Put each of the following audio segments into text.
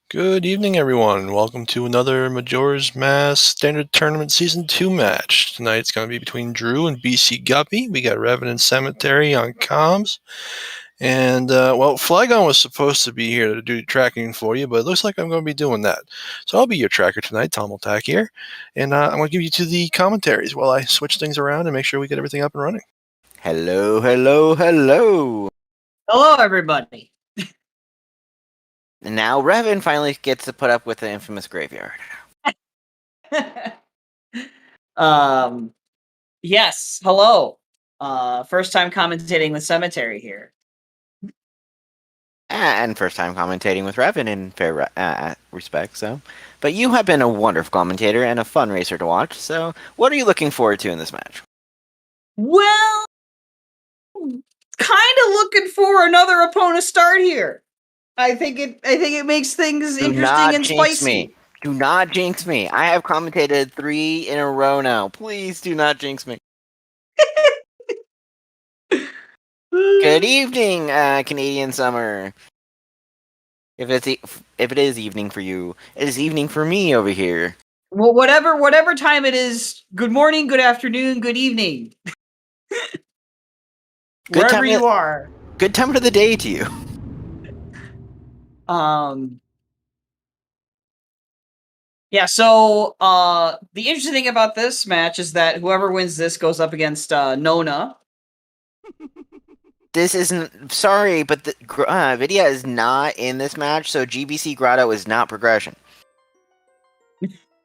Good evening, everyone. Welcome to another Majora's Mask Standard Tournament Season 2 match. Tonight's going to be between Drew and bcguppy. We got Revenant Cemetery on comms. And, Flygon was supposed to be here to do tracking for you, but it looks like I'm going to be doing that. So I'll be your tracker tonight, Tom Wiltack here. And I'm going to give you to the commentaries while I switch things around and make sure we get everything up and running. Hello, hello, hello. Hello, everybody. And now Revan finally gets to put up with the infamous graveyard. Yes, hello. First time commentating with Cemetery here. And first time commentating with Revan in fair respect, so. But you have been a wonderful commentator and a fun racer to watch, so what are you looking forward to in this match? Well, kind of looking for another opponent start here. I think it makes things interesting and spicy. Do not jinx me. I have commentated 3 in a row now. Please do not jinx me. Good evening, Canadian summer. If it is evening for you, it is evening for me over here. Well, whatever time it is. Good morning, good afternoon, good evening. Wherever you are. Good time of the day to you. Yeah, so the interesting thing about this match is that whoever wins this goes up against Nona. This isn't... Sorry, but Vidya is not in this match, so GBC Grotto is not progression.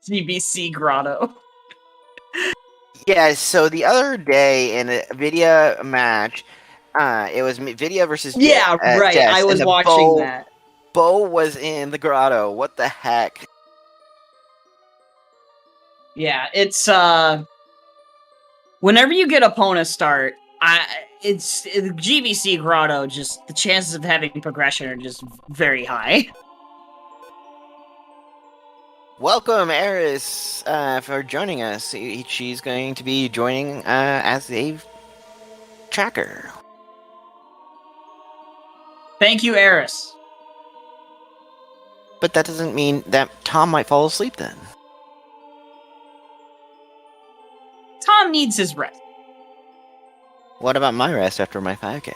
GBC Grotto. Yeah, so the other day in a Vidya match, it was Vidya versus... Yeah, right, Jess, I was watching that. Bo was in the grotto. What the heck? Yeah, it's whenever you get opponent start, it's GBC Grotto. Just the chances of having progression are just very high. Welcome, Eris, for joining us. She's going to be joining as a tracker. Thank you, Eris. But that doesn't mean that Tom might fall asleep then. Tom needs his rest. What about my rest after my 5K?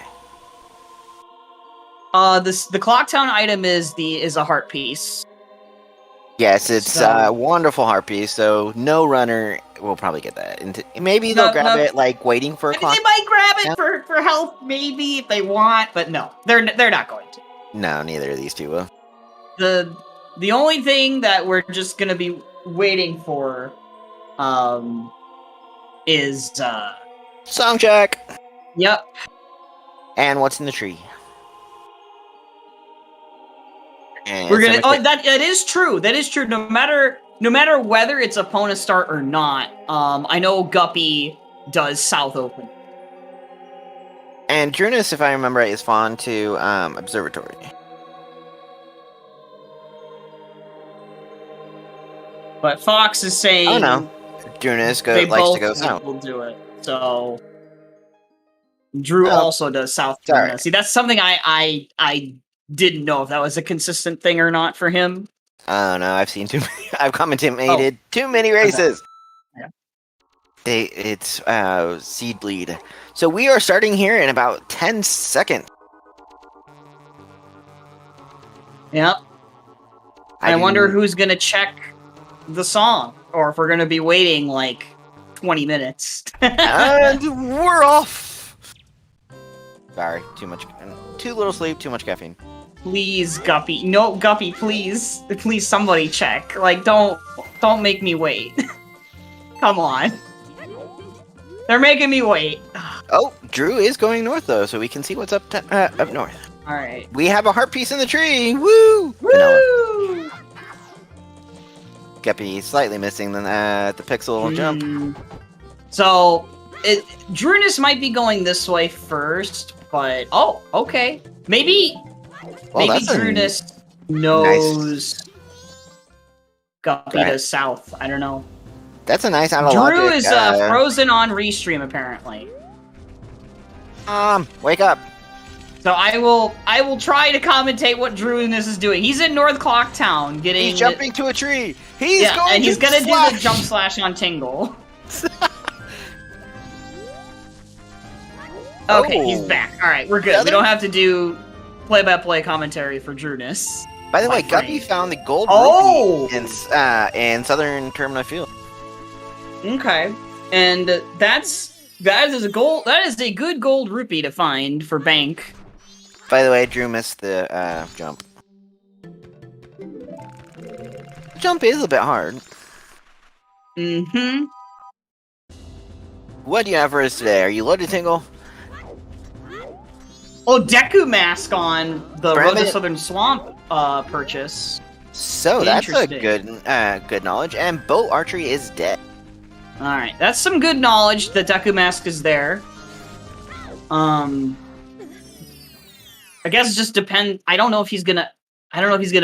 The Clocktown item is a heart piece. Yes, it's a wonderful heart piece, so no runner will probably get that. Maybe they'll grab it, like, waiting for a clock. They might grab it for health, maybe, if they want, but no. They're not going to. No, neither of these two will. The only thing that we're just gonna be waiting for, is, Song check! Yep. And what's in the tree? And we're gonna... Oh, that is true. That is true. No matter whether it's opponent start or not, I know Guppy does South Open. And Drooness, if I remember right, is spawned to, Observatory. But Fox is saying... Oh, no. Drooness likes to go south. Will do it. So... Drew also does South Carolina. See, that's something I didn't know if that was a consistent thing or not for him. Oh no, I've seen too many. I've commentated too many races. Okay. Yeah. It's seed bleed. So we are starting here in about 10 seconds. Yep. I wonder who's gonna check the song, or if we're gonna be waiting like 20 minutes. And we're off. Sorry, too little sleep, too much caffeine. Please, Guppy. No, Guppy, please. Please, somebody check. Like, don't make me wait. Come on. They're making me wait. Oh, Drew is going north, though, so we can see what's up north. Alright. We have a heart piece in the tree! Woo! Woo! Guppy slightly missing the pixel jump. So, Drooness might be going this way first, but... Oh, okay. Maybe Drooness knows Guppy does south. I don't know. That's a nice analogic. Drew is frozen on restream, apparently. Wake up. So I will try to commentate what Drooness is doing. He's in North Clock Town, getting. He's jumping to a tree. He's gonna do the jump slash on Tingle. Okay, he's back. All right, we're good. We don't have to do play-by-play commentary for Drooness. By the way, Guppy found the gold rupee in Southern Terminal Field. Okay, and that is a good gold rupee to find for Bank. By the way, Drew missed the jump. Jump is a bit hard. Mm-hmm. What do you have for us today? Are you loaded, Tingle? Oh, Deku Mask on the Road to Southern Swamp purchase. So that's a good knowledge. And bow archery is dead. All right, that's some good knowledge. The Deku Mask is there. I guess it just depends. I don't know if he's gonna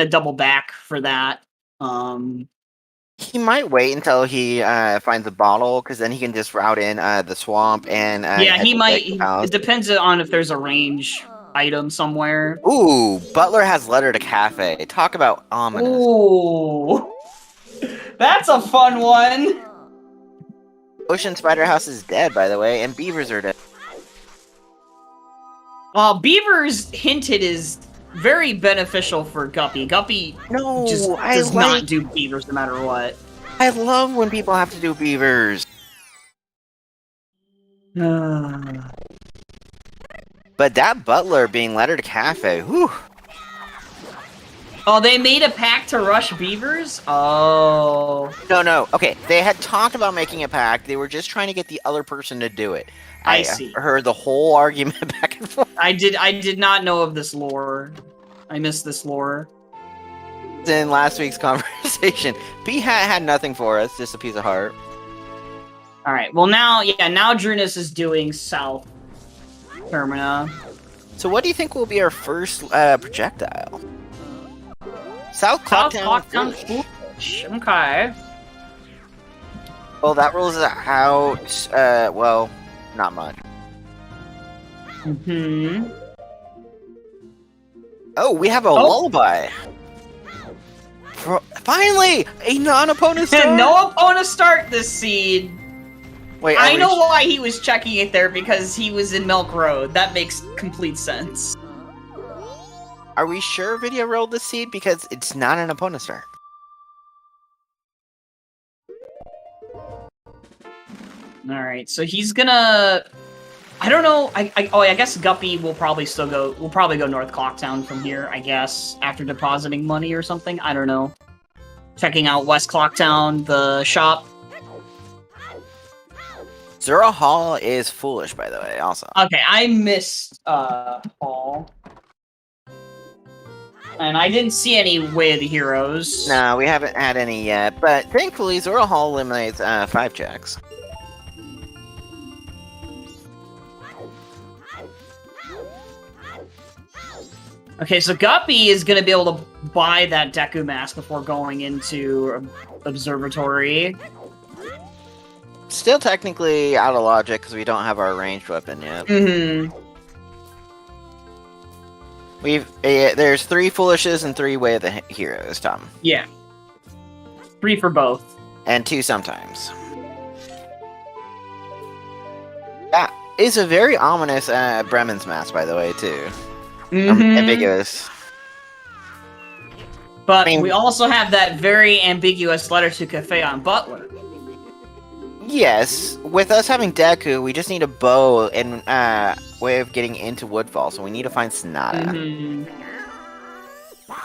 double back for that. He might wait until he finds a bottle, because then he can just route in the swamp and. Yeah, he might. It depends on if there's a range item somewhere. Ooh, Butler has letter to cafe. Talk about ominous. Ooh, that's a fun one. Ocean Spider House is dead, by the way, and beavers are dead. Well, beavers hinted is very beneficial for Guppy. Guppy does not do beavers no matter what. I love when people have to do beavers. But that Butler being letter to cafe, whew. Oh, they made a pact to rush beavers? Oh. No. Okay, they had talked about making a pact. They were just trying to get the other person to do it. I see. Heard the whole argument back and forth. I did not know of this lore. I missed this lore. In last week's conversation, P-Hat had nothing for us, just a piece of heart. All right. Well, now Drooness is doing South Termina. So what do you think will be our first projectile? South Clocktown Foolish. Okay. Well, that rules out, well, not much. Mm-hmm. Oh, we have a lullaby. Finally, a non-opponent start. No opponent start this seed. Wait, I know why he was checking it there, because he was in Milk Road. That makes complete sense. Are we sure Video rolled the seed? Because it's not an opponent start. Alright, so he's gonna... I don't know. I guess Guppy will probably still go... We'll probably go North Clocktown from here, I guess, after depositing money or something. I don't know. Checking out West Clocktown, the shop. Zora Hall is foolish, by the way, also. Okay, I missed Hall. And I didn't see any Way of the Heroes. No, we haven't had any yet, but thankfully Zora Hall eliminates 5 checks. Okay, so Guppy is going to be able to buy that Deku Mask before going into Observatory. Still technically out of logic because we don't have our ranged weapon yet. Mm-hmm. There's 3 Foolishes and 3 Way of the Heroes, Tom. Yeah. 3 for both. And 2 sometimes. That is a very ominous Bremen's Mask, by the way, too. Mm-hmm. Ambiguous. But we also have that very ambiguous letter to Cafe on Butler. Yes, with us having Deku, we just need a bow and way of getting into Woodfall, so we need to find Sonata. Mm-hmm.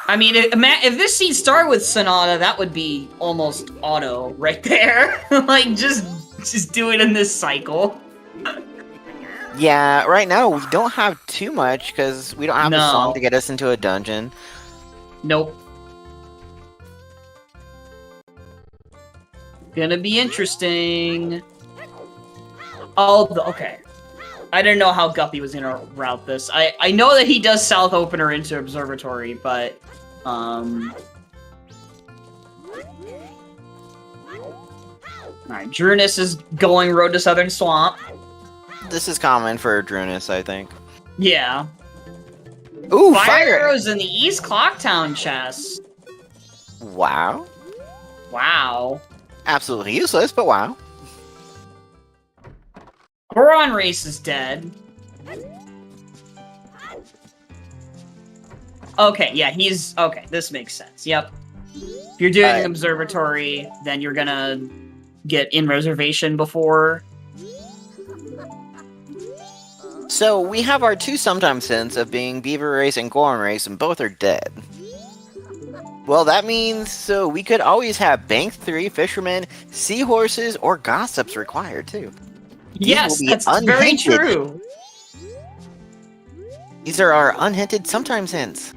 I mean, if this seed started with Sonata, that would be almost auto right there. Like, just do it in this cycle. Yeah, right now we don't have too much because we don't have a song to get us into a dungeon. Nope. Gonna be interesting. Oh, okay. I didn't know how Guppy was gonna route this. I know that he does South Opener into Observatory, but Alright, Drooness is going Road to Southern Swamp. This is common for Drooness, I think. Yeah. Ooh, fire arrows in the East Clocktown chest. Wow. Wow. Absolutely useless, but wow. Goron Race is dead. Okay, yeah, he's... Okay, this makes sense. Yep. If you're doing an observatory, then you're gonna get in reservation before. So, we have our two sometimes sins of being Beaver Race and Goron Race, and both are dead. Well, that means, so we could always have Bank 3, Fishermen, Seahorses, or Gossips required, too. Yes, that's very true. These are our unhinted sometimes hints.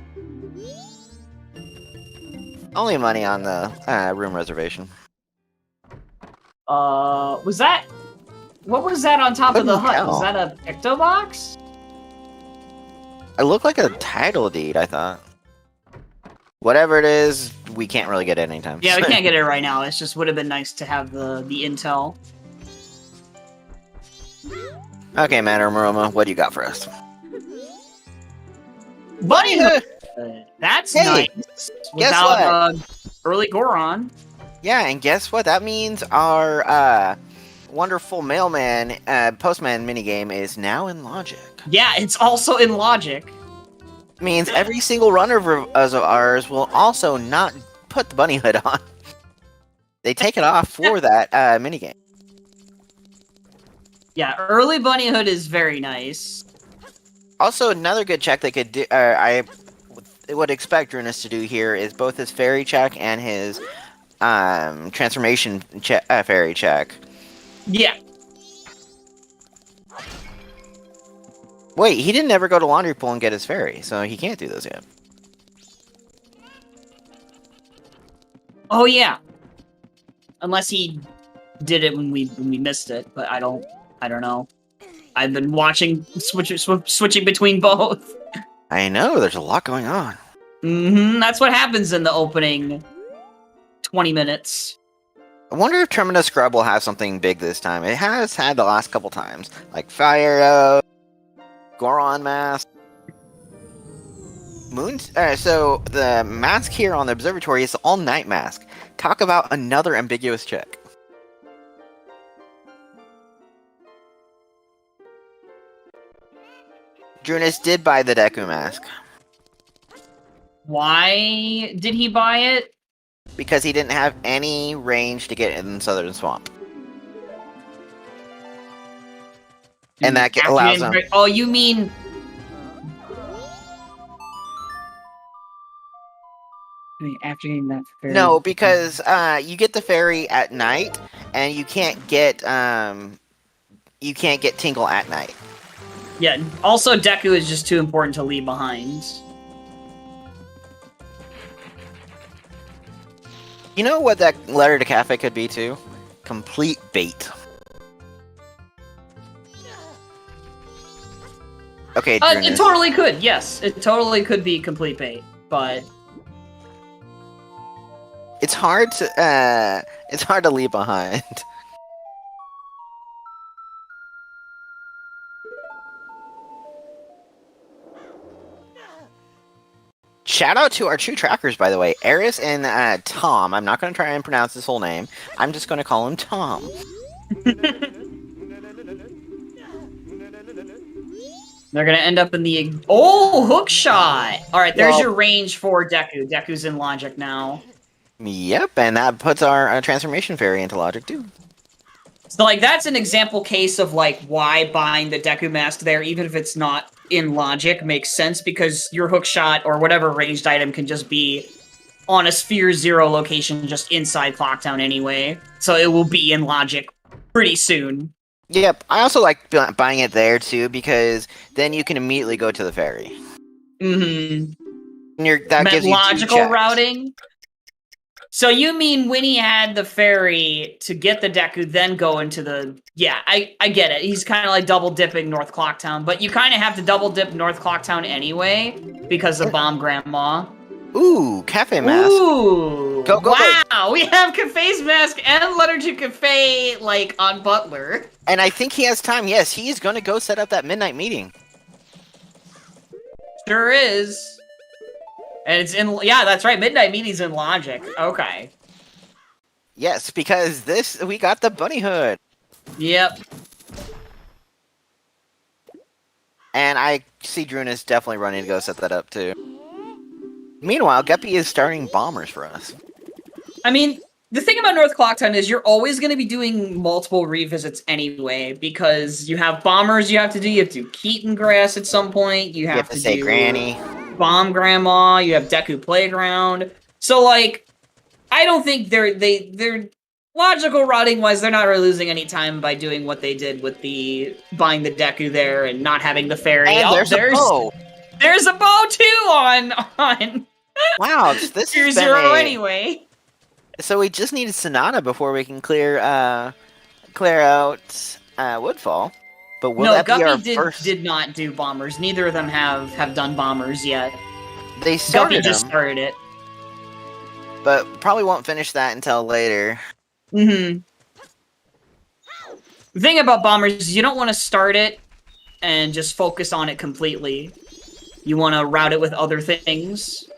Only money on the room reservation. Was that... What was that on top of the hut? Was that a Picto box? It looked like a title deed, I thought. Whatever it is, we can't really get it anytime. Yeah, we can't get it right now. It just would have been nice to have the intel. Okay, Maroma, what do you got for us? Bunny Hood! That's nice. Without early Goron. Yeah, and guess what? That means our wonderful mailman, postman minigame is now in Logic. Yeah, it's also in Logic. Means every single runner of ours will also not put the bunny hood on. They take it off for that minigame. Yeah, early bunny hood is very nice. Also, another good check they could do, I would expect Drooness to do here is both his fairy check and his transformation fairy check. Yeah. Wait, he didn't ever go to Laundry Pool and get his fairy, so he can't do those yet. Oh yeah. Unless he did it when we missed it, but I don't know. I've been watching switching between both. I know, there's a lot going on. That's what happens in the opening 20 minutes. I wonder if Terminus Scrub will have something big this time. It has had the last couple times, like Fire Goron Mask. So the mask here on the observatory is the all-night mask. Talk about another ambiguous check. Drooness did buy the Deku mask. Why did he buy it? Because he didn't have any range to get in Southern Swamp. And that allows him... Oh, you mean... After getting that fairy... No, because you get the fairy at night, and you can't get Tingle at night. Yeah, also Deku is just too important to leave behind. You know what that letter to Cafe could be too? Complete bait. Okay, it totally could, yes. It totally could be complete bait, but... It's hard to leave behind. Shout out to our two trackers, by the way, Eris and Tom. I'm not going to try and pronounce his whole name. I'm just going to call him Tom. They're going to end up in the... Oh, hook shot! Alright, there's your range for Deku. Deku's in Logic now. Yep, and that puts our transformation fairy into Logic, too. So, like, that's an example case of, like, why buying the Deku mask there, even if it's not in Logic, makes sense, because your hookshot or whatever ranged item can just be on a Sphere Zero location just inside Clocktown anyway. So it will be in Logic pretty soon. Yep, I also like buying it there, too, because then you can immediately go to the ferry. Mm-hmm. That gives you logical routing? So you mean when he had the ferry to get the Deku, then go into the... Yeah, I get it. He's kind of like double-dipping North Clocktown, but you kind of have to double-dip North Clocktown anyway because of Bomb Grandma. Ooh, Cafe mask. Ooh, go, wow, we have Cafe's mask and Letter to Cafe, like, on Butler. And I think he has time. Yes, he's going to go set up that midnight meeting. Sure is. And it's in, yeah, that's right. Midnight Meeting's in Logic. Okay. Yes, because we got the bunny hood. Yep. And I see Drooness definitely running to go set that up too. Meanwhile, Guppy is starting bombers for us. I mean, the thing about North Clocktown is you're always going to be doing multiple revisits anyway, because you have bombers you have to do. You have to do Keaton Grass at some point. You have to say do Granny. Bomb Grandma. You have Deku Playground. So, like, I don't think they're logical routing wise. They're not really losing any time by doing what they did with the buying the Deku there and not having the fairy. And there's a bow. There's a bow too on. Wow, this Tier is 0 anyway. So we just needed Sonata before we can clear out Woodfall. But will that be our first? Did not do bombers. Neither of them have done bombers yet. They started Guppy just started it. But probably won't finish that until later. Mm-hmm. The thing about bombers is you don't want to start it and just focus on it completely. You want to route it with other things.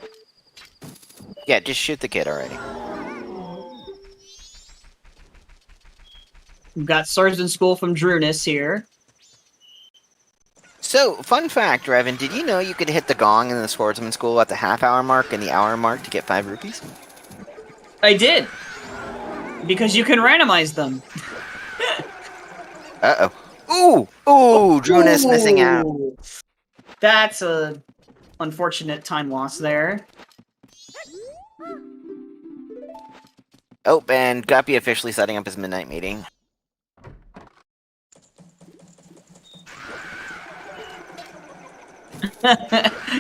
Yeah, just shoot the kid already. We've got Swordsman School from Drooness here. So, fun fact, Revan, did you know you could hit the gong in the Swordsman School at the half-hour mark and the hour mark to get 5 rupees? I did. Because you can randomize them. Uh-oh. Ooh, Drooness missing out. That's a unfortunate time loss there. Oh, and Guppy officially setting up his midnight meeting.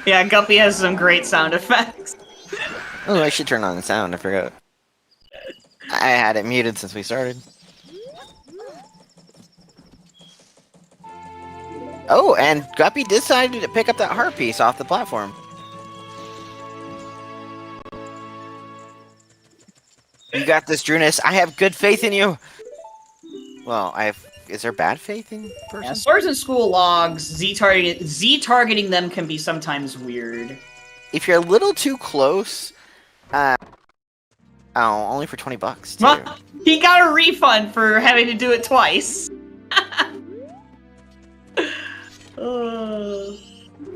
Yeah, Guppy has some great sound effects. Oh, I should turn on the sound, I forgot. I had it muted since we started. Oh, and Guppy decided to pick up that heart piece off the platform. You got this, Drooness. I have good faith in you. Well, is there bad faith in person? Yeah, Swords and School logs, Z targeting them can be sometimes weird. If you're a little too close, only for $20 too. He got a refund for having to do it twice.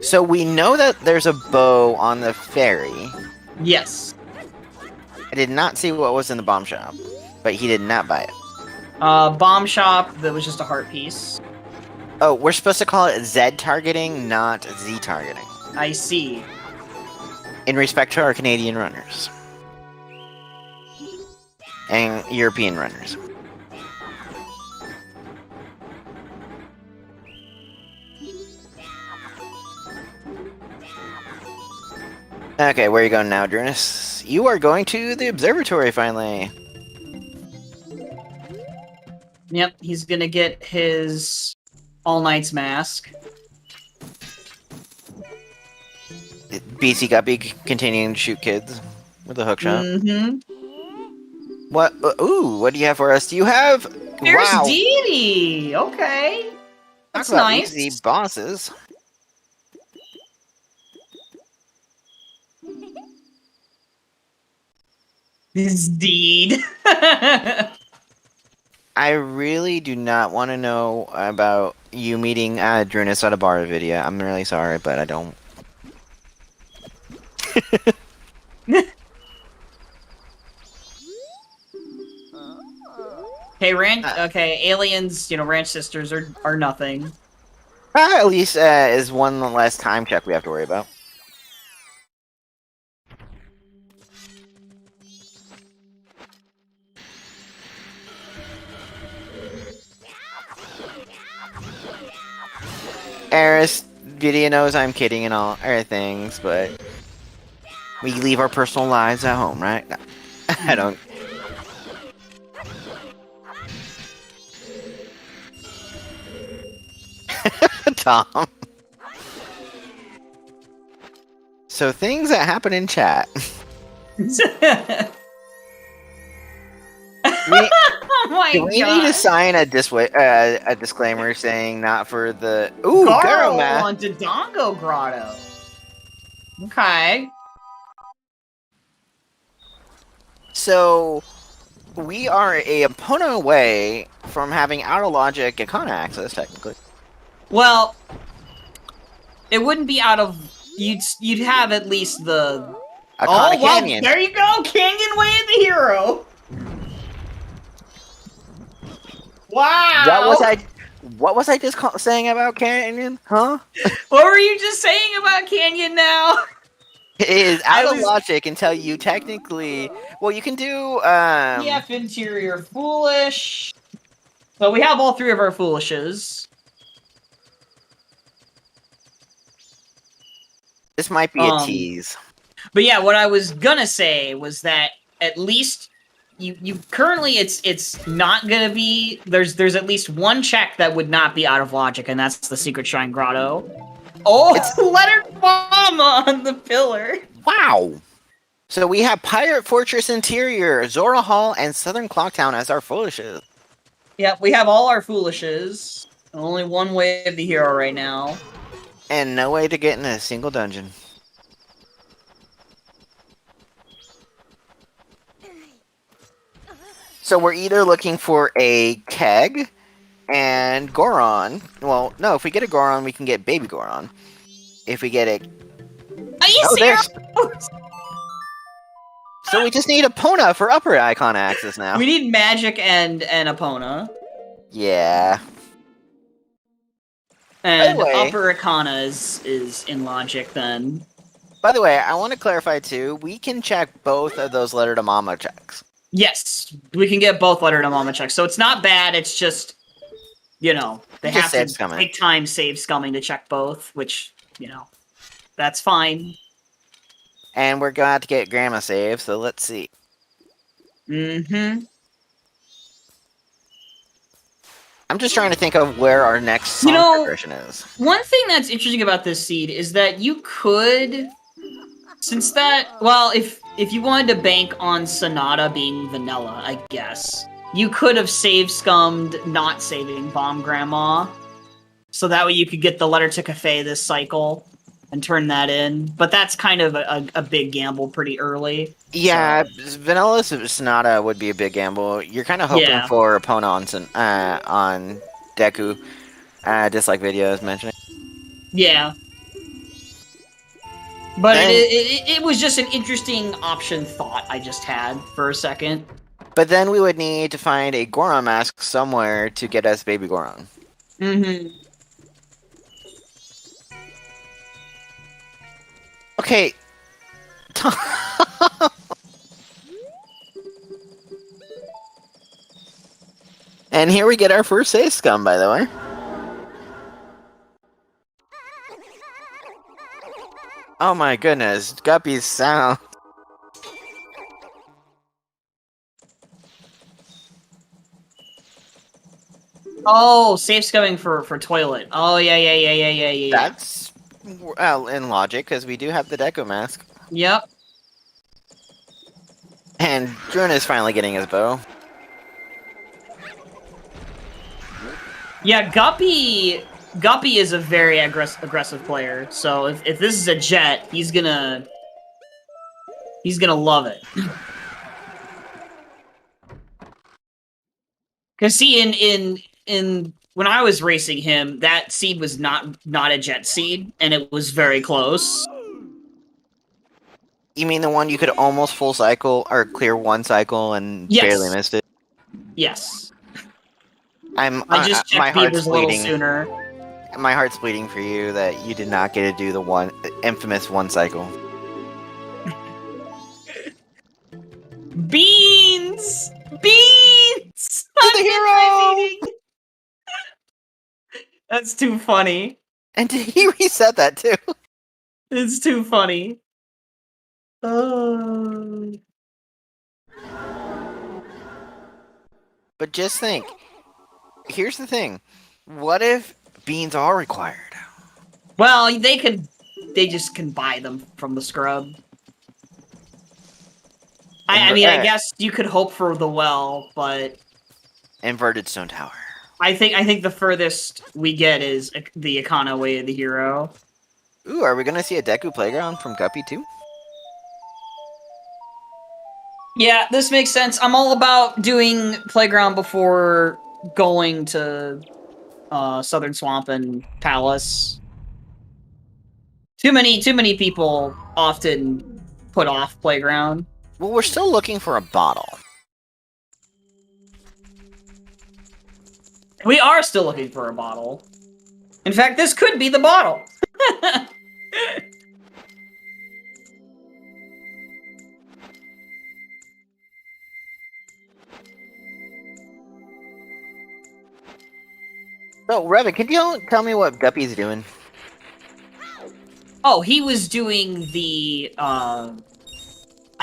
So we know that there's a bow on the ferry. Yes. I did not see what was in the bomb shop, but he did not buy it. Bomb shop, that was just a heart piece. Oh, we're supposed to call it Z targeting, not Z targeting. I see. In respect to our Canadian runners. And European runners. Okay, where are you going now, Drooness? You are going to the observatory, finally. Yep, he's gonna get his All Knight's mask. BC Guppy continuing to shoot kids with a hookshot. Mm-hmm. What? Ooh, what do you have for us? Do you have... There's wow. Deity! Okay. That's Talk about nice. easy bosses. This deed. I really do not want to know about you meeting Drooness at a bar video. I'm really sorry, but I don't. Hey, aliens, ranch sisters are nothing. At least is one less time check we have to worry about. Eris video knows I'm kidding and all other things, but we leave our personal lives at home, right? No. I don't. Tom. So things that happen in chat. Oh my Do we god. need to sign a disclaimer saying not for the... Ooh, Garo Garomath. on Dodongo Grotto. Okay. So, we are a opponent away from having out of logic Icona access, technically. Well, it wouldn't be out of... You'd have at least the... Icona Canyon. Well, there you go! Canyon Way of the Hero! Wow! What was I just saying about Canyon? Huh? What were you just saying about Canyon now? It is out of logic until you technically... Well, you can do... EF Interior Foolish. So we have all three of our Foolishes. This might be a tease. But yeah, what I was gonna say was that at least you currently it's not gonna be... There's at least one check that would not be out of logic, and that's the Secret Shrine Grotto. Oh, it's Leonard Bomb on the pillar. Wow. So we have Pirate Fortress Interior, Zora Hall, and Southern Clocktown as our Foolishes. Yep, we have all our Foolishes. Only one way of the hero right now. And no way to get in a single dungeon. So we're either looking for a Keg and Goron. Well, no, if we get a Goron, we can get Baby Goron. If we get a... Are you serious? So we just need Epona for upper icon access now. We need Magic and Epona. Yeah. And upper Icona is in logic then. By the way, I want to clarify too, we can check both of those letter to mama checks. Yes, we can get both letter to mama checks. So it's not bad, it's just, you know, they have to take time save scumming to check both, which, you know, that's fine. And we're going to have to get grandma save, so let's see. Mm-hmm. I'm just trying to think of where our next song progression is. One thing that's interesting about this seed is that you could, since that, well, if you wanted to bank on Sonata being vanilla, I guess, you could have save scummed not saving Bomb Grandma, so that way you could get the letter to Cafe this cycle and turn that in. But that's kind of a big gamble pretty early. Yeah, so. Vanilla Sonata would be a big gamble. You're kind of hoping for Epona on Deku, dislike videos mentioning. Yeah. But it was just an interesting option thought I just had for a second. But then we would need to find a Goron mask somewhere to get us Baby Goron. Mm-hmm. Okay. And here we get our first save scum, by the way. Oh my goodness, Guppy's sound. Oh, save scumming for toilet. Oh yeah. That's well in logic because we do have the Deku mask. Yep. And Drooness finally getting his bow. Yeah, Guppy is a very aggressive player. So if this is a jet, he's gonna love it. Cause see, in when I was racing him, that seed was not a jet seed, and it was very close. You mean the one you could almost full cycle or clear one cycle and barely missed it? Yes. I just checked Beaver's a little sooner. My heart's bleeding for you that you did not get to do the infamous one cycle. Beans! Beans! The hero! That's too funny. And did he reset that too? It's too funny. Oh. But just think. Here's the thing. What if beans are required? Well, they just can buy them from the scrub. I mean, I guess you could hope for the well, but inverted stone tower. I think the furthest we get is the Icona Way of the Hero. Ooh, are we gonna see a Deku Playground from Guppy too? Yeah, this makes sense. I'm all about doing Playground before going to Southern Swamp and Palace. Too many people often put off Playground. Well, we're still looking for a bottle. We are still looking for a bottle. In fact, this could be the bottle. So, Revin, can you tell me what Guppy's doing? Oh, he was doing the, I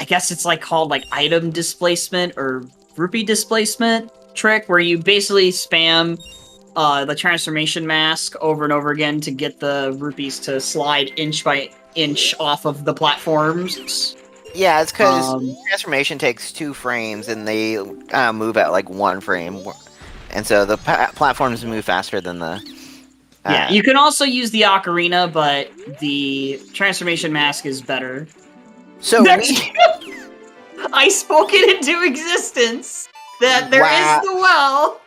guess it's like called like item displacement or rupee displacement trick, where you basically spam the transformation mask over and over again to get the rupees to slide inch by inch off of the platforms. Yeah, it's because transformation takes 2 frames and they move at like 1 frame. And so the platforms move faster than the... yeah, you can also use the ocarina, but the transformation mask is better. So I spoke it into existence that there is the well.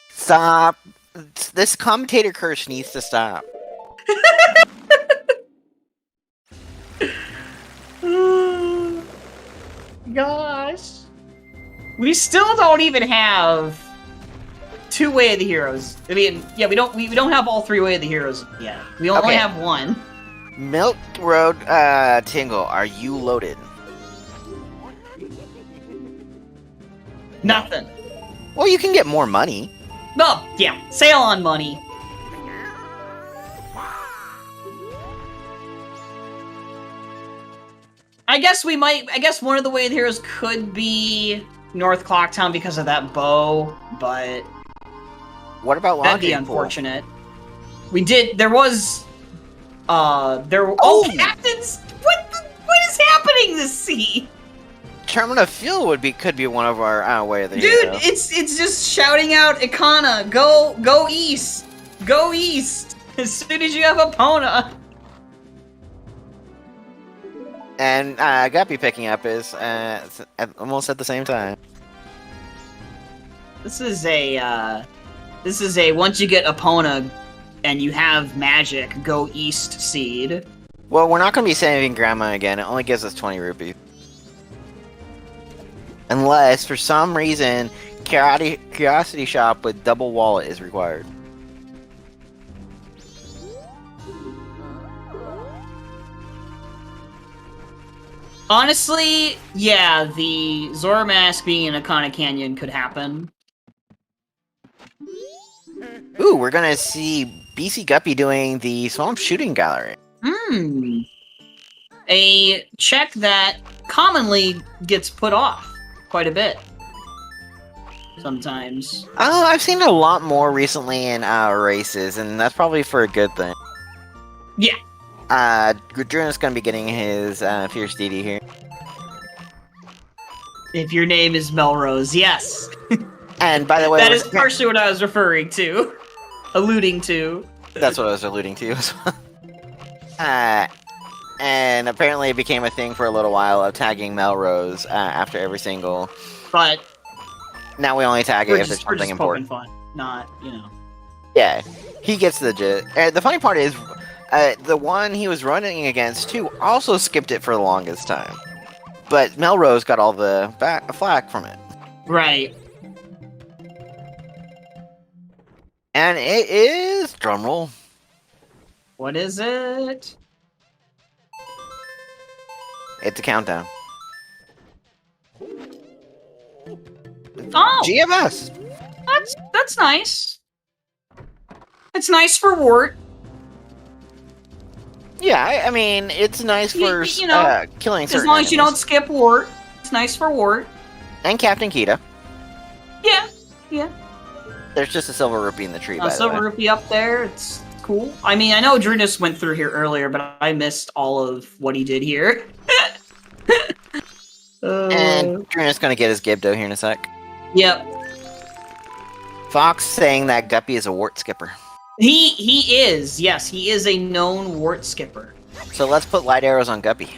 Stop. This commentator curse needs to stop. Gosh. We still don't even have 2 Way of the Heroes. I mean, yeah, we don't have all 3 Way of the Heroes yet. We only have 1. Milk Road Tingle, are you loaded? Nothing. Well, you can get more money. Oh, yeah. Sale on money. I guess one of the Way of the Heroes could be North Clocktown because of that bow, but... What about that'd be unfortunate. There was... captains! What is happening this sea? Termina Fuel could be one of our Way of the Dude, Hero. it's just shouting out Ikana, go east! Go east! As soon as you have Epona! And Guppy picking up is almost at the same time. This is a once you get Epona and you have magic, go east seed. Well, we're not going to be saving Grandma again. It only gives us 20 rupees. Unless, for some reason, Curiosity Shop with double wallet is required. Honestly, yeah, the Zora Mask being in Akana Canyon could happen. Ooh, we're gonna see BC Guppy doing the Swamp Shooting Gallery. A check that commonly gets put off quite a bit. Sometimes. Oh, I've seen it a lot more recently in races, and that's probably for a good thing. Yeah. Drooness gonna be getting his Fierce DD here. If your name is Melrose, yes. And by the way, that is partially what I was alluding to. That's what I was alluding to as well. And apparently it became a thing for a little while of tagging Melrose after every single. But now we only tag it if there's something important. Fun, not, Yeah, he gets the gist. The funny part is, the one he was running against too also skipped it for the longest time, but Melrose got all the flack from it. Right. And it is drumroll. What is it? It's a countdown. Oh, GMS. That's nice. It's nice for Wart. Yeah, I mean, it's nice for killing certain as long as you enemies. don't skip Wart. It's nice for Wart. And Captain Kita. Yeah. There's just a silver rupee in the tree, by the way. Silver rupee up there. It's cool. I mean, I know Drooness went through here earlier, but I missed all of what he did here. And Drooness gonna get his Gibdo here in a sec. Yep. Fox saying that Guppy is a Wart skipper. He is, yes, he is a known wart skipper. So let's put light arrows on Guppy.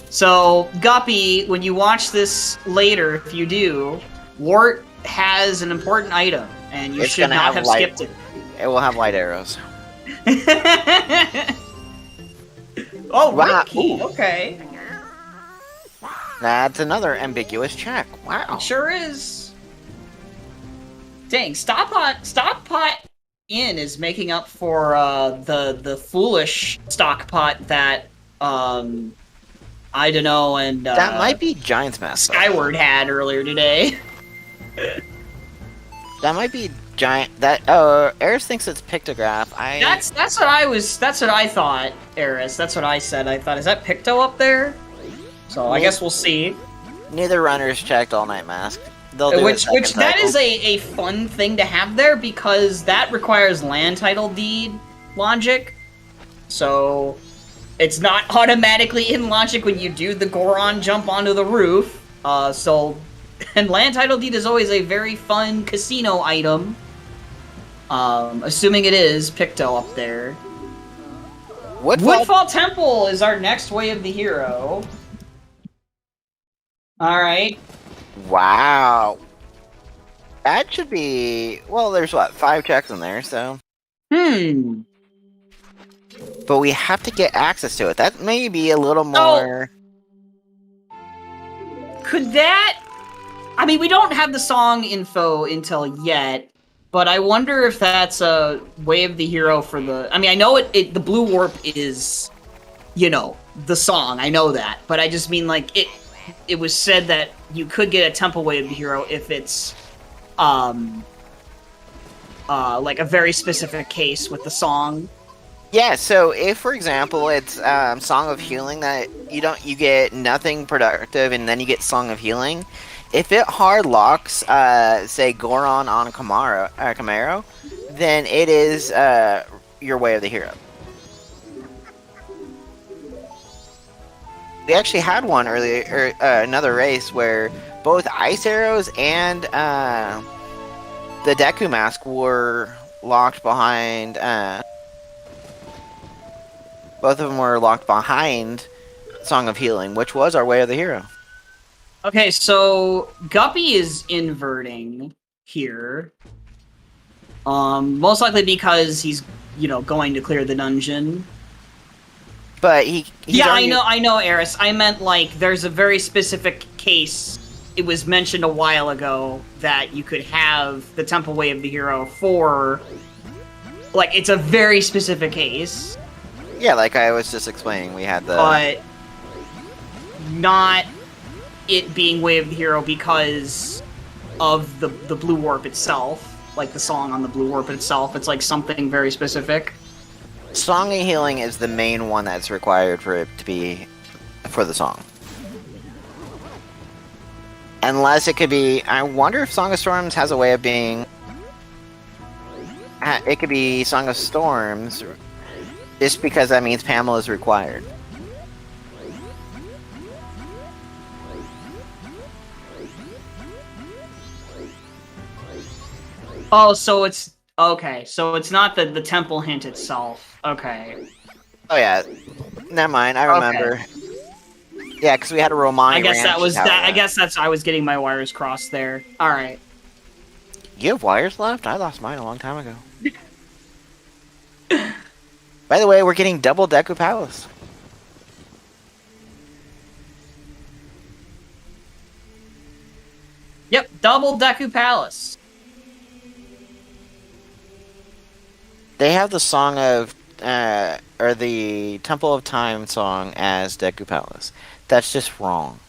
So Guppy, when you watch this later, if you do, wart has an important item, and you should not have skipped it. It will have light arrows. Oh, wow. Key. Okay. That's another ambiguous check. Wow. It sure is. Dang, Stop Pot Inn is making up for the foolish stockpot that I don't know, and that might be Giant's Mask. Skyward had earlier today. That might be Giant. That Eris thinks it's Pictograph. That's what I thought, Eris. That's what I said. I thought, is that Picto up there? So I guess we'll see. Neither runners checked All Night Mask. They'll do which that is a fun thing to have there, because that requires land title deed logic. So it's not automatically in logic when you do the Goron jump onto the roof. And land title deed is always a very fun casino item. Assuming it is Picto up there. Woodfall Temple is our next way of the hero. Alright. Wow. That should be... Well, there's what, 5 checks in there, so... But we have to get access to it. That may be a little more... Could that... I mean, we don't have the song info until yet, but I wonder if that's a way of the hero for the... I mean, I know the Blue Warp is, you know, the song. I know that. But I just mean, like, it was said that you could get a Temple Way of the Hero if it's, like a very specific case with the song. Yeah, so if, for example, it's Song of Healing that you get nothing productive and then you get Song of Healing, if it hard locks, say, Goron on a Camaro, then it is your Way of the Hero. We actually had one earlier, another race where both Ice Arrows and the Deku Mask were locked behind. Both of them were locked behind Song of Healing, which was our Way of the Hero. Okay, so Guppy is inverting here. Most likely because he's, you know, going to clear the dungeon. But I know, Eris. I meant, like, there's a very specific case. It was mentioned a while ago that you could have the Temple Way of the Hero for... Like, it's a very specific case. Yeah, like I was just explaining, we had the... But... not it being Way of the Hero because of the Blue Warp itself. Like, the song on the Blue Warp itself. It's, like, something very specific. Song of Healing is the main one that's required for it to be for the song. Unless it could be... I wonder if Song of Storms has a way of being... It could be Song of Storms, just because that means Pamela is required. Oh, so it's... Okay, so it's not the temple hint itself. Okay. Oh yeah, never mind. I remember. Okay. Yeah, because we had a Romani. I guess that was that. I guess that's. I was getting my wires crossed there. All right. You have wires left? I lost mine a long time ago. By the way, we're getting double Deku Palace. Yep, double Deku Palace. They have the song of, or the Temple of Time song as Deku Palace. That's just wrong.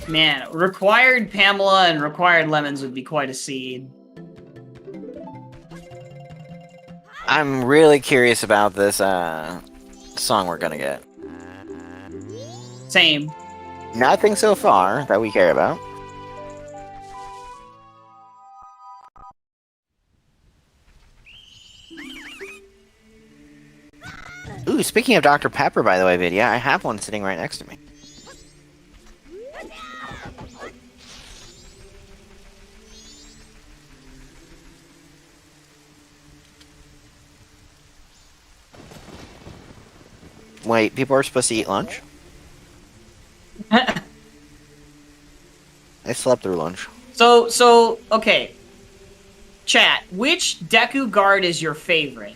Man, required Pamela and required lemons would be quite a seed. I'm really curious about this song we're gonna get. Same. Nothing so far that we care about. Ooh, speaking of Dr. Pepper, by the way, Vidya, I have one sitting right next to me. Wait, people are supposed to eat lunch? I slept through lunch. So, okay. Chat, which Deku guard is your favorite?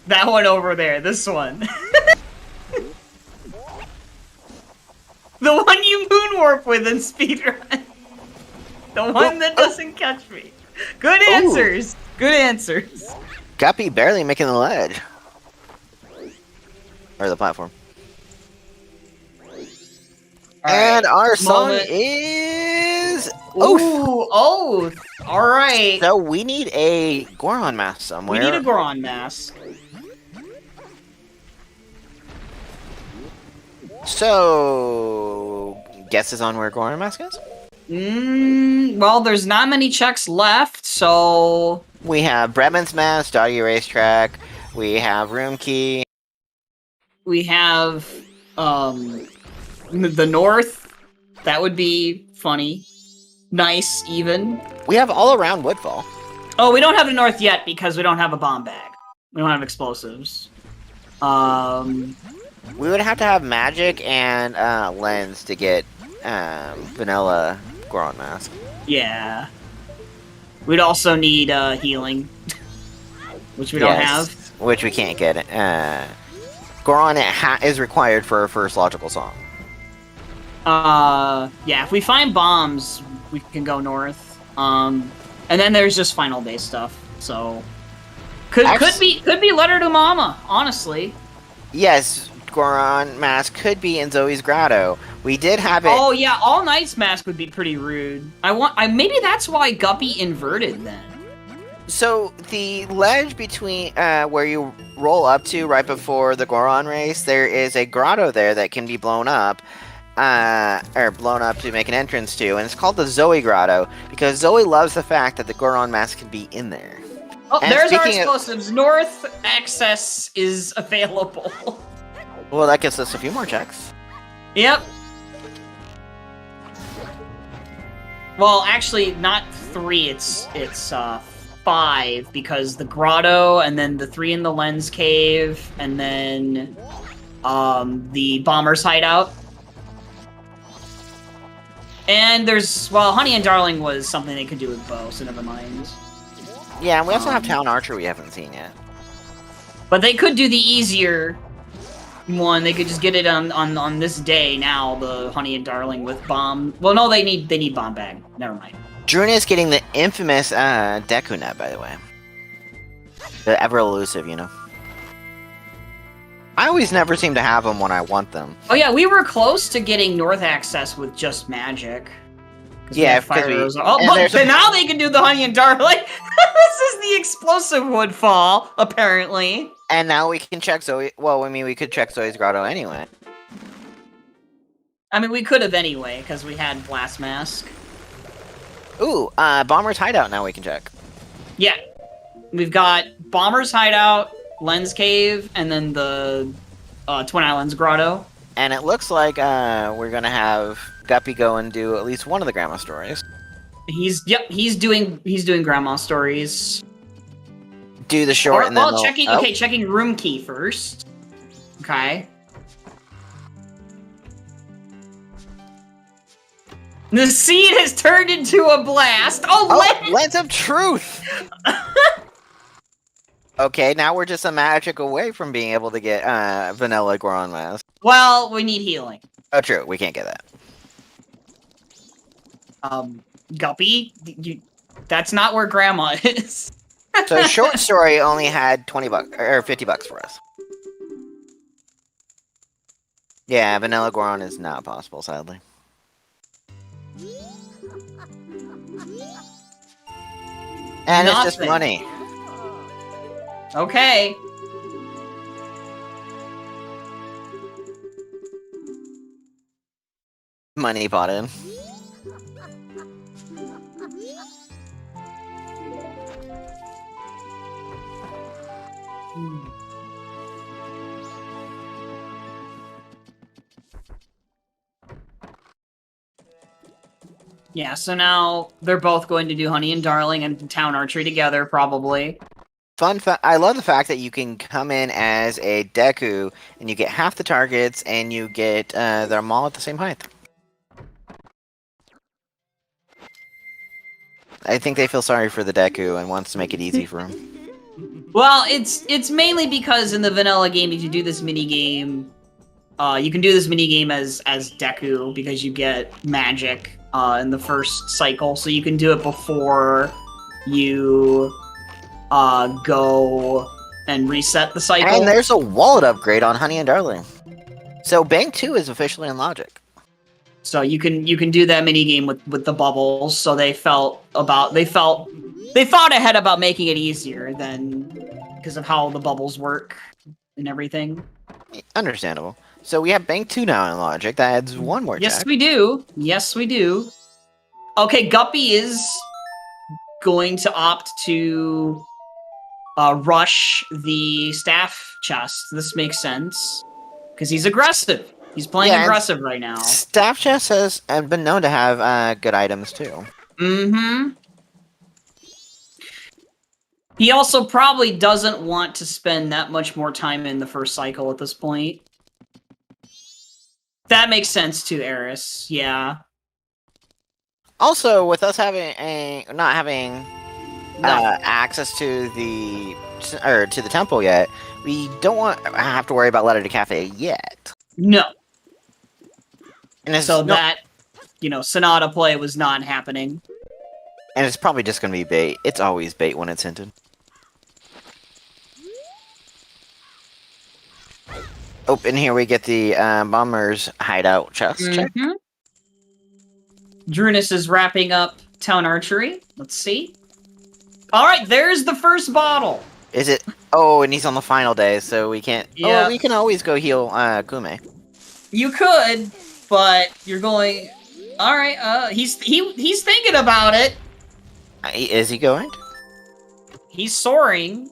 That one over there, this one. The one you moonwarp with in speedrun. The one that doesn't catch me. Good answers. Ooh. Good answers. Guppy barely making the ledge. Or the platform. And our song is... Ooh, Oath! Alright. So we need a Goron mask somewhere. We need a Goron mask. So... guesses on where Goron mask is? Well, there's not many checks left, so... We have Bremen's mask, Doggy Racetrack, we have Room Key. We have, the North. That would be funny. Nice, even. We have all around Woodfall. Oh, we don't have the North yet because we don't have a bomb bag. We don't have explosives. We would have to have magic and lens to get vanilla Goron mask. Yeah. We'd also need healing, which we don't have. Which we can't get. Goron is required for our first logical song. Yeah, if we find bombs, we can go north. And then there's just final day stuff. So could be Letter to Mama, honestly. Yes, Goron mask could be in Zoe's grotto. We did have it. Oh yeah, All Night's mask would be pretty rude. Maybe that's why Guppy inverted then. So the ledge between where you roll up to right before the Goron race, there is a grotto there that can be blown up, or blown up to make an entrance to, and it's called the Zoe Grotto because Zoe loves the fact that the Goron mask can be in there. Oh, and there's our explosives. North access is available. Well, that gives us a few more checks. Yep. Well, actually, not 3. It's 5 because the grotto, and then the 3 in the lens cave, and then the bomber's hideout. And there's Honey and Darling was something they could do with bow, so never mind. Yeah, and we also have Town Archer we haven't seen yet. But they could do the easier one. They could just get it on this day now, the Honey and Darling with bomb. Well, no, they need bomb bag. Never mind. Drooness getting the infamous Deku net, by the way. The ever elusive, you know. I always never seem to have them when I want them. Oh yeah, we were close to getting North access with just magic. Yeah, because but now they can do the Honey and Darling. This is the explosive Woodfall, apparently. And now we can check Zoe. Well, I mean, we could check Zoe's grotto anyway. I mean, we could have anyway, because we had Blast Mask. Ooh, Bomber's Hideout now we can check. Yeah. We've got Bomber's Hideout, Lens Cave, and then the Twin Islands Grotto. And it looks like we're gonna have Guppy go and do at least one of the grandma stories. He's doing grandma stories. Do the short and then checking room key first. Okay. The seed has turned into a blast. Lens of Truth. Okay, now we're just a magic away from being able to get vanilla Goron mask. Well, we need healing. Oh, true. We can't get that. Guppy, that's not where Grandma is. So short story only had $20 or $50 for us. Yeah, vanilla Goron is not possible, sadly. And it's just money. Okay. money pot in. Yeah, so now they're both going to do Honey and Darling and Town Archery together, probably. Fun fact, I love the fact that you can come in as a Deku, and you get half the targets, and you get them all at the same height. I think they feel sorry for the Deku and wants to make it easy for him. Well, it's mainly because in the vanilla game, if you do this mini game, you can do this mini game as Deku because you get magic in the first cycle, so you can do it before you go and reset the cycle. And there's a wallet upgrade on Honey and Darling. So Bank 2 is officially in Logic. So you can do that mini game with the bubbles. So they thought ahead about making it easier than because of how the bubbles work and everything. Understandable. So we have Bank 2 now in Logic. That adds one more check. Yes, we do. Yes, we do. Okay, Guppy is going to opt to rush the staff chest. This makes sense because he's aggressive. He's playing aggressive right now. Staff chest has been known to have good items too. Mm-hmm. He also probably doesn't want to spend that much more time in the first cycle at this point. That makes sense too, Eris. Yeah. Also, with us not having access to the temple yet, we don't have to worry about Letter to Cafe yet. No. And so that, Sonata play was not happening. And it's probably just going to be bait. It's always bait when it's hinted. Oh, and here we get the Bomber's hideout chest check. Drooness is wrapping up Town Archery. Let's see. Alright, there's the first bottle. Is it? Oh, and he's on the final day, so we can't... Yeah. Oh, we can always go heal Kume. You could, but you're going... Alright, he's thinking about it. Is he going? He's soaring.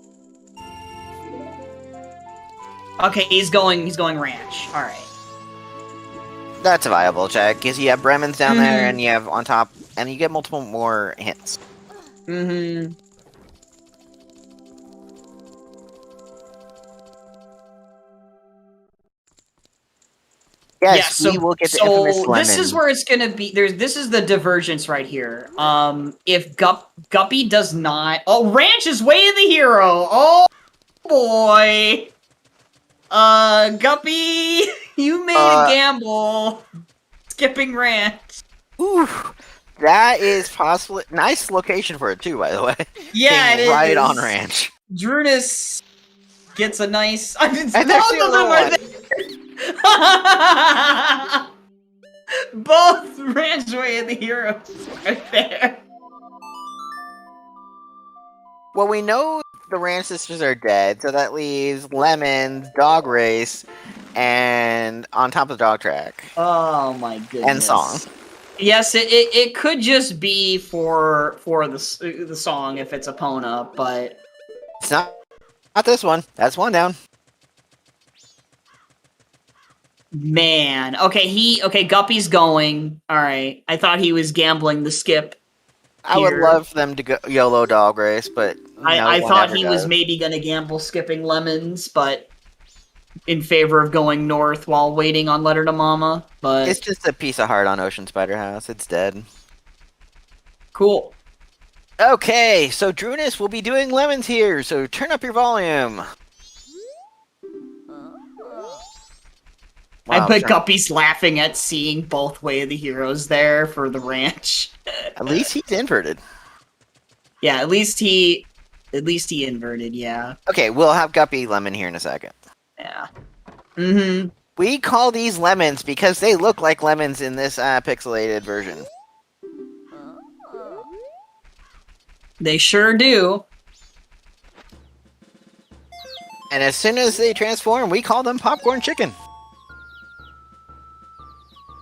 Okay, he's going ranch. Alright. That's a viable check, because you have Bremen's down there, and you have on top, and you get multiple more hits. Mm-hmm. Yes, we will get the infamous lemon. This is where it's gonna be. This is the divergence right here. If Guppy does not, Ranch is way the hero. Oh boy, Guppy, you made a gamble, skipping Ranch. Ooh, that is possibly nice location for it too. By the way, yeah, it right is. on Ranch. Drooness gets a nice. And both of them are there. Both Ranchway and the heroes are there. Well, we know the Ranch sisters are dead, so that leaves Lemon, Dog Race, and on top of the Dog Track. Oh my goodness. And Song. Yes, it could just be for the song if it's Epona, but it's not this one. That's one down. Man, okay, Guppy's going. All right, I thought he was gambling the skip. I would love them to go YOLO Dog Race, but I thought he was maybe gonna gamble skipping Lemons, but in favor of going north while waiting on Letter to Mama. But it's just a piece of heart on Ocean Spider House. It's dead. Cool. Okay, so Drooness will be doing Lemons here, so turn up your volume. Wow, I bet Guppy's laughing at seeing both Way of the Heroes there for the ranch. At least he's inverted. Yeah, at least he inverted, yeah. Okay, we'll have Guppy Lemon here in a second. Yeah. Mm-hmm. We call these lemons because they look like lemons in this pixelated version. They sure do. And as soon as they transform, we call them popcorn chicken.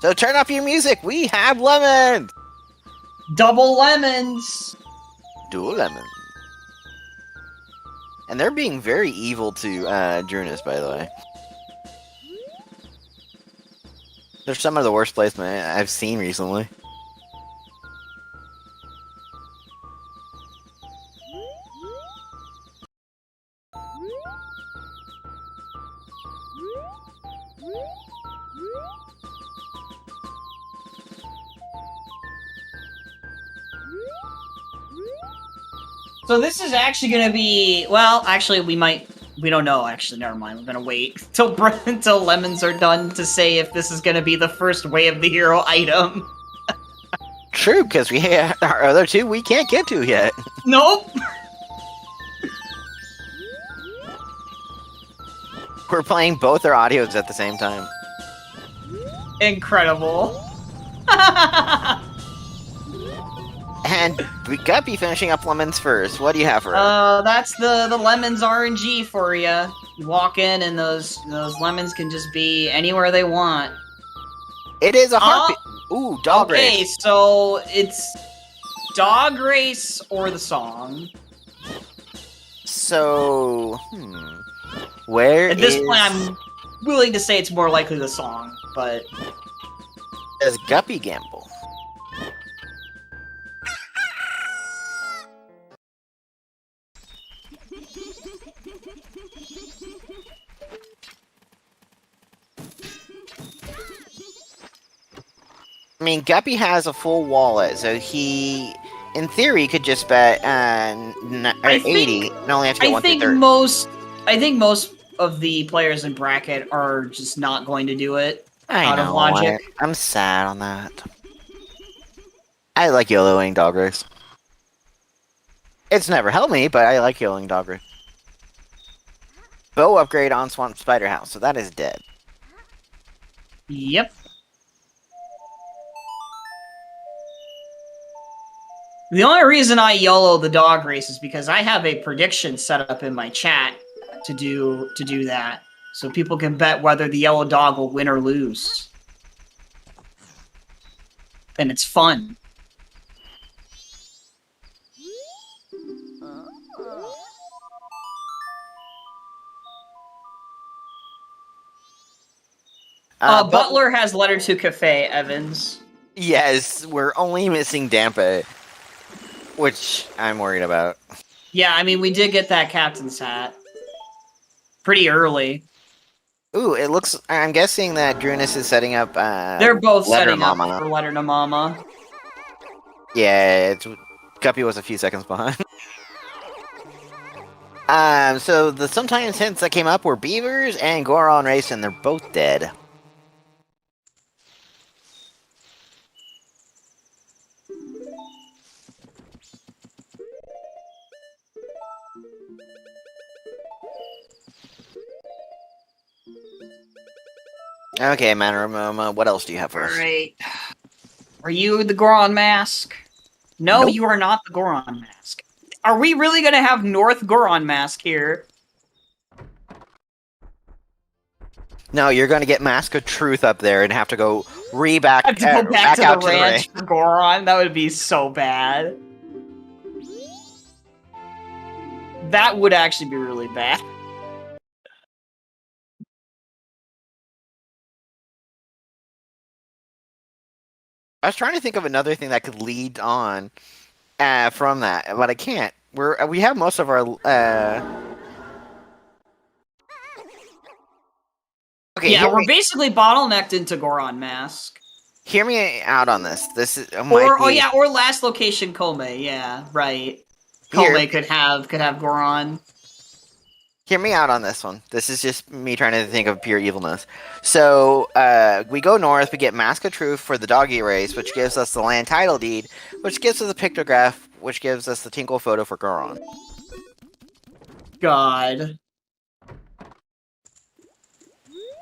So turn up your music. We have lemons. Double lemons. Dual lemons. And they're being very evil to Drooness, by the way. They're some of the worst placement I've seen recently. So this is actually going to be... Well, actually, we don't know, actually. Never mind. We're going to wait until lemons are done to say if this is going to be the first Way of the Hero item. True, because our other two we can't get to yet. Nope. We're playing both our audios at the same time. Incredible. And Guppy finishing up lemons first. What do you have for us? That's the lemons RNG for you. You walk in and those lemons can just be anywhere they want. It is a heartbeat. Ooh, dog race. Okay, so it's dog race or the song. So, where at this point, I'm willing to say it's more likely the song, but does Guppy gamble? I mean, Guppy has a full wallet, so he, in theory, could just bet 80 and only have to get 1 through 30. I think most of the players in bracket are just not going to do it out of logic. I'm sad on that. I like YOLOing dog race. It's never helped me, but I like YOLOing dog race. Bow upgrade on Swamp Spider House, so that is dead. Yep. The only reason I YOLO the dog race is because I have a prediction set up in my chat to do that, so people can bet whether the yellow dog will win or lose, and it's fun. Butler has letter to Cafe, Evans. Yes, we're only missing Dampa, which I'm worried about. Yeah, I mean, we did get that captain's hat pretty early. Ooh, it looks... I'm guessing that Drooness is setting up, they're both setting up for Letter to Mama. Yeah, Guppy was a few seconds behind. So the sometimes hints that came up were Beavers and Goron Race, and they're both dead. Okay, Manaroma, what else do you have for us? Alright. Are you the Goron Mask? No, Nope. You are not the Goron Mask. Are we really gonna have North Goron Mask here? No, you're gonna get Mask of Truth up there and have to go back to go back to out the ranch for Goron? That would be so bad. That would actually be really bad. I was trying to think of another thing that could lead on from that, but I can't. We have most of our okay. Yeah, we're basically bottlenecked into Goron Mask. Hear me out on this. This is or last location Kome. Yeah, right. Kome could have Goron. Hear me out on this one. This is just me trying to think of pure evilness. So, we go north, we get Mask of Truth for the doggy race, which gives us the land title deed, which gives us a pictograph, which gives us the Tinkle photo for Goron. God.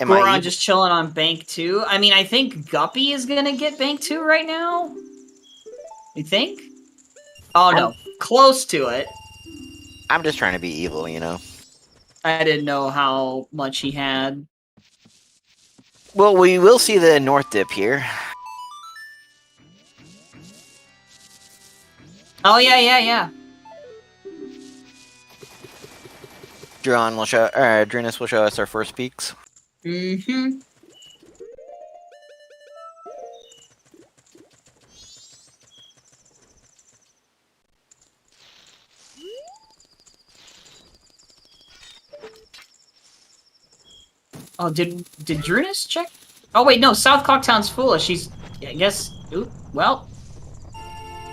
Goron just chilling on Bank 2? I mean, I think Guppy is gonna get Bank 2 right now? You think? Oh, no. Close to it. I'm just trying to be evil, you know? I didn't know how much he had. Well, we will see the north dip here. Oh yeah. Drooness will show us our first peaks. Mm-hmm. Oh, did Drooness check? Oh wait, no. South Clocktown's foolish. She's, I guess. Ooh, well.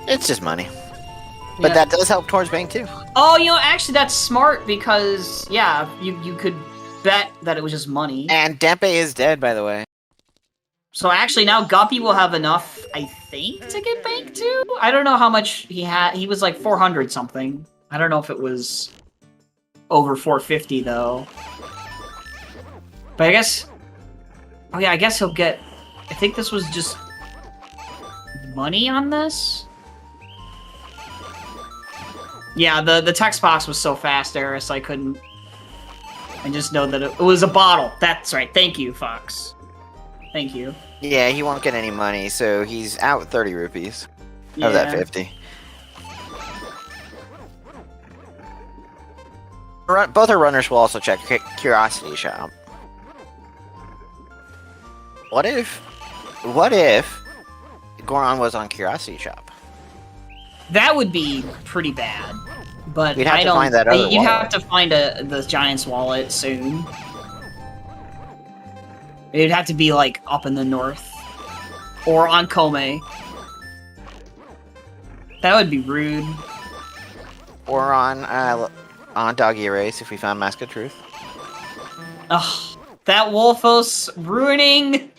It's just money. But that does help towards bank too. Oh, you know, actually, that's smart because yeah, you could bet that it was just money. And Dempe is dead, by the way. So actually, now Guppy will have enough, I think, to get bank too. I don't know how much he had. He was like 400 something. I don't know if it was over 450 though. But I guess. Oh yeah, I guess he'll get. I think this was just money on this. Yeah, the text box was so fast, Eris, I couldn't. I just know that it was a bottle. That's right. Thank you, Fox. Thank you. Yeah, he won't get any money, so he's out 30 rupees of that 50. Both our runners will also check Curiosity Shop. What if Goron was on Curiosity Shop? That would be pretty bad. But we'd have to find that other You'd wallet. have to find the Giant's wallet soon. It'd have to be like up in the north. Or on Kome. That would be rude. Or on Doggy Erase if we found Mask of Truth. Ugh. That Wolfos ruining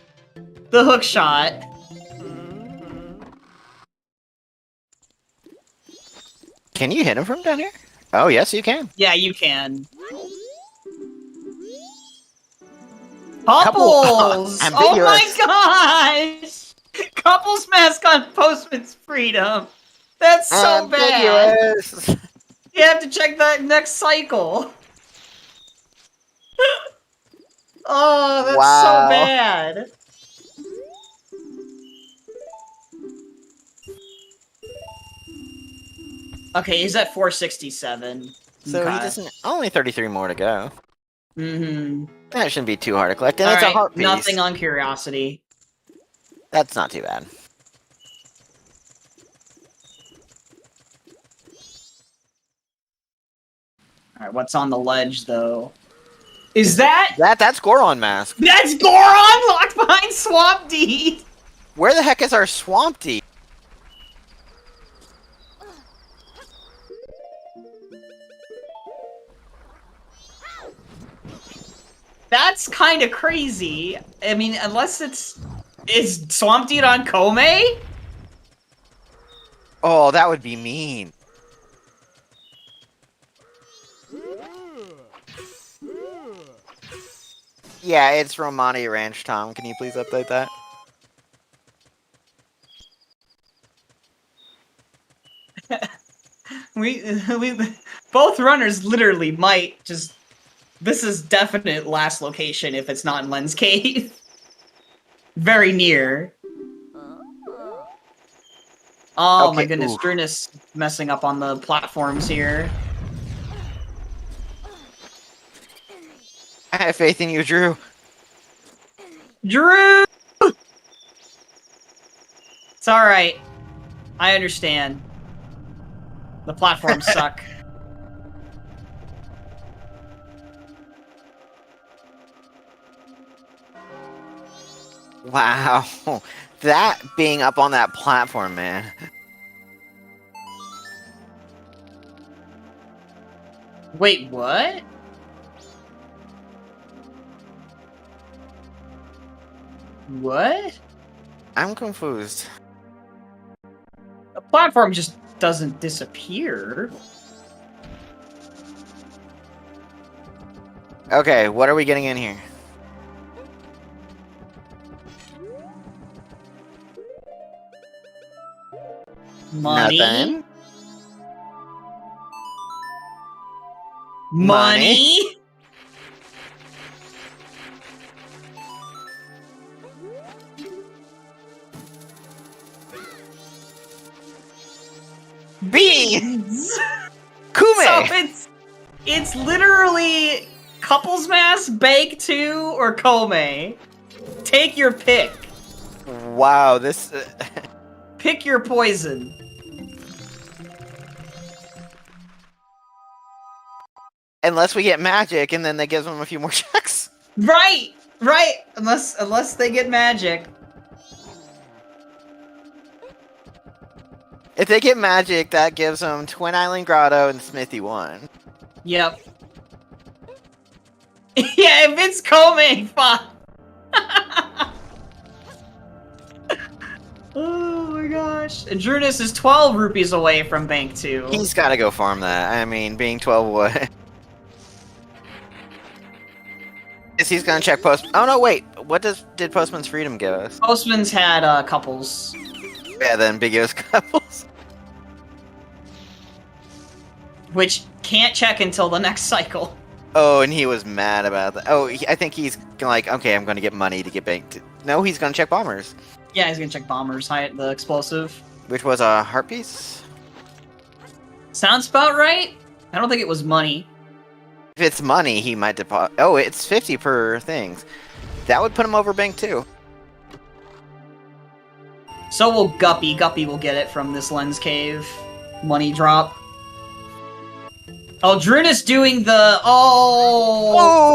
the hook shot. Can you hit him from down here? Oh, yes, you can. Yeah, you can. Couples! Oh my gosh! Couples mask on Postman's Freedom. That's so bad. You have to check that next cycle. Oh, that's so bad. Okay, he's at 467. So he doesn't. Only 33 more to go. Mm-hmm. That shouldn't be too hard to collect. And it's a heart piece. Nothing on Curiosity. That's not too bad. Alright, what's on the ledge, though? Is that... That's Goron Mask. That's Goron locked behind Swamp D! Where the heck is our Swamp D? That's kind of crazy. I mean, unless it's... Is Swamp D on Kome? Oh, that would be mean. Yeah, it's Romani Ranch, Tom. Can you please update that? we both runners literally might just... This is definite last location if it's not in Len's Cave. Very near. Oh my goodness, Drooness messing up on the platforms here. I have faith in you, Drew. Drew! It's alright. I understand. The platforms suck. Wow. That being up on that platform, man. Wait, what? What? I'm confused. The platform just doesn't disappear. Okay, what are we getting in here? Money? Nothing. Money? Beans! Kume! So it's literally Couples Mask, Bank 2, or Kome. Take your pick. Wow, this... Pick your poison. Unless we get magic, and then that gives them a few more checks. Right! Unless they get magic. If they get magic, that gives them Twin Island Grotto and Smithy 1. Yep. Yeah, if it's Kome, fine. Oh my gosh. And Drooness is 12 rupees away from Bank 2. He's gotta go farm that. I mean, being 12 away. He's gonna check post. Oh no, wait. What did Postman's Freedom give us? Postman's had couples. Yeah, the ambiguous couples. Which can't check until the next cycle. Oh, and he was mad about that. Oh, I think he's like, okay, I'm gonna get money to get banked. No, he's gonna check bombers. Yeah, he's gonna check bombers, the explosive. Which was a heart piece? Sounds about right. I don't think it was money. If it's money, he might deposit. Oh, it's 50 per things. That would put him over bank too. So will Guppy. Guppy will get it from this lens cave. Money drop. Oh, Drooness doing the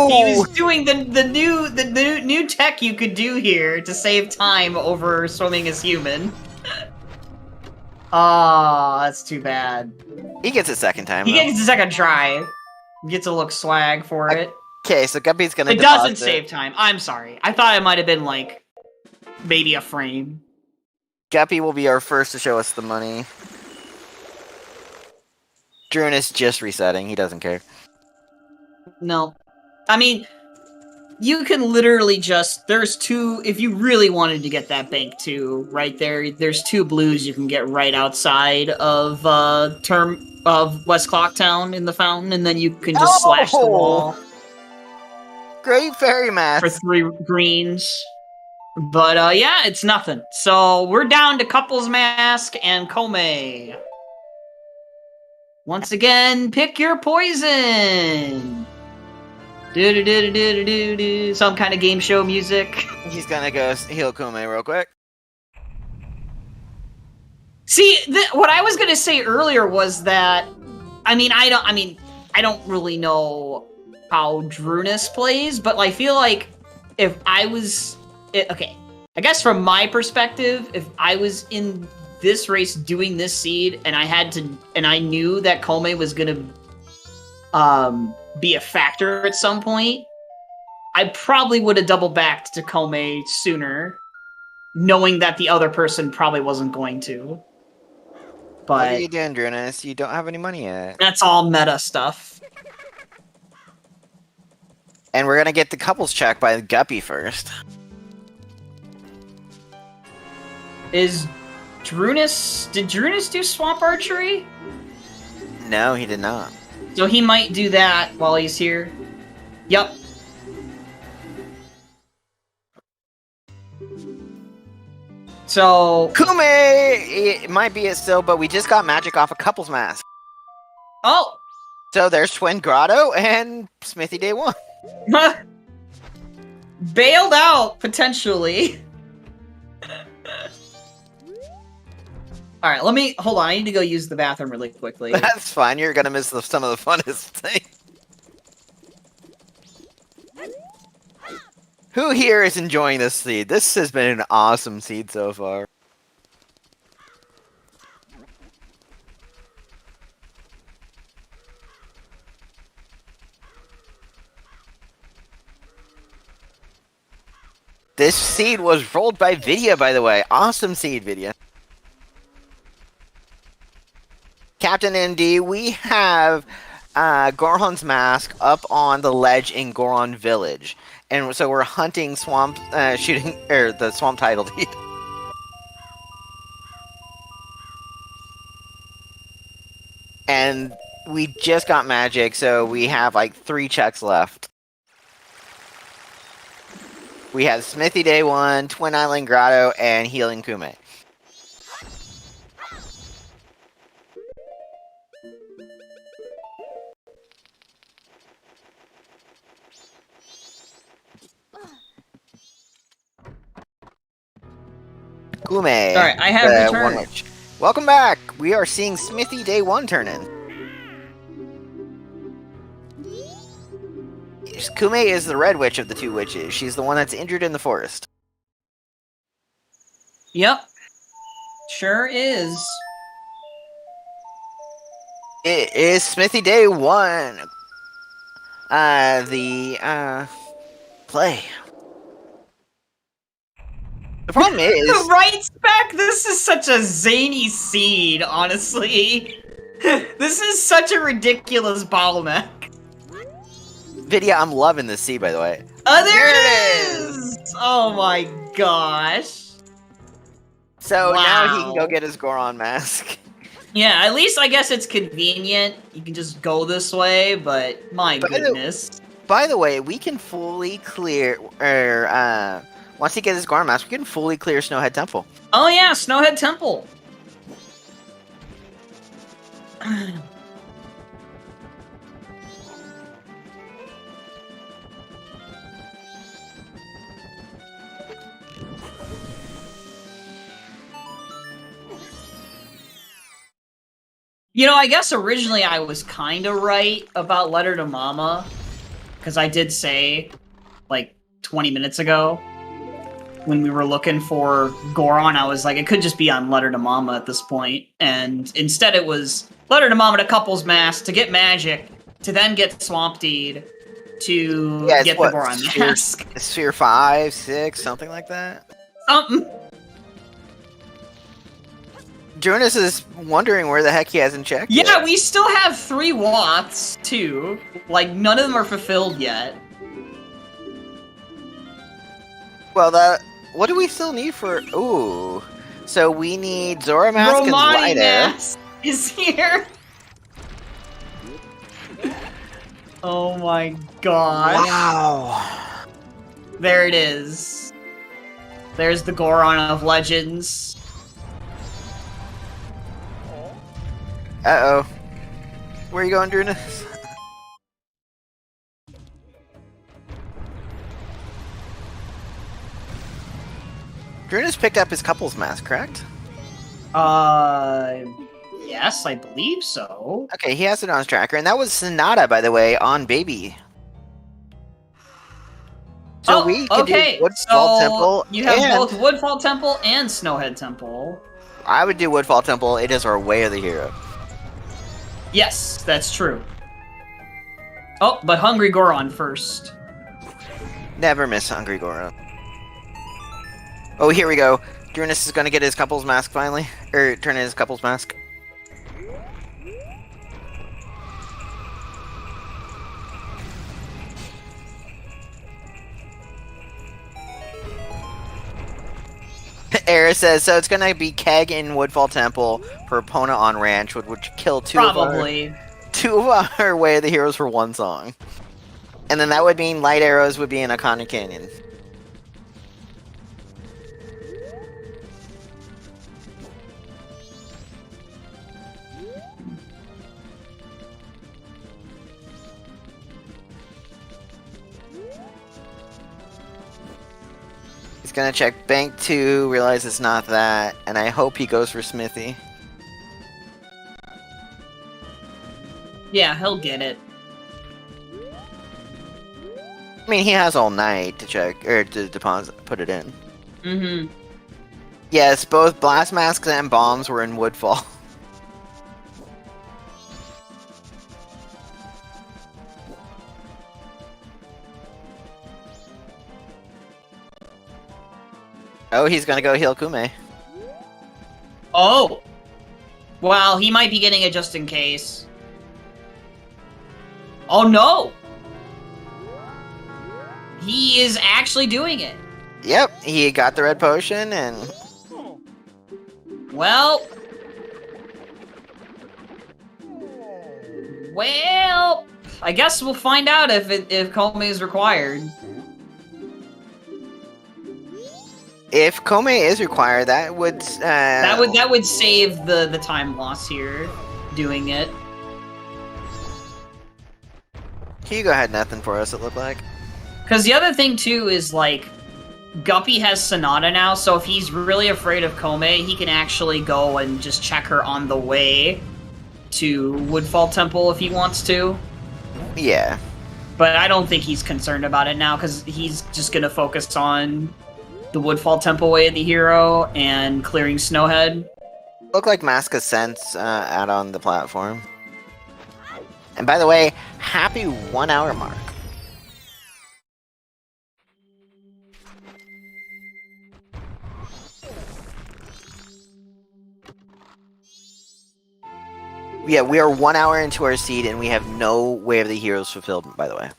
he was doing the new tech you could do here to save time over swimming as human. Oh, that's too bad. He gets it second time. He though. gets a second try. Gets a look swag for it. Okay, so Guppy's gonna. It doesn't save time. I'm sorry. I thought it might have been like maybe a frame. Guppy will be our first to show us the money. Drooness just resetting. He doesn't care. No. I mean, you can literally just... There's two... If you really wanted to get that bank too, right there, there's 2 blues you can get right outside of West Clocktown in the fountain, and then you can just slash the wall. Great fairy math. For 3 greens. But, yeah, it's nothing. So, we're down to Couples Mask and Kome. Once again, pick your poison! Do-do-do-do-do-do-do. Some kind of game show music. He's gonna go heal Kume real quick. See, what I was gonna say earlier was that... I don't really know how Drooness plays, but I feel like if I was... okay, I guess from my perspective, if I was in this race doing this seed and I knew that Kome was gonna be a factor at some point, I probably would have double backed to Kome sooner, knowing that the other person probably wasn't going to. But what are you doing, Drooness? You don't have any money yet. That's all meta stuff. And we're gonna get the couples check by Guppy first. Is Drooness... Did Drooness do Swamp Archery? No, he did not. So he might do that while he's here. Yup. So... Kume! It might be it still, but we just got magic off a couples mask. Oh! So there's Twin Grotto and Smithy Day 1. Bailed out, potentially. Alright, hold on, I need to go use the bathroom really quickly. That's fine, you're gonna miss some of the funnest things. Who here is enjoying this seed? This has been an awesome seed so far. This seed was rolled by Vidya, by the way. Awesome seed, Vidya. Captain MD, we have Gorhon's mask up on the ledge in Goron Village. And so we're hunting swamp, the swamp title deed. And we just got magic, so we have like 3 checks left. We have Smithy Day 1, Twin Island Grotto, and Healing Kume. Kume. Alright, I have returned. Welcome back! We are seeing Smithy Day 1 turn in. Kume is the red witch of the two witches. She's the one that's injured in the forest. Yep. Sure is. It is Smithy Day 1. Play. The problem is... Right, Spec? This is such a zany scene, honestly. This is such a ridiculous bottleneck. Vidya, I'm loving this sea, by the way. Oh, there it is! Oh my gosh. So wow. Now he can go get his Goron mask. Yeah, at least I guess it's convenient. You can just go this way, but my goodness. By the way, we can fully clear, once he gets his Goron mask, we can fully clear Snowhead Temple. Oh yeah, Snowhead Temple. You know, I guess originally I was kind of right about Letter to Mama, because I did say, like, 20 minutes ago, when we were looking for Goron, I was like, it could just be on Letter to Mama at this point, and instead it was Letter to Mama to Couple's Mask, to get magic, to then get Swamp Deed, to get the Goron mask. Sphere 5, 6, something like that? Something. Drooness is wondering where the heck he hasn't checked Yeah, yet. we still have 3 Watts, too. Like, none of them are fulfilled yet. Well, what do we still need for... Ooh. So we need Zora Mask and Light Arrow. Mask is here. Oh my gosh. Wow. There it is. There's the Goron of Legends. Uh-oh. Where are you going, Drooness? Drooness picked up his couple's mask, correct? Yes, I believe so. Okay, he has it on his tracker, and that was Sonata, by the way, on Baby. So we can do Woodfall Temple. You have both Woodfall Temple and Snowhead Temple. I would do Woodfall Temple. It is our way of the hero. Yes, that's true. Oh, but Hungry Goron first. Never miss Hungry Goron. Oh, here we go. Drooness is gonna get his couple's mask finally. Or turn in his couple's mask. Era says, so it's gonna be Keg in Woodfall Temple for Epona on Ranch, which kill two of our Way of the Heroes for one song. And then that would mean Light Arrows would be in Akana Canyon. He's gonna check Bank 2, realize it's not that, and I hope he goes for Smithy. Yeah, he'll get it. I mean, he has all night to check, or to deposit, put it in. Mm-hmm. Yes, both Blast Masks and Bombs were in Woodfall. Oh, he's gonna go heal Kume. Oh! Well, he might be getting it just in case. Oh no! He is actually doing it. Yep, he got the red potion and... Well... I guess we'll find out if Kome is required. If Kome is required, that would that would save the time loss here, doing it. Hugo had nothing for us, it looked like. Because the other thing too is like, Guppy has Sonata now, so if he's really afraid of Kome, he can actually go and just check her on the way to Woodfall Temple if he wants to. Yeah. But I don't think he's concerned about it now, because he's just going to focus on the Woodfall Temple way of the hero and clearing Snowhead. Look like Mask of Sense out on the platform. And by the way, happy 1 hour mark. Yeah, we are 1 hour into our seed, and we have no Way of the Heroes fulfilled, by the way.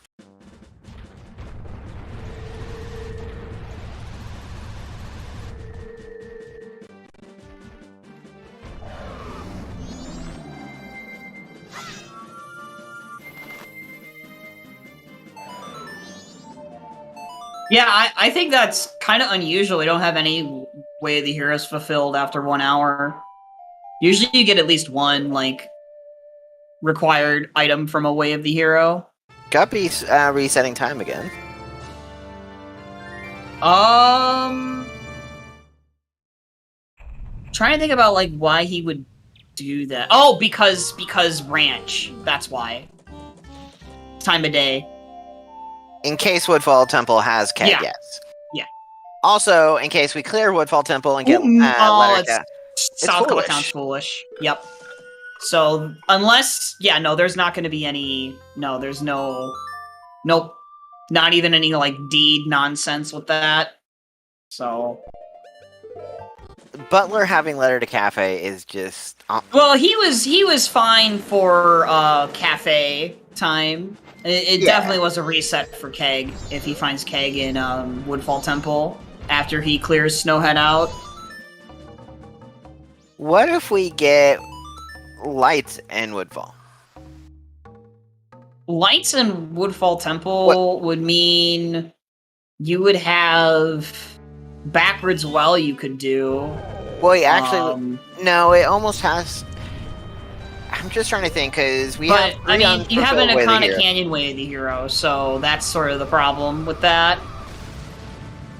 Yeah, I think that's kind of unusual. We don't have any Way of the Heroes fulfilled after 1 hour. Usually you get at least one, like, required item from a Way of the Hero. Guppy's resetting time again. Trying to think about, like, why he would do that. Oh, because ranch. That's why. Time of day. In case Woodfall Temple has keg, Yeah. yes. Yeah. Also, in case we clear Woodfall Temple and get South Town's foolish. Yep. So, unless... Yeah, no, there's not going to be any... No, there's no... Nope. Not even any, like, deed nonsense with that. So... Butler having Letter to Cafe is just... Well, he was fine for cafe time. It definitely was a reset for Keg if he finds Keg in Woodfall Temple after he clears Snowhead out. What if we get lights in Woodfall? Lights in Woodfall Temple would mean you would have backwards well you could do. Well, actually, no, it almost has... I'm just trying to think, because we have... I mean, you have an Iconic Canyon Way of the Hero, so that's sort of the problem with that.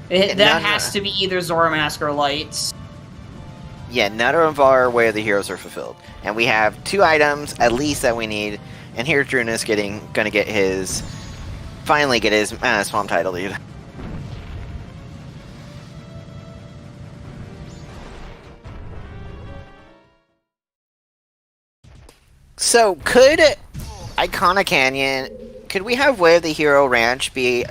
That has to be either Zoromask or Lights. Yeah, none of our Way of the Heroes are fulfilled. And we have 2 items, at least, that we need. And here's Drooness gonna get his... Finally get his Swamp Title lead. So, could Iconic Canyon... Could we have Way of the Hero Ranch be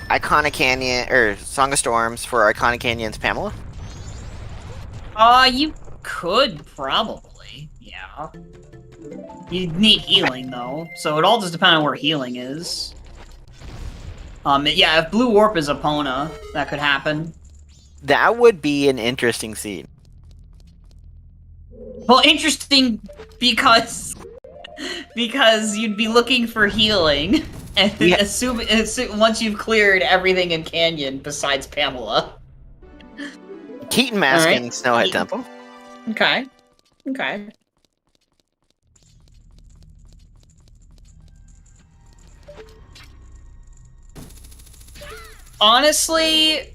Iconic Canyon... or Song of Storms for Iconic Canyon's Pamela? You could, probably. Yeah. You'd need healing, though. So it all just depends on where healing is. Yeah, if Blue Warp is Epona, that could happen. That would be an interesting scene. Well, interesting because you'd be looking for healing, and assume once you've cleared everything in Canyon besides Pamela. Keaton Mask and Snowhead Temple. Okay. Okay. Honestly,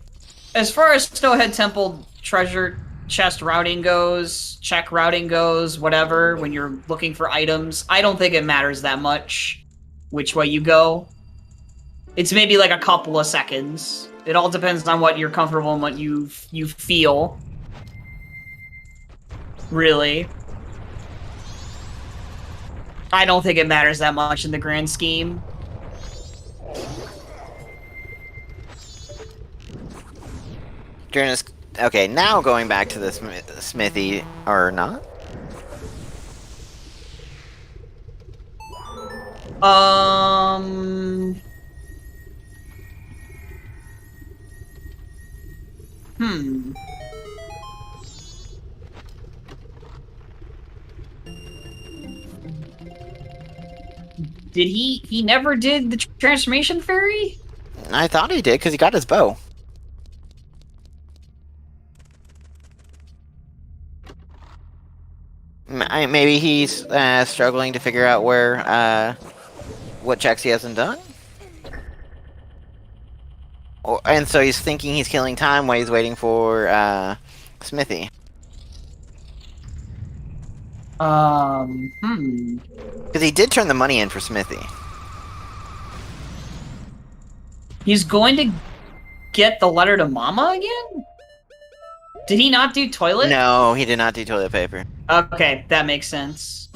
as far as Snowhead Temple treasure chest routing goes, check routing goes, whatever, when you're looking for items, I don't think it matters that much which way you go. It's maybe like a couple of seconds. It all depends on what you're comfortable and what you feel. Really. I don't think it matters that much in the grand scheme. Drooness, okay, now going back to the smithy, or not? Did he never did the transformation fairy? I thought he did, because he got his bow. Maybe he's struggling to figure out where, what checks he hasn't done? Or and so he's thinking he's killing time while he's waiting for Smithy. Because he did turn the money in for Smithy. He's going to get the letter to Mama again? Did he not do toilet? No, he did not do toilet paper. Okay, that makes sense.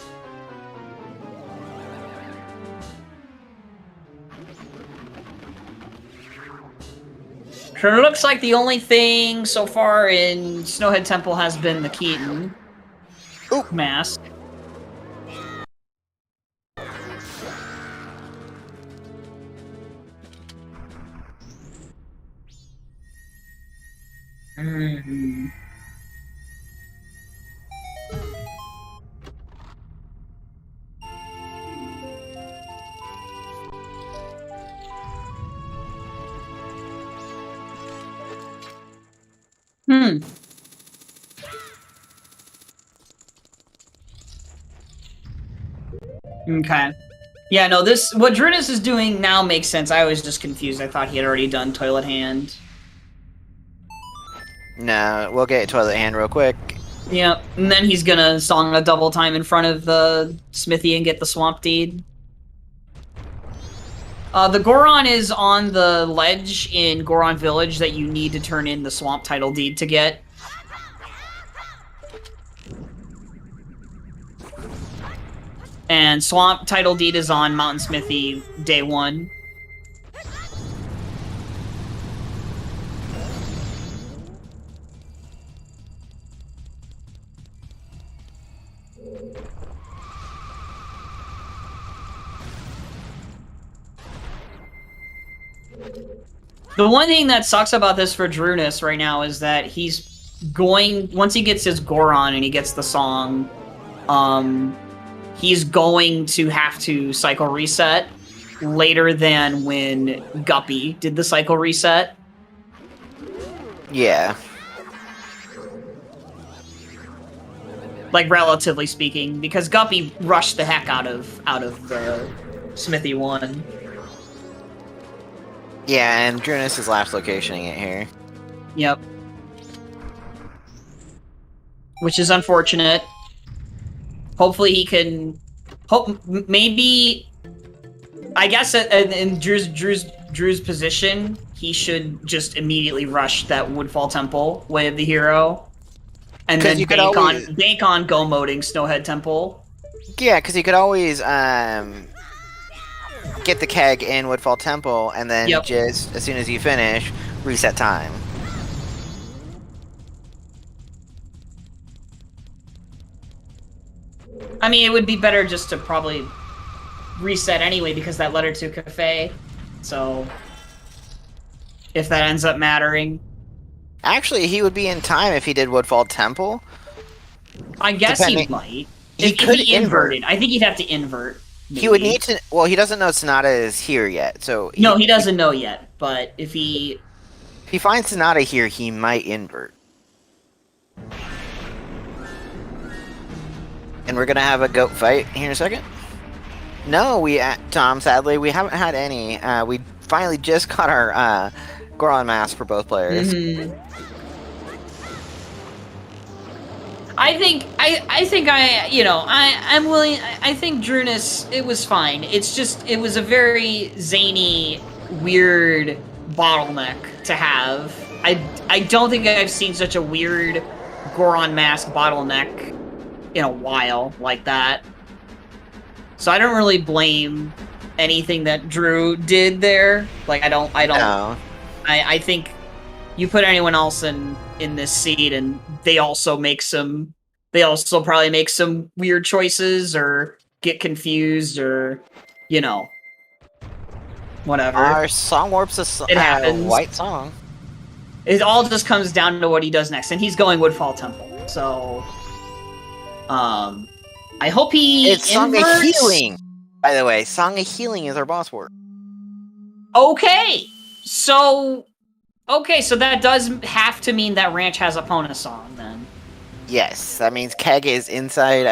Sure, looks like the only thing so far in Snowhead Temple has been the Keaton mask. Mm-hmm. Okay. Yeah, no, what Drooness is doing now makes sense. I was just confused. I thought he had already done Toilet Hand. No, we'll get Toilet Hand real quick. Yep, and then he's gonna song a double time in front of the Smithy and get the Swamp Deed. The Goron is on the ledge in Goron Village that you need to turn in the Swamp Title Deed to get. And Swamp Title Deed is on Mountain Smithy day 1. The one thing that sucks about this for Drooness right now is that he's going, once he gets his Goron and he gets the song, he's going to have to cycle reset later than when Guppy did the cycle reset. Yeah. Like, relatively speaking, because Guppy rushed the heck out of the Smithy one. Yeah, and Drooness is last locationing it here. Yep. Which is unfortunate. Hopefully he can... maybe... I guess in Drew's position, he should just immediately rush that Woodfall Temple, Way of the Hero. And then bank on go-moding Snowhead Temple. Yeah, because you could always get the keg in Woodfall Temple, and then just, as soon as you finish, reset time. I mean, it would be better just to probably reset anyway, because that letter to Cafe. So, if that ends up mattering. Actually, he would be in time if he did Woodfall Temple. I guess he might. He could invert. I think he'd have to invert. Maybe. He would need to... Well, he doesn't know Sonata is here yet, so... No, he doesn't know yet, but if he... If he finds Sonata here, he might invert. And we're gonna have a goat fight here in a second. No, Tom, sadly, we haven't had any. We finally just got our Goron mask for both players. Mm-hmm. I'm willing. I think Drooness, it was fine. It's just, it was a very zany, weird bottleneck to have. I don't think I've seen such a weird Goron mask bottleneck in a while like that. So I don't really blame anything that Drew did there. Like, I don't. No. I think you put anyone else in this seat and they also probably make some weird choices or get confused or, whatever. Our song warps a white song. It all just comes down to what he does next, and he's going Woodfall Temple. So, I hope he It's Song of Healing, by the way. Song of Healing is our boss word. Okay, so that does have to mean that Ranch has Epona song, then. Yes, that means Keg is inside,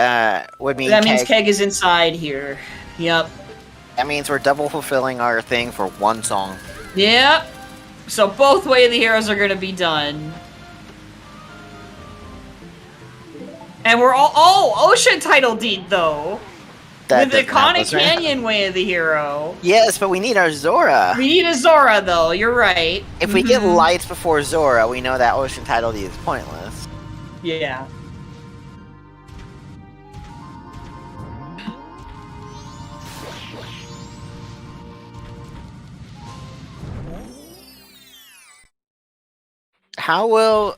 means Keg is inside here. Yep. That means we're double fulfilling our thing for one song. Yep. So both Way of the Heroes are gonna be done. And we're all Ocean title deed though. With the Iconic Canyon Way of the Hero. Yes, but we need our Zora. We need a Zora though, you're right. If we get lights before Zora, we know that Ocean title deed is pointless. Yeah. How will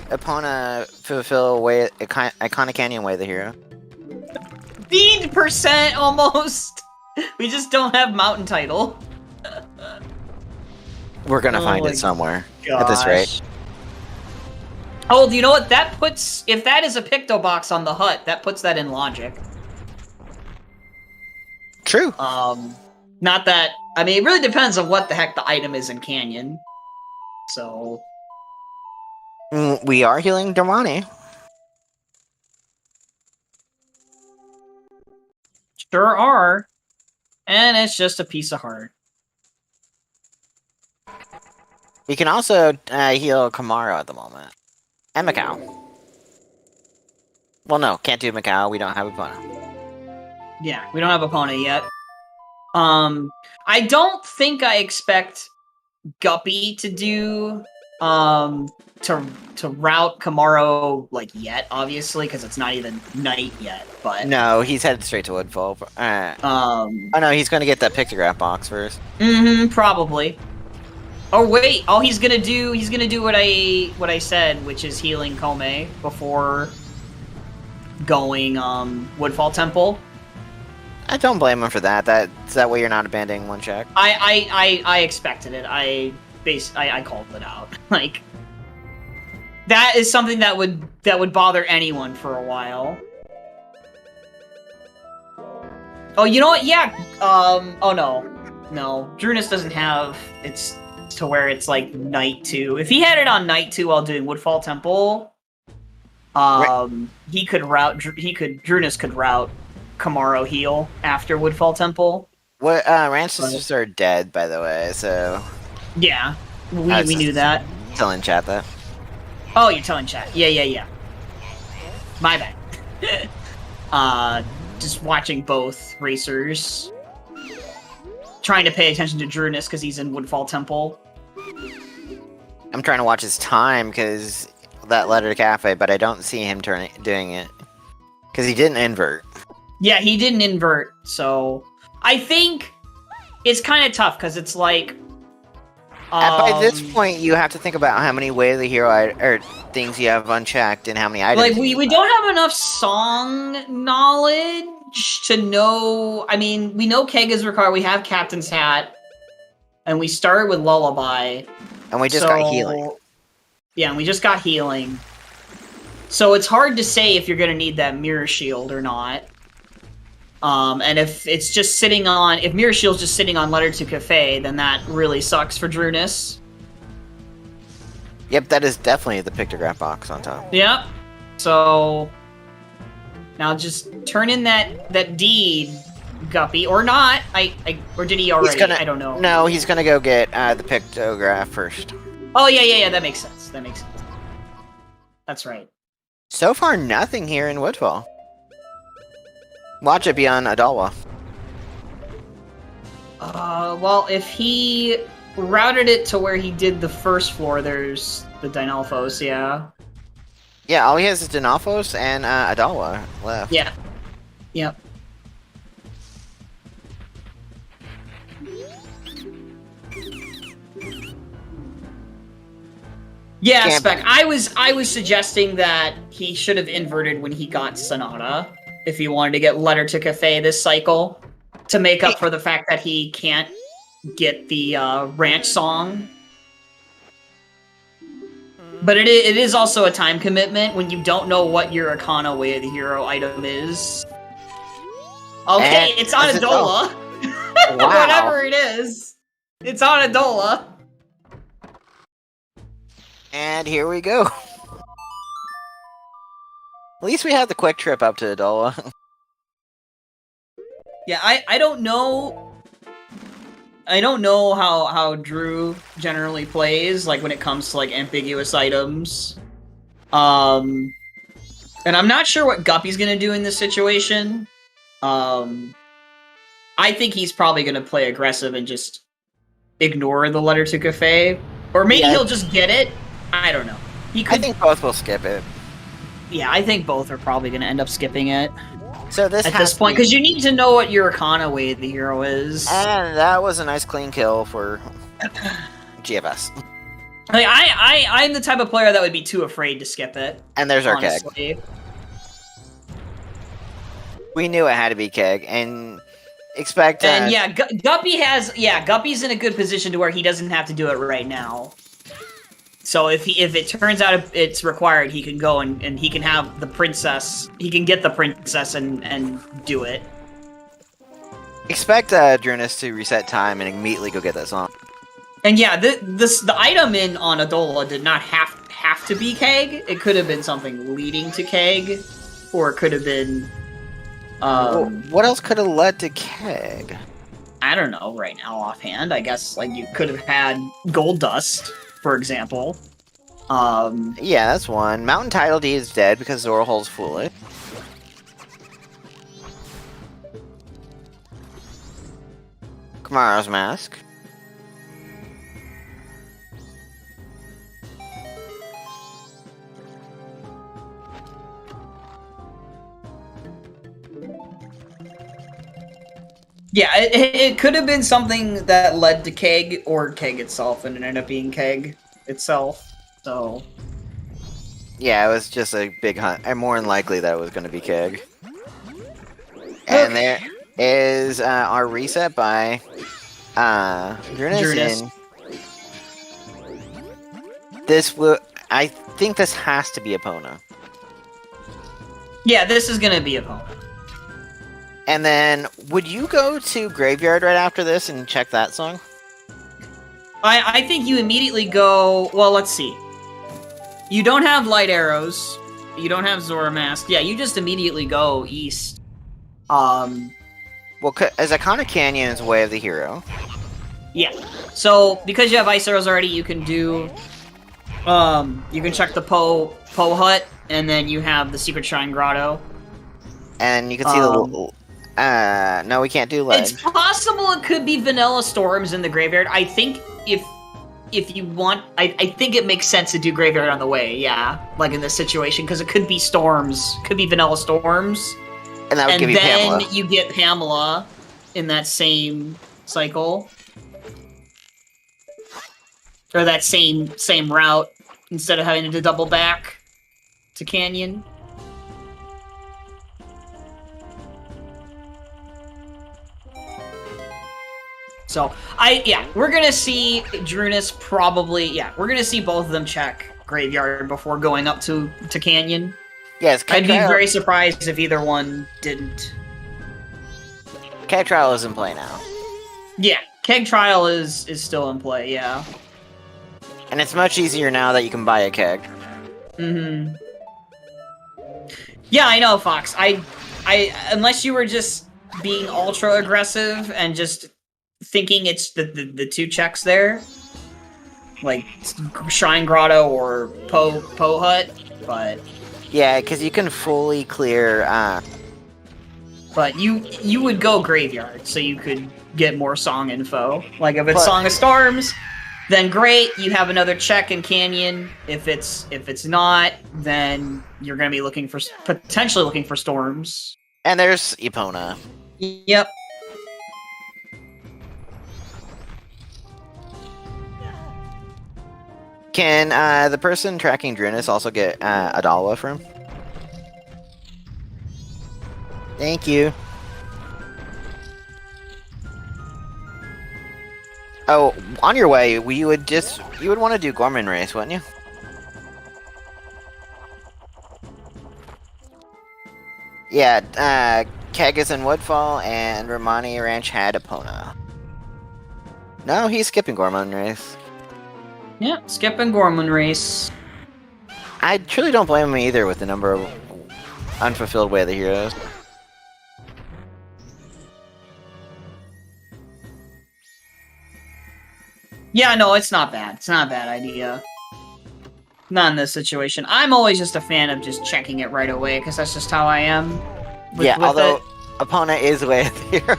Epona fulfill Iconic Canyon Way of the Hero? Deed percent almost. We just don't have mountain title. We're gonna find it somewhere at this rate. Oh, do you know what that puts? If that is a Picto box on the hut, that puts that in logic. True. Not that. I mean, it really depends on what the heck the item is in Canyon. So. We are healing Damani. Sure are. And it's just a piece of heart. We can also heal Kamaro at the moment. And Macau. Well, no, can't do Macau. We don't have Epona. Yeah, we don't have Epona yet. I don't think I expect Guppy to do to route Kamaro like yet, obviously, because it's not even night yet. But no, he's headed straight to Woodfall. Oh no, he's gonna get that pictograph box first. Probably. Oh wait, he's gonna do what I said, which is healing Kome before going Woodfall Temple. I don't blame him for that. That's that way you're not abandoning one check. I expected it. I called it out. Like that is something that would bother anyone for a while. Oh, you know what? Yeah. Oh no. Drooness doesn't have it's to where it's like night 2. If he had it on night 2 while doing Woodfall Temple, he could route. Drooness could route Kamaro heal after Woodfall Temple. What? Rancestors are dead, by the way. So. Yeah, we knew that. Telling chat that. Oh, you're telling chat. Yeah. My bad. Just watching both racers. Trying to pay attention to Drooness because he's in Woodfall Temple. I'm trying to watch his time because that letter to cafe, but I don't see him doing it. Because he didn't invert. Yeah, he didn't invert, so... I think it's kind of tough because it's like... by this point, you have to think about how many Way of the Hero things you have unchecked and how many items. Like, we don't have enough song knowledge to know... I mean, we know Keg is required, we have Captain's Hat, and we started with Lullaby. And we just got healing. Yeah, and we just got healing. So it's hard to say if you're going to need that Mirror Shield or not. And if it's just sitting on... If Mirror Shield's just sitting on Letter to Cafe, then that really sucks for Drooness. Yep, that is definitely the pictograph box on top. Yep. So... Now just turn in that deed, Guppy. Or not. Or did he already? I don't know. No, he's gonna go get the pictograph first. Oh, yeah. That makes sense. That's right. So far, nothing here in Woodfall. Watch it be on Adalwa. Well, if he routed it to where he did the first floor, there's the Dynalphos, yeah. Yeah, all he has is Dynalphos and Adalwa left. Yeah. Yep. Yeah, Spec. I was suggesting that he should have inverted when he got Sonata, if he wanted to get Letter to Cafe this cycle, to make up for the fact that he can't get the ranch song. But it is also a time commitment when you don't know what your Arcana Way of the Hero item is. Okay, it's on Adola. Wow. Whatever it is. It's on Adola. And here we go. At least we have the quick trip up to Adola. Yeah, I don't know. I don't know how Drew generally plays, like when it comes to like ambiguous items. And I'm not sure what Guppy's gonna do in this situation. I think he's probably gonna play aggressive and just ignore the letter to cafe, or maybe he'll just get it. I don't know. I think both will skip it. Yeah, I think both are probably gonna end up skipping it. So at this point, because you need to know what your Arcana weight the hero is. And that was a nice clean kill for GFS. Like, I'm the type of player that would be too afraid to skip it. And there's our keg. We knew it had to be keg, and expect. And yeah, Guppy's in a good position to where he doesn't have to do it right now. So if it turns out it's required, he can go and he can have the princess. He can get the princess and do it. Expect Drooness to reset time and immediately go get that song. And yeah, the item on Adola did not have to be keg. It could have been something leading to keg, or it could have been. What else could have led to keg? I don't know right now offhand. I guess like you could have had gold dust, for example. Yeah, that's one. Mountain Title D is dead because Zora holds foolish. Kamara's mask. Yeah, it could have been something that led to keg, or keg itself, and it ended up being keg itself. So yeah, it was just a big hunt, and more than likely that it was going to be keg. And there is our reset by Drooness. I think this has to be Epona. Yeah, this is going to be Epona. And then, would you go to Graveyard right after this and check that song? I think you immediately go... Well, let's see. You don't have Light Arrows. You don't have Zora Mask. Yeah, you just immediately go east. Well, as Iconic Canyon is Way of the Hero. Yeah. So, because you have Ice Arrows already, you can do... you can check the Po Hut, and then you have the Secret Shrine Grotto. And you can see the... no, we can't do lead. It's possible it could be Vanilla Storms in the Graveyard. I think if you want... I think it makes sense to do Graveyard on the way, yeah. Like in this situation, because it could be Storms. Could be Vanilla Storms. And that would give you Pamela. And then you get Pamela in that same cycle. Or that same route, instead of having to double back to Canyon. So, we're gonna see Drooness probably, we're gonna see both of them check Graveyard before going up to Canyon. Yes, I'd be very surprised if either one didn't. Keg Trial is in play now. Yeah, Keg Trial is still in play, yeah. And it's much easier now that you can buy a keg. Mm-hmm. Yeah, I know, Fox. I unless you were just being ultra aggressive and just thinking it's the two checks there, like Shrine Grotto or Po Hut, but yeah, because you can fully clear. But you would go Graveyard, so you could get more song info. Like if it's Song of Storms, then great, you have another check in Canyon. If it's not, then you're gonna be potentially looking for Storms. And there's Epona. Yep. Can the person tracking Drooness also get Adalwa from? Thank you. Oh, on your way, you would want to do Gorman Race, wouldn't you? Yeah, Keg is in Woodfall, and Romani Ranch had Epona. No, he's skipping Gorman Race. Yeah, skipping Gorman Race. I truly don't blame him either with the number of unfulfilled Way of the Heroes. Yeah, no, it's not bad. It's not a bad idea. Not in this situation. I'm always just a fan of just checking it right away, because that's just how I am. Although opponent is way here.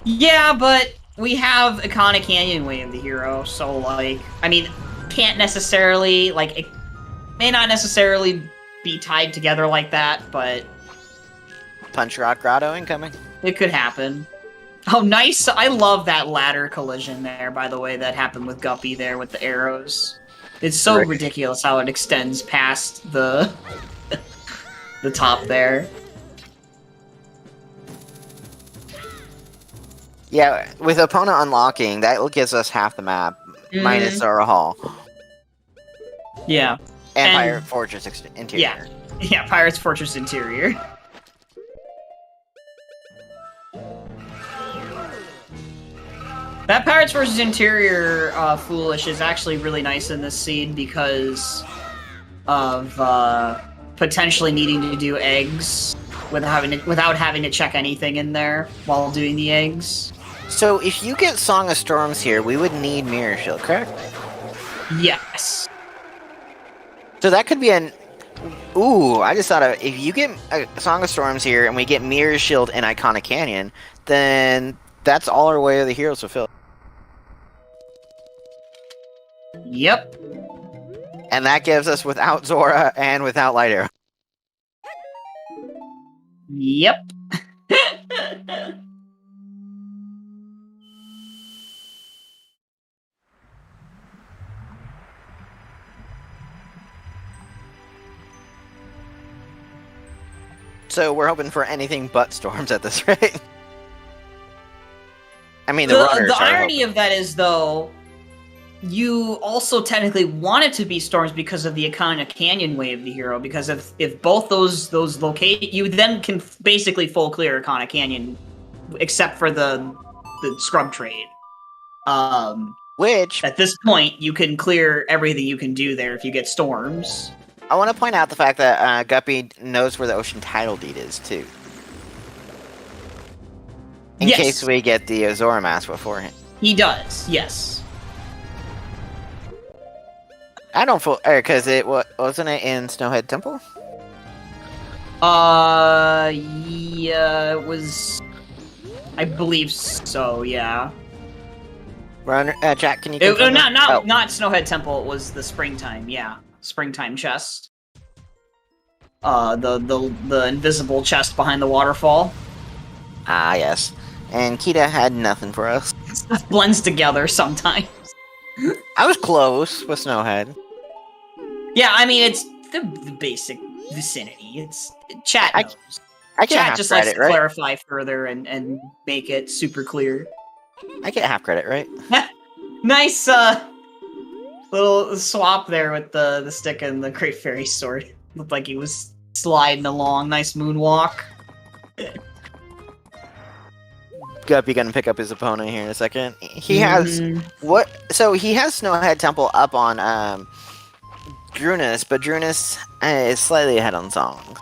Yeah, but we have Iconic Canyon Way of the Hero, so, like, I mean, can't necessarily, like, it may not necessarily be tied together like that, but... Punch Rock Grotto incoming. It could happen. Oh, nice! I love that ladder collision there, by the way, that happened with Guppy there with the arrows. It's so ridiculous how it extends past the... the top there. Yeah, with opponent unlocking, that gives us half the map, minus Zora Hall. Yeah. And Pirate Fortress Interior. Yeah, Pirate's Fortress Interior. That Pirates vs. Interior Foolish is actually really nice in this scene because of potentially needing to do eggs without having to check anything in there while doing the eggs. So if you get Song of Storms here, we would need Mirror Shield, correct? Yes. So that could be an... Ooh, I just thought of... If you get a Song of Storms here and we get Mirror Shield and Iconic Canyon, then that's all our Way of the Heroes fulfilled. Yep. And that gives us without Zora and without Light Arrow. Yep. So we're hoping for anything but storms at this rate. I mean, the irony of that is, though, you also technically want it to be storms because of the Iconic Canyon Way of the Hero, because if both those locate, you then can basically full clear Iconic Canyon, except for the scrub trade. Which, at this point, you can clear everything you can do there if you get storms. I want to point out the fact that Guppy knows where the Ocean Title Deed is, too. In case we get the Zora Mask beforehand. He does, yes. I don't feel... Because wasn't it in Snowhead Temple? Yeah, it was... I believe so, yeah. Jack, can you... Not Snowhead Temple, it was the Springtime, yeah. Springtime chest. The invisible chest behind the waterfall. Ah, yes. And Kita had nothing for us. Stuff blends together sometimes. I was close with Snowhead. Yeah, I mean, it's the basic vicinity. It's... Chat knows. Chat just likes to clarify further and make it super clear. I get half credit, right? Nice, little swap there with the stick and the Great Fairy Sword. Looked like he was sliding along. Nice moonwalk. Guppy gonna pick up his opponent here in a second. He has... what? So he has Snowhead Temple up on Drooness, but Drooness is slightly ahead on Song.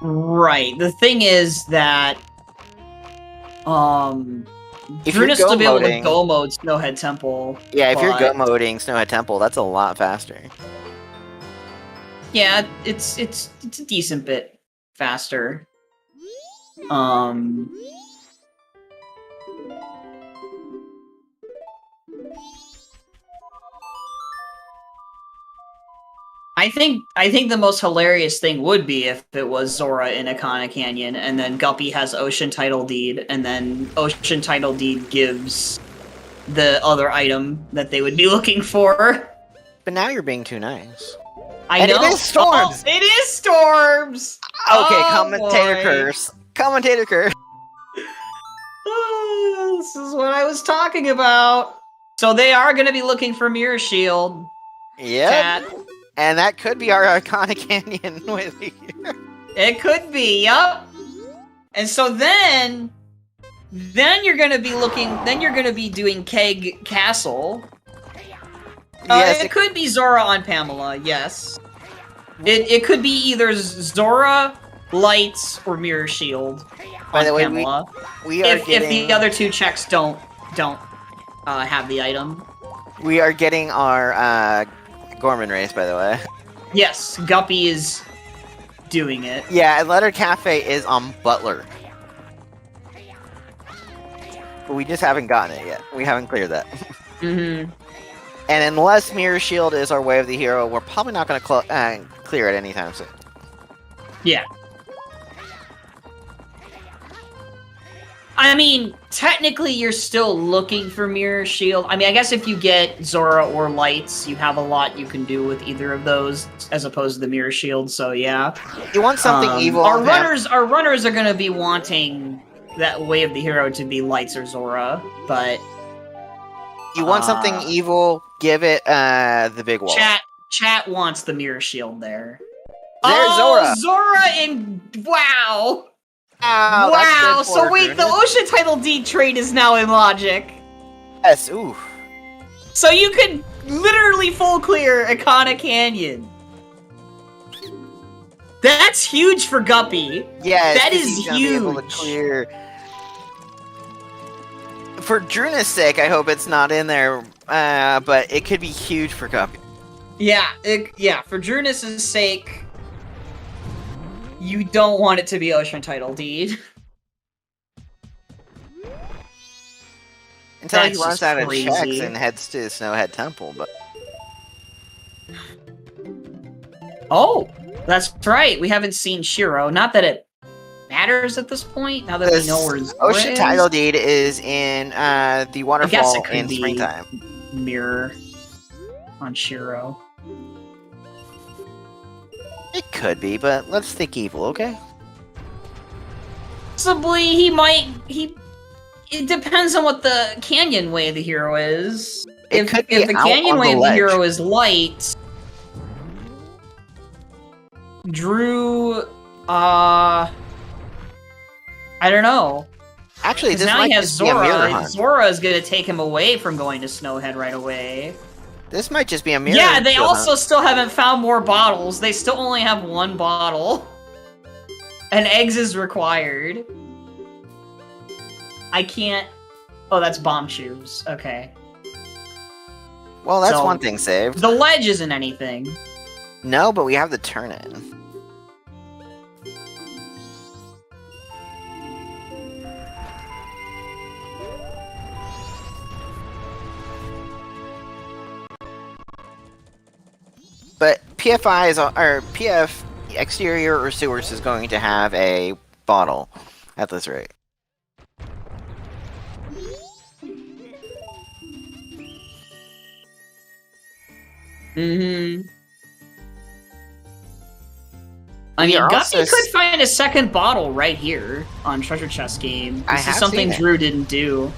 Right. The thing is that... if Drooness to be able to go mode Snowhead Temple. Yeah, if you're go moding Snowhead Temple, that's a lot faster. Yeah, it's a decent bit faster. I think the most hilarious thing would be if it was Zora in Iconic Canyon, and then Guppy has Ocean Title Deed, and then Ocean Title Deed gives the other item that they would be looking for. But now you're being too nice. I know. It is storms! Oh, it is storms! Okay, commentator curse. Commentator curse. Oh, this is what I was talking about. So they are going to be looking for Mirror Shield. Yeah. And that could be our Iconic Canyon with you. It could be, yup. And so then you're gonna be doing Keg Castle. Yes, it could be Zora on Pamela, yes. It could be either Zora, Lights, or Mirror Shield on By the way, Pamela. we are if the other two checks don't don't have the item. We are getting our Gorman race, by the way. Yes, Guppy is doing it. Yeah, and Letter Cafe is on Butler. But we just haven't gotten it yet. We haven't cleared that. Mm-hmm. And unless Mirror Shield is our way of the hero, we're probably not going to clear it anytime soon. Yeah. I mean, technically, you're still looking for Mirror Shield. I mean, I guess if you get Zora or Lights, you have a lot you can do with either of those, as opposed to the Mirror Shield. So yeah, you want something evil. Our runners are going to be wanting that way of the hero to be Lights or Zora, but you want something evil. Give it the big wall. Chat wants the Mirror Shield there. There's Zora. Zora and wow. Wow, so wait, the Ocean Title Deed trait is now in Logic. Yes, ooh. So you could literally full clear Icona Canyon. That's huge for Guppy. Yeah, that is huge. Be able to clear. For Drooness' sake, I hope it's not in there, but it could be huge for Guppy. Yeah, for Drooness' sake, you don't want it to be Ocean Title Deed. Until he runs out of checks and heads to Snowhead Temple, but... Oh, that's right. We haven't seen Shiro. Not that it matters at this point, now that we know where Zora Ocean Title Deed is in the waterfall in springtime. Mirror on Shiro. It could be, but let's think evil, okay? Possibly, it depends on what the Canyon way of the hero is. If the Canyon way of the hero is Light, Drew, I don't know. Actually, this now might he has just be a mirror hunt. Zora is going to take him away from going to Snowhead right away. This might just be a mirror. Yeah, they also still haven't found more bottles. They still only have one bottle. And eggs is required. I can't... Oh, that's bomb shoes. Okay. Well, that's one thing saved. The ledge isn't anything. No, but we have the turn-in. But PFI is, or PF exterior or sewers is going to have a bottle at this rate. Mm-hmm. I mean, Guppy could find a second bottle right here on Treasure Chest Game. This is something Drew didn't do.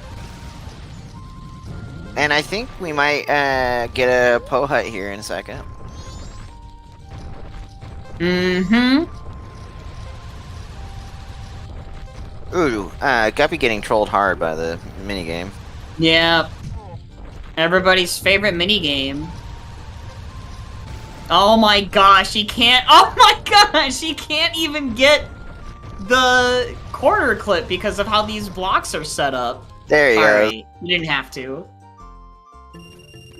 And I think we might get a Poe Hut here in a second. Mm-hmm. Ooh, Guppy getting trolled hard by the minigame. Yeah. Everybody's favorite minigame. Oh my gosh, he can't- Oh my gosh, he can't even get the corner clip because of how these blocks are set up. There you go. Alright, you didn't have to.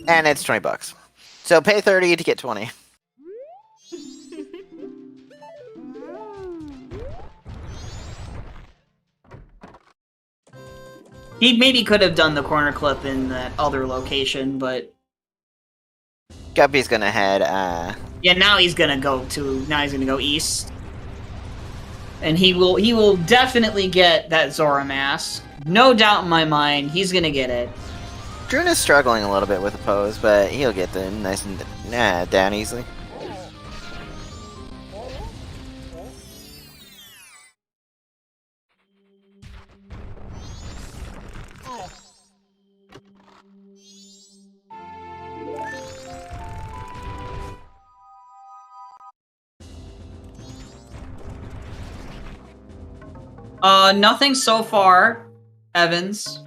And it's $20. So pay 30 to get 20. He maybe could have done the corner clip in that other location, but... Guppy's gonna head, Yeah, now he's gonna go east. And he will definitely get that Zora mask. No doubt in my mind, he's gonna get it. Drooness is struggling a little bit with the pose, but he'll get them nice and down easily. Nothing so far, Evans.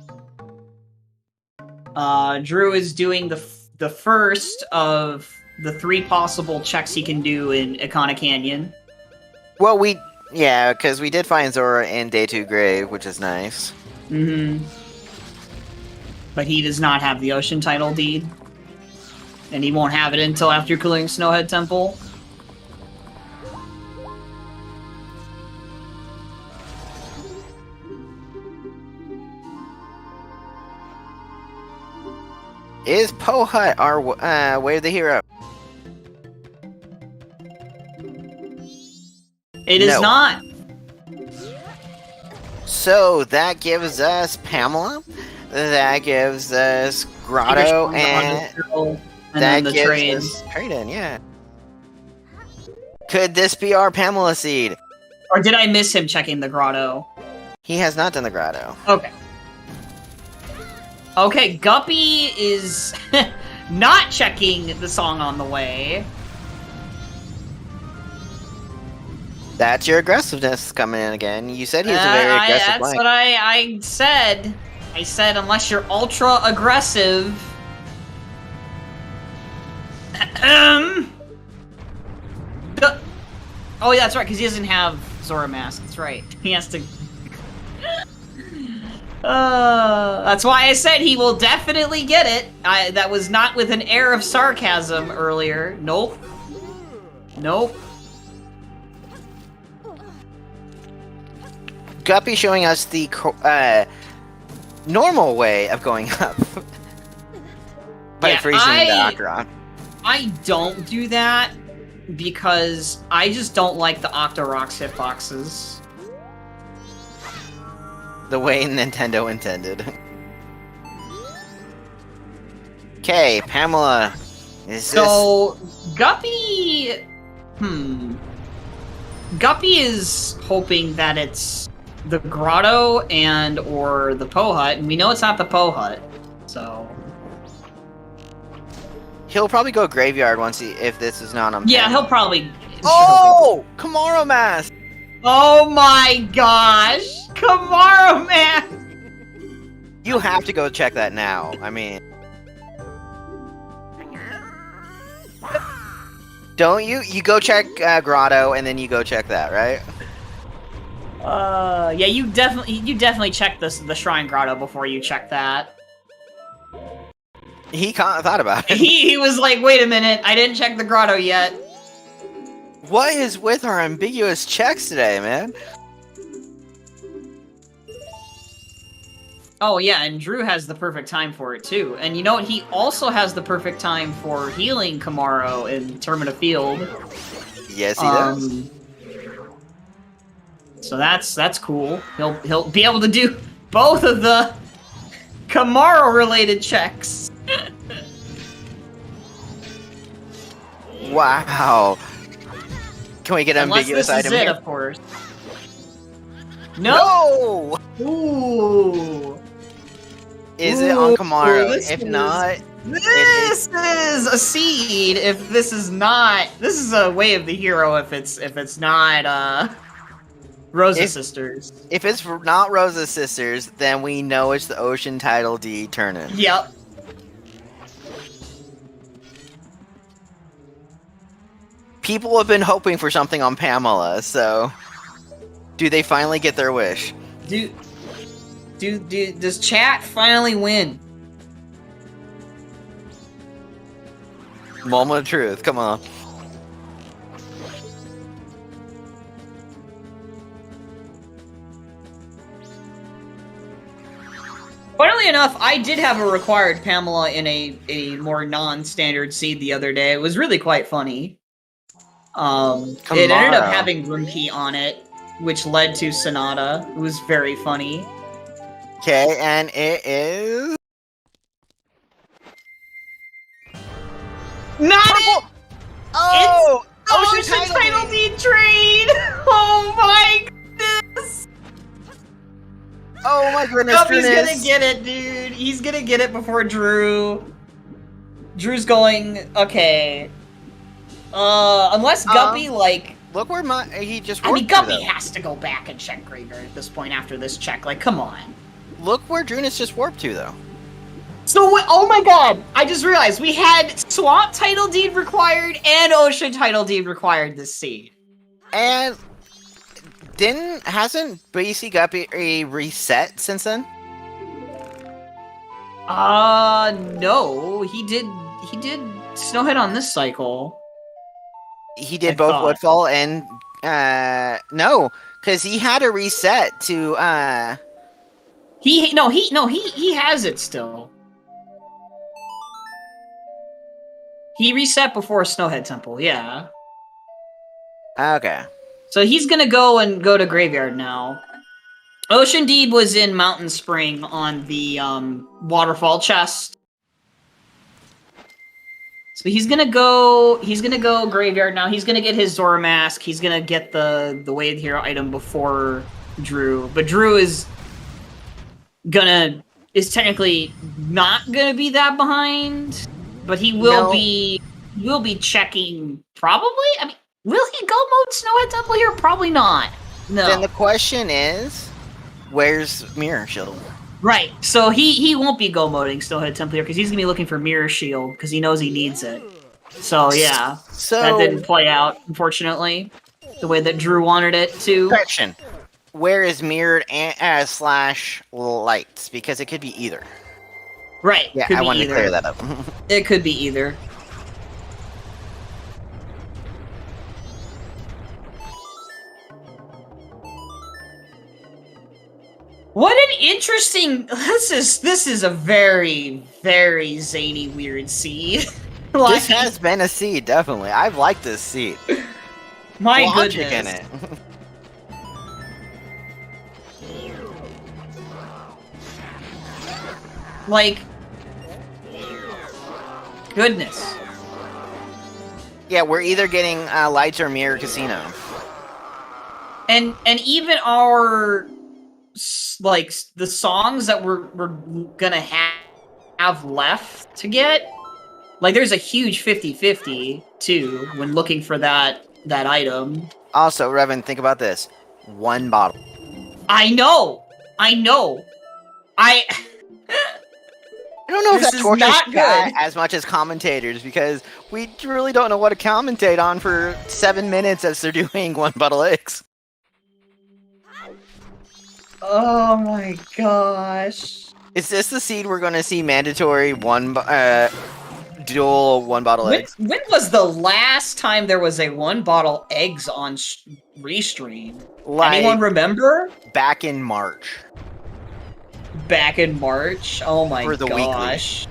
Drew is doing the first of the 3 possible checks he can do in Icona Canyon. Well, because we did find Zora in Day 2 Grave, which is nice. Mm-hmm. But he does not have the ocean title deed. And he won't have it until after clearing Snowhead Temple. Is Pohut our way of the hero? It is not. So that gives us Pamela. That gives us Grotto, and that the gives trade. us Trade-in, yeah. Could this be our Pamela seed? Or did I miss him checking the Grotto? He has not done the Grotto. Okay. Okay, Guppy is not checking the song on the way. That's your aggressiveness coming in again. You said he was a very aggressive That's blank. what I said. I said unless you're ultra aggressive. Oh, yeah, that's right, because he doesn't have Zora Mask. That's right. He has to... that's why I said he will definitely get it. That was not with an air of sarcasm earlier. Nope. Nope. Guppy showing us the normal way of going up. By freezing the Octaron. I don't do that because I just don't like the Octorok's hitboxes. The way Nintendo intended. Okay, Pamela. So, Guppy... Guppy is hoping that it's the Grotto and or the Pohut, and we know it's not the Pohut, so... He'll probably go Graveyard if this is not on Yeah, Pamela. he'll probably... Oh! Kamaro Mask! Oh my gosh! Kamaro Man! You have to go check that now. I mean... Don't you? You go check Grotto, and then you go check that, right? Yeah, you definitely check the Shrine Grotto before you check that. He thought about it. He was like, wait a minute, I didn't check the Grotto yet. What is with our ambiguous checks today, man? Oh yeah, and Drew has the perfect time for it too. And you know what? He also has the perfect time for healing Kamaro in Termina Field. Yes, he does. So that's cool. He'll be able to do both of the Kamaro related checks. Wow. Can we get an Unless ambiguous this item is it, here? of course. No. Ooh. Is it on Kamaro? If not, this is a seed. If this is not, this is a way of the hero. If it's not Rosa Sisters. If it's not Rosa Sisters, then we know it's the Ocean Title D turn-in. Yep. People have been hoping for something on Pamela, so do they finally get their wish? Does chat finally win? Moment of truth, come on. Funnily enough, I did have a required Pamela in a more non-standard seed the other day. It was really quite funny. It ended up having Groomkey on it, which led to Sonata. It was very funny. Okay, and it is... Not it! Oh! It's Ocean Title Deed trade! Oh my goodness! Oh my goodness, Guppy's gonna get it, dude. He's gonna get it before Drew. Drew's going, okay. Unless Guppy, like... Look where he just I mean, warped Guppy to, has to go back and check Graveyard at this point after this check. Like, come on. Look where Drooness just warped to, though. So, oh my god! I just realized we had Swamp Title Deed required and Ocean Title Deed required this seed. And... hasn't bcguppy reset since then? No, he did Snowhead on this cycle. He did both Woodfall and no, because he had a reset to He has it still. He reset before Snowhead Temple, yeah. Okay. So he's gonna go to Graveyard now. Ocean Deed was in Mountain Spring on the waterfall chest. So he's gonna go Graveyard now. He's gonna get his Zora Mask. He's gonna get the Wade Hero item before Drew. But Drew is technically not gonna be that behind. But he will be checking probably. I mean, will he go mode Snowhead Temple here? Probably not. No. Then the question is, where's Mirror Shield? Right. So he won't be go moding Snowhead Temple here because he's gonna be looking for Mirror Shield because he knows he needs it. So yeah. So that didn't play out, unfortunately, the way that Drew wanted it to. Correction. Where is mirrored slash lights? Because it could be either. Right. Yeah, I wanted to clear that up. It could be either. What an interesting. This is a very, very zany, weird seed. This has been a seed, definitely. I've liked this seed. My Logic goodness. in it. Like, goodness. Yeah, we're either getting lights or mirror casino. And even our like the songs that we're gonna have left to get, like there's a huge 50-50 too when looking for that item. Also, Revan, think about this. One bottle. I know. I don't know if This that is tortures not chat good. as much as commentators, because we really don't know what to commentate on for 7 minutes as they're doing one bottle X. Oh my gosh. Is this the seed we're going to see mandatory dual one bottle eggs? When was the last time there was a one bottle eggs on restream? Like, anyone remember? back in March. Back in March? Oh my For the gosh.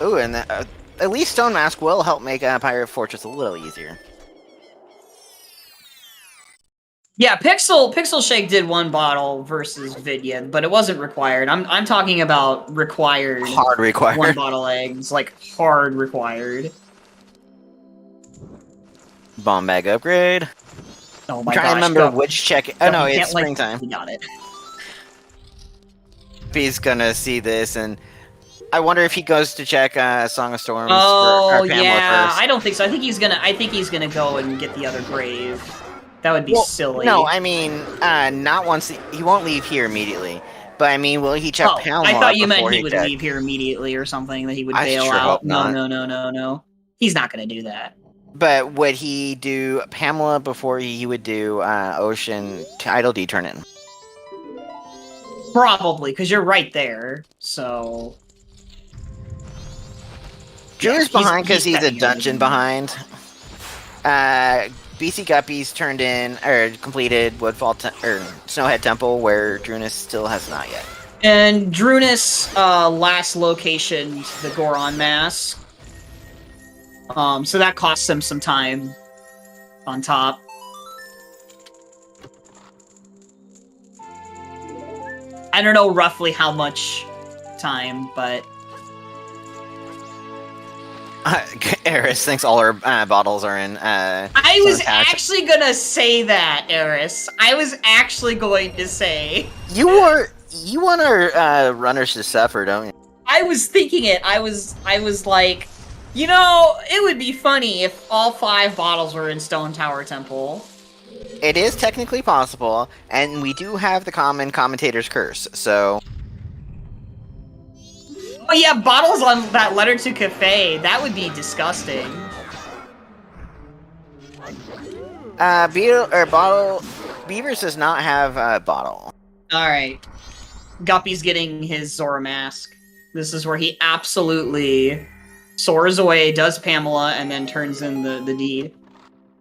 Ooh, and at least Stone Mask will help make Pirate Fortress a little easier. Yeah, Pixel Shake did one bottle versus Vidya, but it wasn't required. I'm talking about required. Hard required. One bottle eggs, like hard required. Bomb bag upgrade. Oh my I'm trying gosh. to remember which check. Oh no, it's like, springtime. we got it. He's gonna see this, and I wonder if he goes to check Song of Storms. Oh for Pamela yeah, first. I don't think so. I think he's gonna go and get the other grave. That would be silly. No, I mean, not once. He won't leave here immediately. But I mean, will he check Pamela? I thought you meant before he would checked? leave here immediately or something. That he would I bail sure out. hope not. No. He's not gonna do that. But would he do Pamela before he would do Ocean Idle D turn in? Probably, because you're right there. So. Drew's behind because he's a setting dungeon it. behind. BC Guppy's turned in or completed Woodfall or Snowhead Temple, where Drooness still has not yet. And Drooness last location the Goron mask. So that costs him some time on top. I don't know roughly how much time, but Eris thinks all her bottles are in. I was actually gonna say that, Eris. I was actually going to say. You want our runners to suffer, don't you? I was thinking it. I was like, you know, it would be funny if all 5 bottles were in Stone Tower Temple. It is technically possible, and we do have the common commentator's curse, so... Oh yeah, bottles on that letter to cafe. That would be disgusting. Beavers does not have a bottle. Alright. Guppy's getting his Zora mask. This is where he absolutely soars away, does Pamela, and then turns in the deed.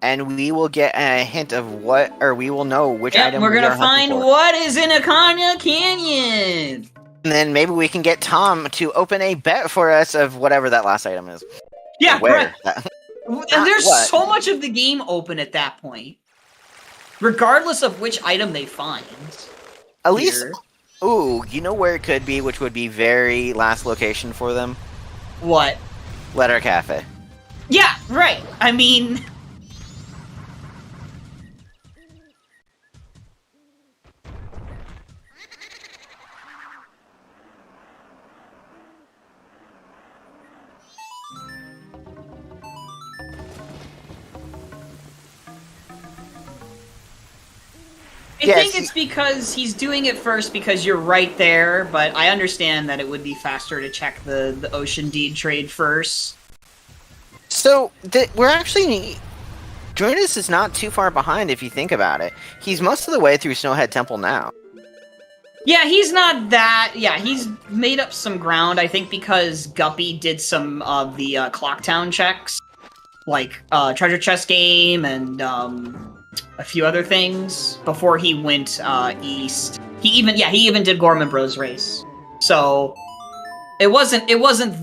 And we will get a hint of what, or we will know which item we're gonna we are find hunting for. what is in Akanya Canyon! And then maybe we can get Tom to open a bet for us of whatever that last item is. Yeah, where. right. And there's so much of the game open at that point. Regardless of which item they find. At least, ooh, you know where it could be, which would be very last location for them? What? Letter Cafe. Yeah, right. I mean... I think it's because he's doing it first because you're right there, but I understand that it would be faster to check the Ocean Deed trade first. So, we're actually... Drooness is not too far behind if you think about it. He's most of the way through Snowhead Temple now. Yeah, he's not that... Yeah, he's made up some ground, I think because Guppy did some of the Clocktown checks. Like, Treasure Chest Game and, a few other things before he went east. He even did Gorman Bros race. So it wasn't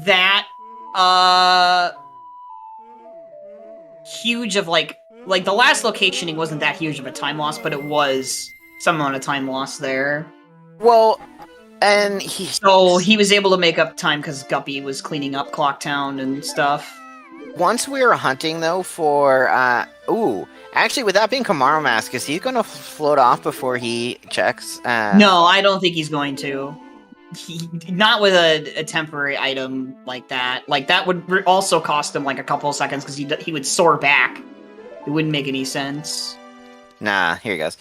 that huge of like the last locationing wasn't that huge of a time loss, but it was some amount of time loss there. Well, and he was able to make up time because Guppy was cleaning up Clocktown and stuff. Once we were hunting though for actually, with that being Kamaro Mask, is he going to float off before he checks? No, I don't think he's going to. Not with a temporary item like that. Like, that would also cost him, like, a couple of seconds, because he would soar back. It wouldn't make any sense. Nah, here he goes.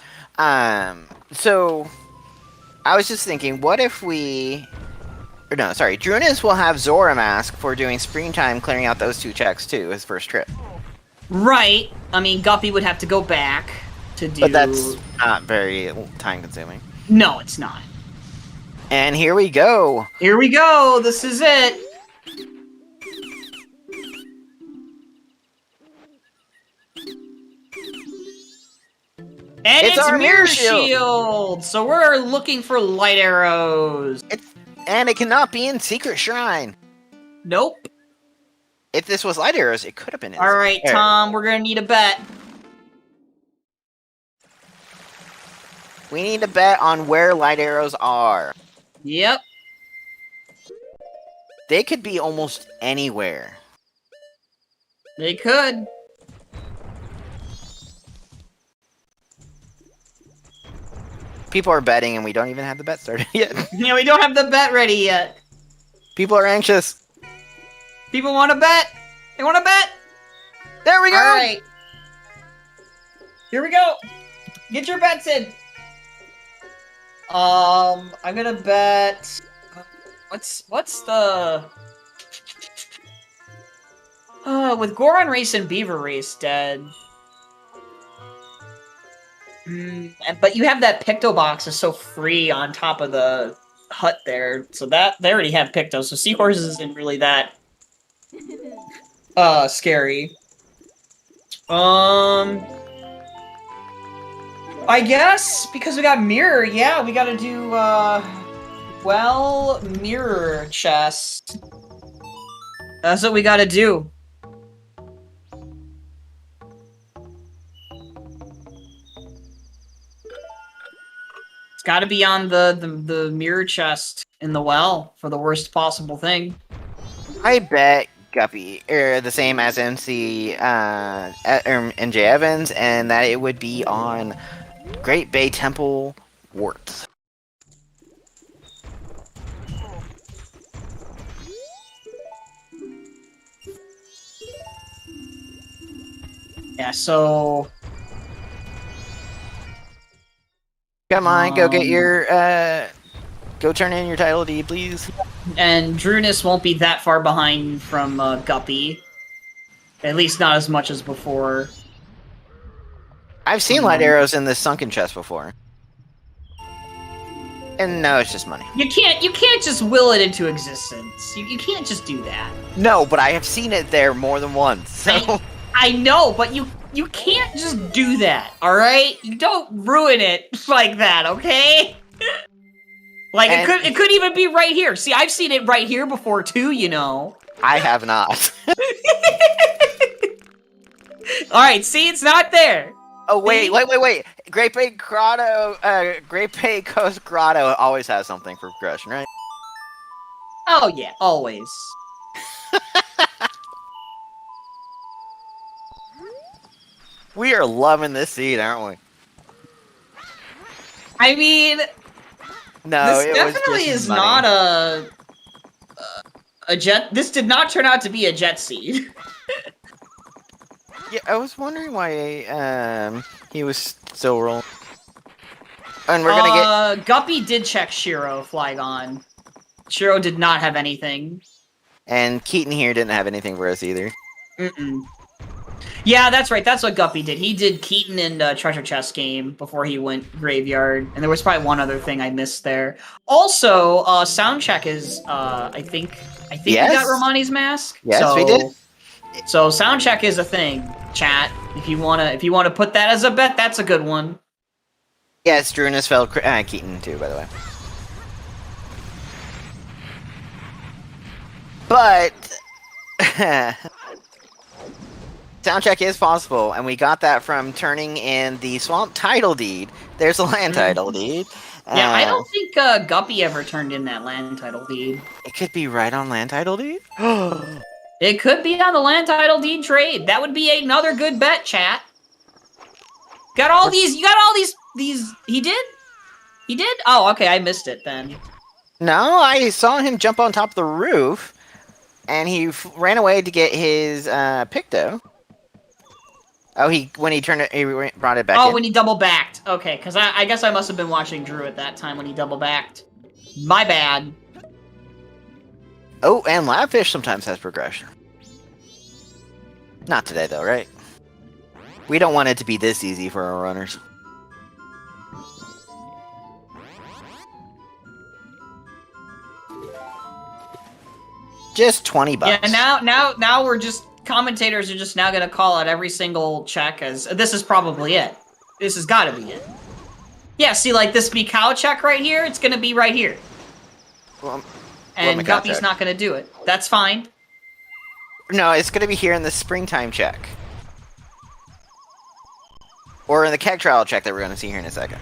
So, I was just thinking, what if we... Or no, sorry, Drooness will have Zora Mask for doing Springtime, clearing out those two checks, too, his first trip. Right. I mean, Guppy would have to go back to do... But that's not very time-consuming. No, it's not. And here we go! Here we go! This is it! And it's Mirror Shield! So we're looking for light arrows. And it cannot be in Secret Shrine. Nope. If this was light arrows, it could have been in Alright, Tom, we're gonna need a bet. We need to bet on where light arrows are. Yep. They could be almost anywhere. They could. People are betting and we don't even have the bet started yet. Yeah, we don't have the bet ready yet. People are anxious. People want to bet. They want to bet. There we go. All right. Here we go. Get your bets in. I'm gonna bet. What's the? With Goron Race and Beaver Race dead. But you have that Picto box is so free on top of the hut there, so that they already have Picto. So Seahorses isn't really that scary. I guess because we got mirror, yeah, we gotta do mirror chest. That's what we gotta do. It's gotta be on the mirror chest in the well for the worst possible thing. I bet Guppy, the same as MC NJ Evans, and that it would be on Great Bay Temple Warts. Yeah, so... Come on, go get your Go turn in your title deed, please. And Drooness won't be that far behind from Guppy. At least not as much as before. I've seen light arrows in this sunken chest before. And no, it's just money. You can't just will it into existence. You can't just do that. No, but I have seen it there more than once. So I know, but you can't just do that, alright? You don't ruin it like that, okay? Like, it could even be right here. See, I've seen it right here before, too, you know. I have not. Alright, see, it's not there. Oh, wait. Great Bay Coast Grotto always has something for progression, right? Oh, yeah, always. We are loving this seed, aren't we? I mean... No, this definitely is not a jet. This did not turn out to be a jet seed. Yeah, I was wondering why he was still rolling. And we're gonna get Guppy did check Shiro Flygon. Shiro did not have anything. And Keaton here didn't have anything for us either. Yeah, that's right. That's what Guppy did. He did Keaton and Treasure Chest game before he went Graveyard. And there was probably one other thing I missed there. Also, sound check is I think yes. we got Romani's mask. Yes, so, we did. So sound check is a thing, chat. If you wanna put that as a bet, that's a good one. Yes, Drooness fell Keaton too, by the way. But soundcheck is possible, and we got that from turning in the swamp title deed. There's a land title deed. Yeah, I don't think Guppy ever turned in that land title deed. It could be right on land title deed. It could be on the land title deed trade. That would be another good bet, chat. Got all these. You got all these. He did. He did. Oh, okay. I missed it then. No, I saw him jump on top of the roof, and he ran away to get his Picto. Oh, when he turned it, he brought it back. Oh, when he double backed. Okay, because I guess I must have been watching Drew at that time when he double backed. My bad. Oh, and Labfish sometimes has progression. Not today, though, right? We don't want it to be this easy for our runners. Just $20. Yeah, now we're just... Commentators are just now going to call out every single check as... This is probably it. This has got to be it. Yeah, see, like, this Mikau check right here, it's going to be right here. And Guppy's not going to do it. That's fine. No, it's going to be here in the springtime check. Or in the keg trial check that we're going to see here in a second.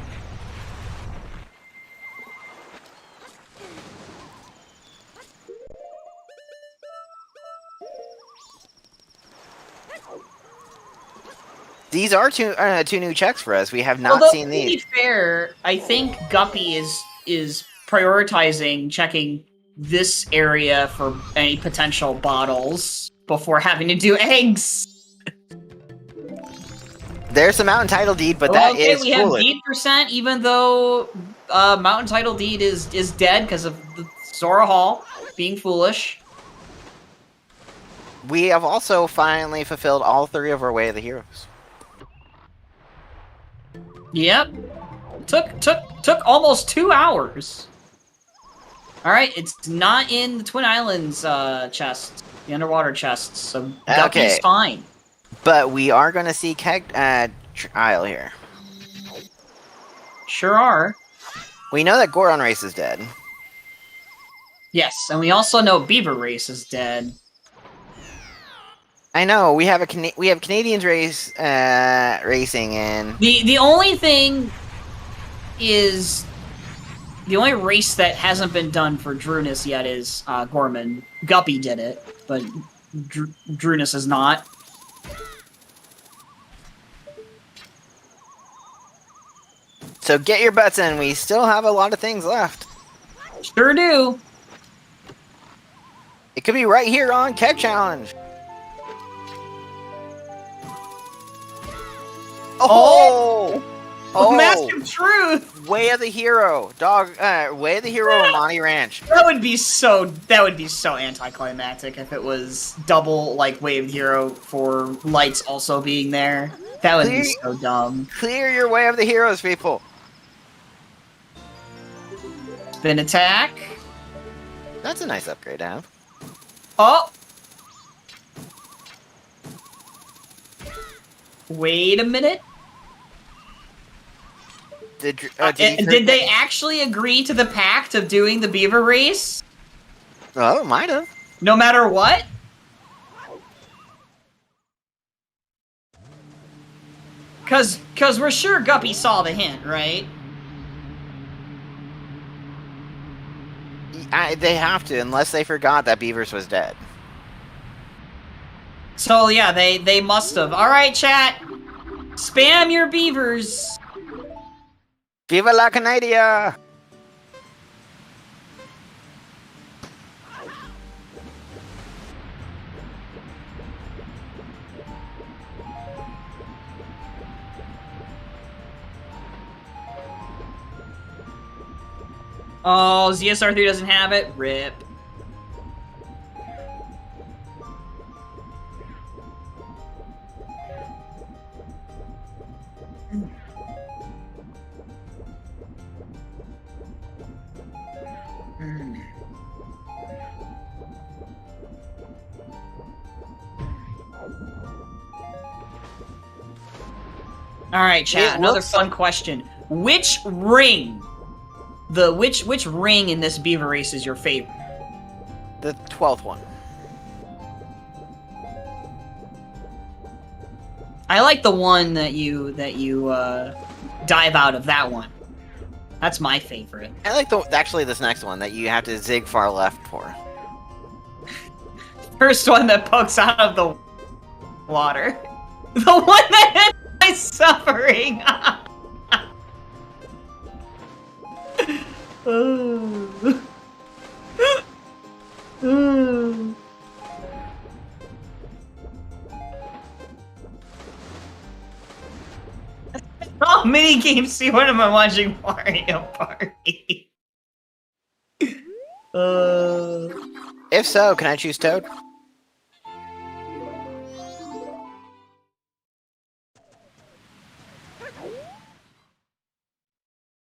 These are two new checks for us. We have not seen these. To be fair, I think Guppy is prioritizing checking this area for any potential bottles before having to do eggs. There's a mountain title deed, but that is we have deed percent, even though mountain title deed is dead because of the Zora Hall being foolish. We have also finally fulfilled all 3 of our Way of the Heroes. Yep. Took almost 2 hours. Alright, it's not in the Twin Islands chest, the underwater chests, so Guppy's fine. But we are going to see keg trial here. Sure are. We know that Goron Race is dead. Yes, and we also know Beaver Race is dead. I know we have Canadians race racing in. The only thing is the only race that hasn't been done for Drooness yet is Gorman. Guppy did it, but Drooness is not. So get your butts in. We still have a lot of things left. Sure do. It could be right here on Keg Challenge. Oh! Oh, Mask of Truth. Way of the Hero, Way of the Hero, Romani Ranch. That would be so anticlimactic if it was double like Way of the Hero for lights also being there. That would be so dumb. Clear your Way of the Heroes, people. Spin attack. That's a nice upgrade to have. Oh. Wait a minute. Did they actually agree to the pact of doing the beaver race? Oh, it might have. No matter what? Cause we're sure Guppy saw the hint, right? They have to, unless they forgot that Beavers was dead. So yeah, they must have. Alright, chat. Spam your beavers. Viva la Canadia! Oh, ZSR3 doesn't have it? RIP. Alright, chat, another fun question. Which ring? Which ring in this beaver race is your favorite? The 12th one. I like the one that you dive out of, that one. That's my favorite. I like actually this next one that you have to zig far left for. First one that pokes out of the water. The one that is suffering. Oh, mini games. See, what am I watching? Mario Party. If so, can I choose Toad?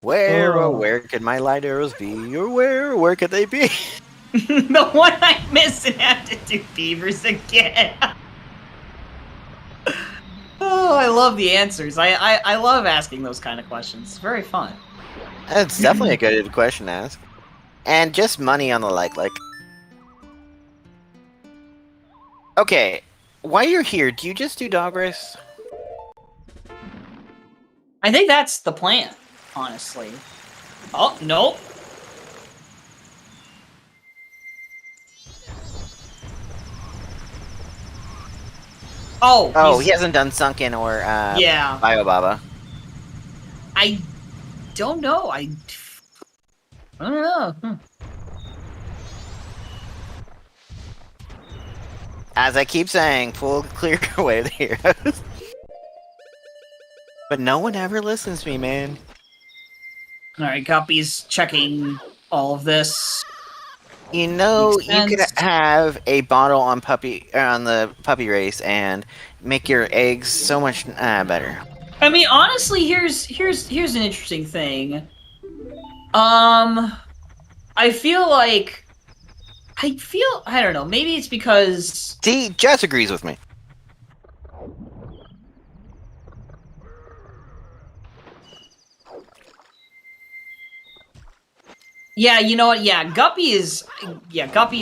Where could my light arrows be? Or where could they be? The one I missed and have to do beavers again. Oh, I love the answers. I love asking those kind of questions. It's very fun. That's definitely a good question to ask. And just money on the like. Okay, while you're here, do you just do dog race? I think that's the plan, honestly. Oh, nope. Oh, he hasn't done Sunken or yeah. Biobaba. I don't know. I don't know. As I keep saying, full clear away the heroes. But no one ever listens to me, man. Alright, Guppy's checking all of this. You know, you could have a bottle on the puppy race and make your eggs so much better. I mean, honestly, here's an interesting thing. I don't know, maybe it's because... See, Jess agrees with me. Yeah, you know what? Yeah, Guppy is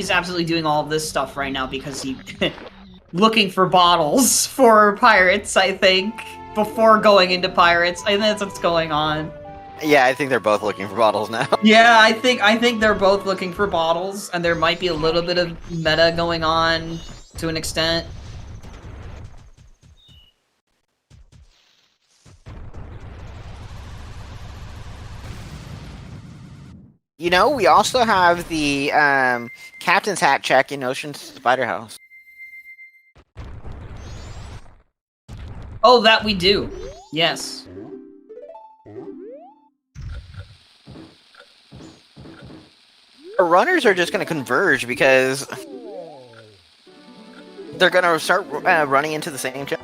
absolutely doing all of this stuff right now because he looking for bottles for pirates, I think, before going into pirates. I think that's what's going on. Yeah, I think they're both looking for bottles now. Yeah, I think they're both looking for bottles, and there might be a little bit of meta going on to an extent. You know, we also have the captain's hat check in Ocean's Spider House. Oh, that we do. Yes. Our runners are just going to converge because they're going to start running into the same chest.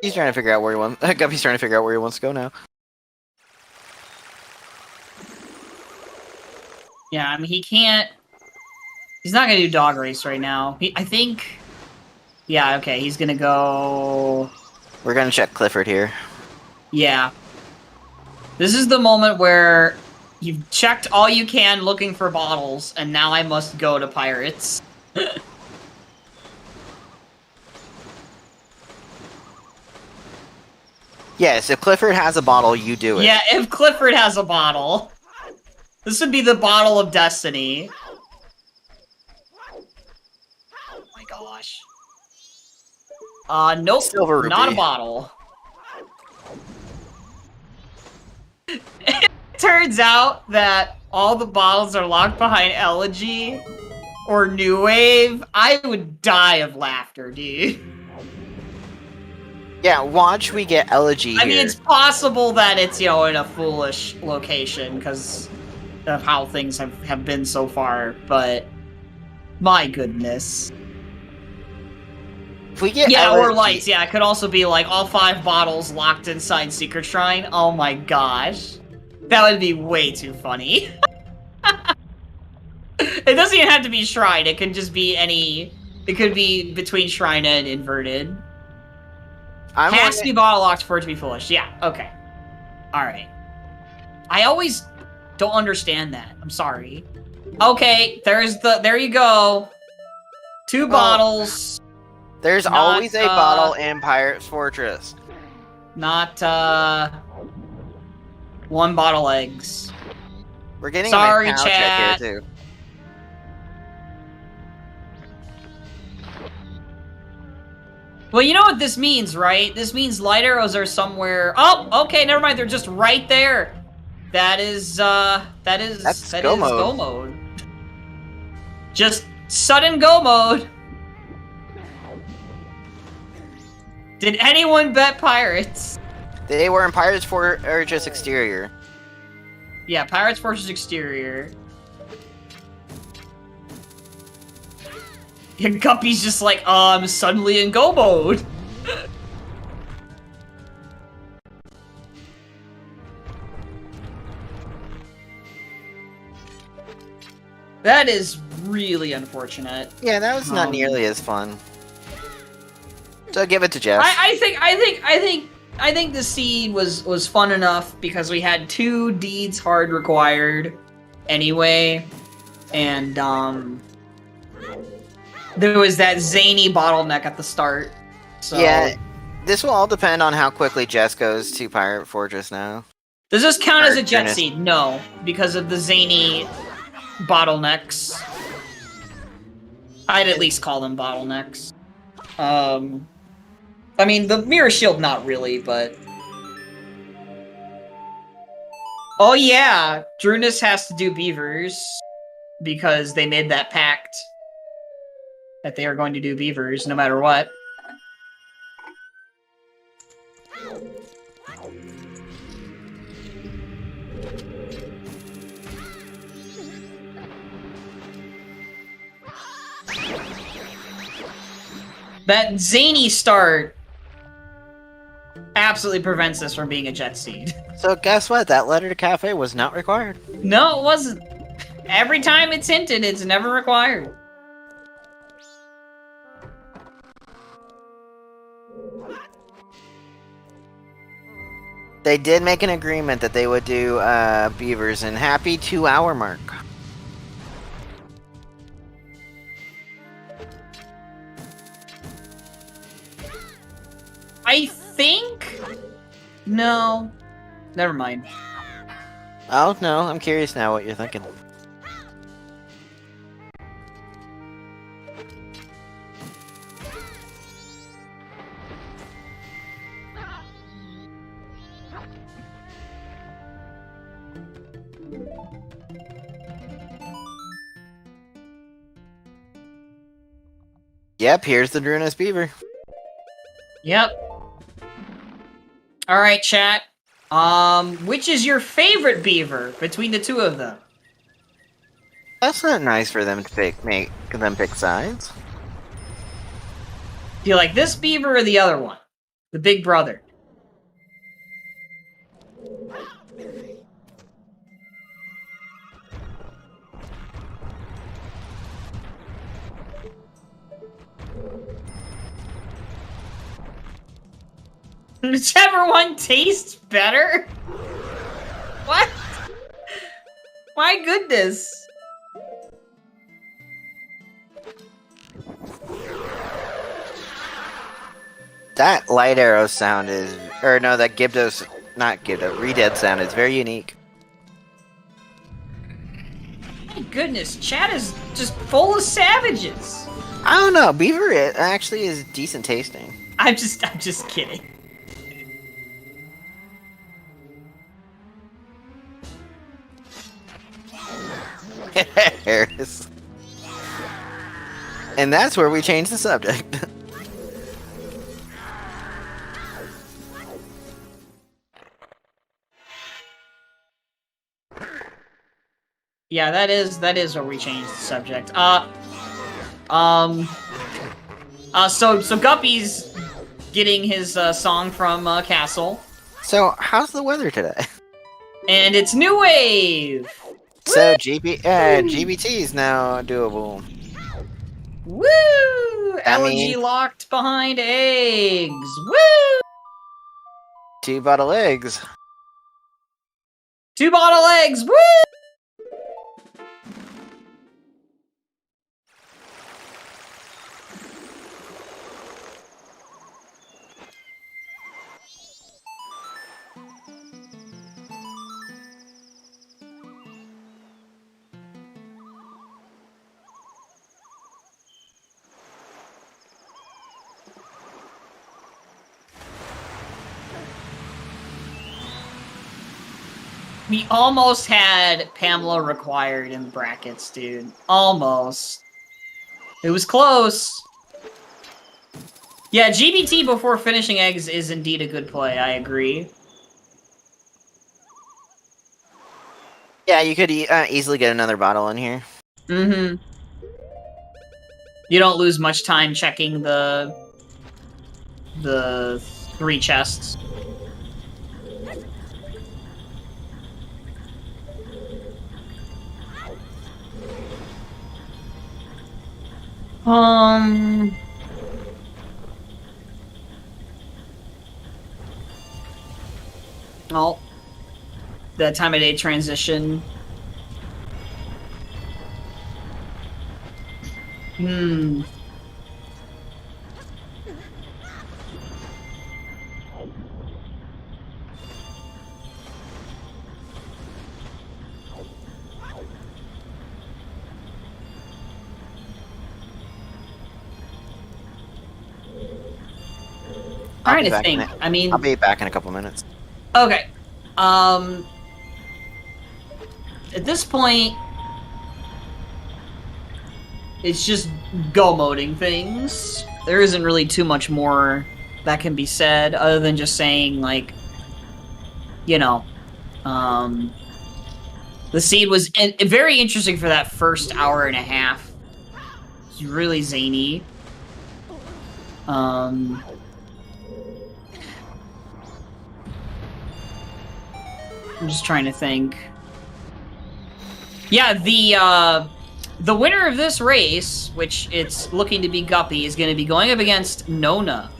He's trying to figure out where he wants. Guppy's trying to figure out where he wants to go now. Yeah, I mean he can't. He's not gonna do dog race right now. I think. Yeah. Okay. He's gonna go. We're gonna check Clifford here. Yeah. This is the moment where you've checked all you can looking for bottles, and now I must go to pirates. Yes, if Clifford has a bottle, you do it. Yeah, if Clifford has a bottle. This would be the bottle of destiny. Oh my gosh. Nope. Silver Ruby. Not a bottle. It turns out that all the bottles are locked behind Elegy or New Wave. I would die of laughter, dude. Yeah, watch we get Elegy I mean, here. it's possible that it's, you know, in a foolish location because of how things have been so far, but my goodness. If we get Yeah, Elegy, or lights. Yeah, it could also be like all 5 bottles locked inside Secret Shrine. Oh my gosh. That would be way too funny. It doesn't even have to be Shrine. It can just be any... It could be between Shrine and Inverted. Has to be bottle locked for it to be foolish. Yeah, okay. Alright. I always don't understand that. I'm sorry. Okay, there you go. 2 bottles. There's Not, always a bottle in Pirate's Fortress. Not, 1 bottle eggs. We're getting Sorry, a McPow chat. check here, too. Well, you know what this means, right? This means light arrows are somewhere... Oh, okay, never mind. They're just right there. That is go mode. Just sudden go mode. Did anyone bet pirates? They were in Pirate's Fortress exterior. Yeah, Pirates Fortress exterior. And Guppy's just like, I'm suddenly in go mode. That is really unfortunate. Yeah, that was not nearly as fun. So give it to Jeff. I think the seed was fun enough because we had 2 deeds hard required anyway, and there was that zany bottleneck at the start. So yeah, this will all depend on how quickly Jess goes to Pirate Fortress now. Does this count as a jet Drooness. seed? No, because of the zany bottlenecks. I'd at least call them bottlenecks. I mean, the mirror shield, not really, but... Oh yeah! Drooness has to do beavers, because they made that pact that they are going to do beavers no matter what. That zany start absolutely prevents this from being a jet seed. So guess what? That letter to Cafe was not required. No, it wasn't. Every time it's hinted, it's never required. They did make an agreement that they would do beavers in happy 2-hour mark. I think... No. Never mind. Oh, no, I'm curious now what you're thinking. Yep, here's the Drooness Beaver. Yep. All right, chat. Which is your favorite beaver between the two of them? That's not nice for them to make them pick sides. Do you like this beaver or the other one? The big brother. Whichever one tastes better? What? My goodness. That light arrow sound is... Or no, that Gibdos... Not Gibdo. Redead sound is very unique. My goodness, chat is just full of savages. I don't know. Beaver actually is decent tasting. I'm just kidding. Harris. And that's where we change the subject. Yeah, that is where we change the subject. So Guppy's getting his song from Castle. So, how's the weather today? And it's New Wave! So, GBT is now doable. Woo! Elegy locked behind eggs. Woo! 2 bottle eggs. 2 bottle eggs. Woo! We almost had Pamela required in the brackets, dude. Almost. It was close. Yeah, GBT before finishing eggs is indeed a good play, I agree. Yeah, you could easily get another bottle in here. Mm-hmm. You don't lose much time checking the 3 chests. Oh. The time of day transition. Trying to think. I mean, I'll be back in a couple minutes. Okay. At this point, it's just go moding things. There isn't really too much more that can be said other than just saying, like, you know, the seed was very interesting for that first hour and a half. It's really zany. I'm just trying to think. Yeah, the winner of this race, which it's looking to be Guppy, is going to be going up against Nona.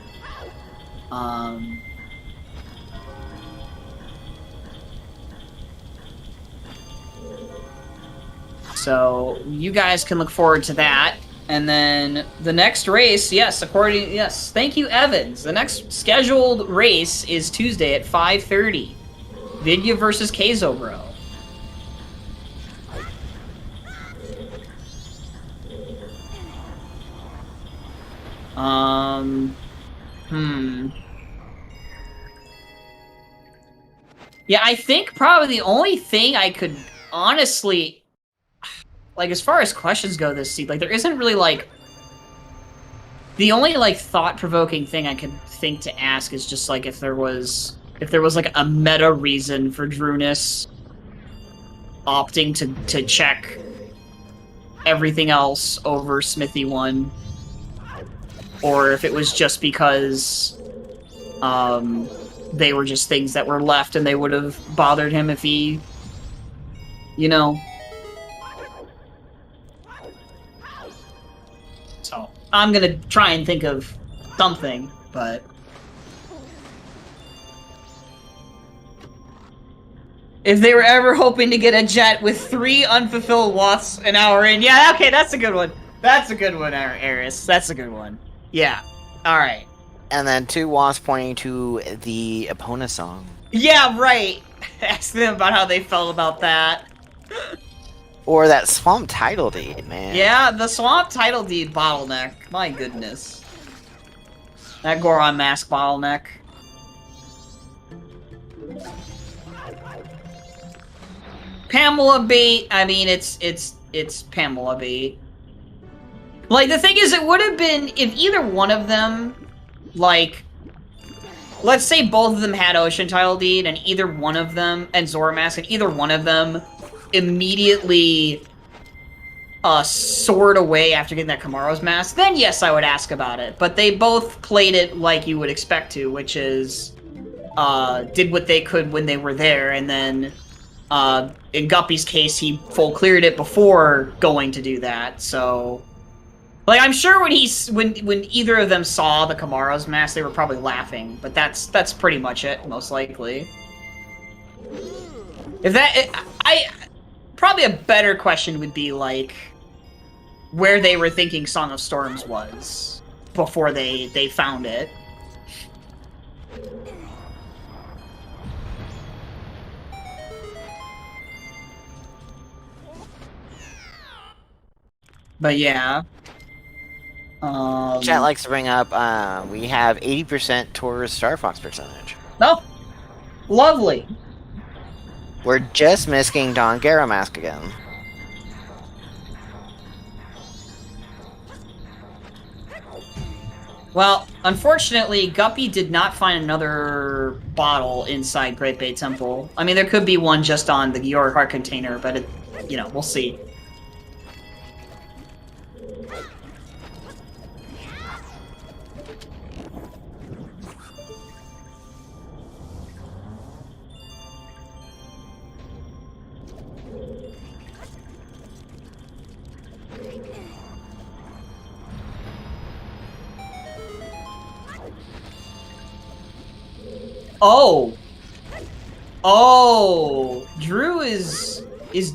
So you guys can look forward to that. And then the next race, yes, thank you, Evans. The next scheduled race is Tuesday at 5:30. Vidya versus Keizo Bro. Yeah, I think probably the only thing I could honestly, like, as far as questions go this seed, like, there isn't really, like, The only like thought-provoking thing I could think to ask is just like if there was like a meta reason for Drooness opting to check everything else over Smithy 1, or if it was just because they were just things that were left and they would have bothered him if he, you know. So I'm gonna try and think of something, but if they were ever hoping to get a jet with 3 unfulfilled watts an hour in, yeah, okay, that's a good one. That's a good one, Eris. That's a good one. Yeah. All right. And then 2 wasps pointing to the Epona song. Yeah, right. Ask them about how they felt about that. Or that swamp title deed, man. Yeah, the swamp title deed bottleneck. My goodness. That Goron mask bottleneck. Pamela bait. I mean, it's Pamela bait. Like, the thing is, it would have been if either one of them, like, let's say both of them had Ocean Title Deed, and either one of them, and Zora Mask, and either one of them immediately soared away after getting that Kamaro's Mask, then yes, I would ask about it. But they both played it like you would expect to, which is, did what they could when they were there, and then, in Guppy's case, he full cleared it before going to do that, so... Like, I'm sure when either of them saw the Kamaro's mask, they were probably laughing, but that's pretty much it, most likely. Probably a better question would be, like, where they were thinking Song of Storms was before they found it. But yeah. Chat likes to bring up, we have 80% Taurus Star Fox percentage. Oh, lovely. We're just missing Don Garo Mask again. Well, unfortunately, Guppy did not find another bottle inside Great Bay Temple. I mean, there could be one just on the Your Heart container, but it, you know, we'll see. Oh, Drew is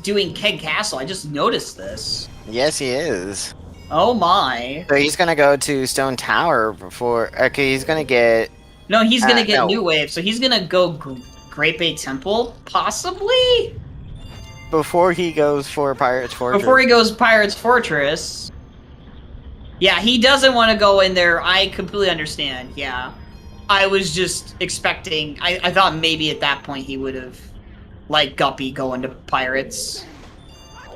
doing Keg Castle. I just noticed this. Yes, he is. Oh my. So he's gonna go to Stone Tower before. Okay, he's gonna get. No, he's gonna get New Wave. So he's gonna go Great Bay Temple, possibly. Before he goes for Pirate's Fortress. Before he goes Pirate's Fortress. Yeah, he doesn't want to go in there. I completely understand. Yeah. I was just expecting... I thought maybe at that point he would have, like, Guppy go into Pirates.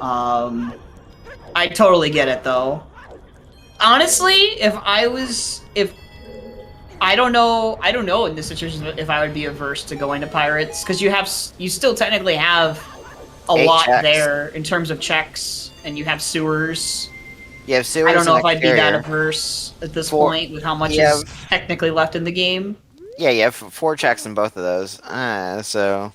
I totally get it, though. Honestly, if I don't know in this situation if I would be averse to going to Pirates, because you still technically have a lot checks there in terms of checks, and you have sewers. You have sewers. I don't know if I'd be that averse at this point with how much is technically left in the game. Yeah, you have 4 checks in both of those. So...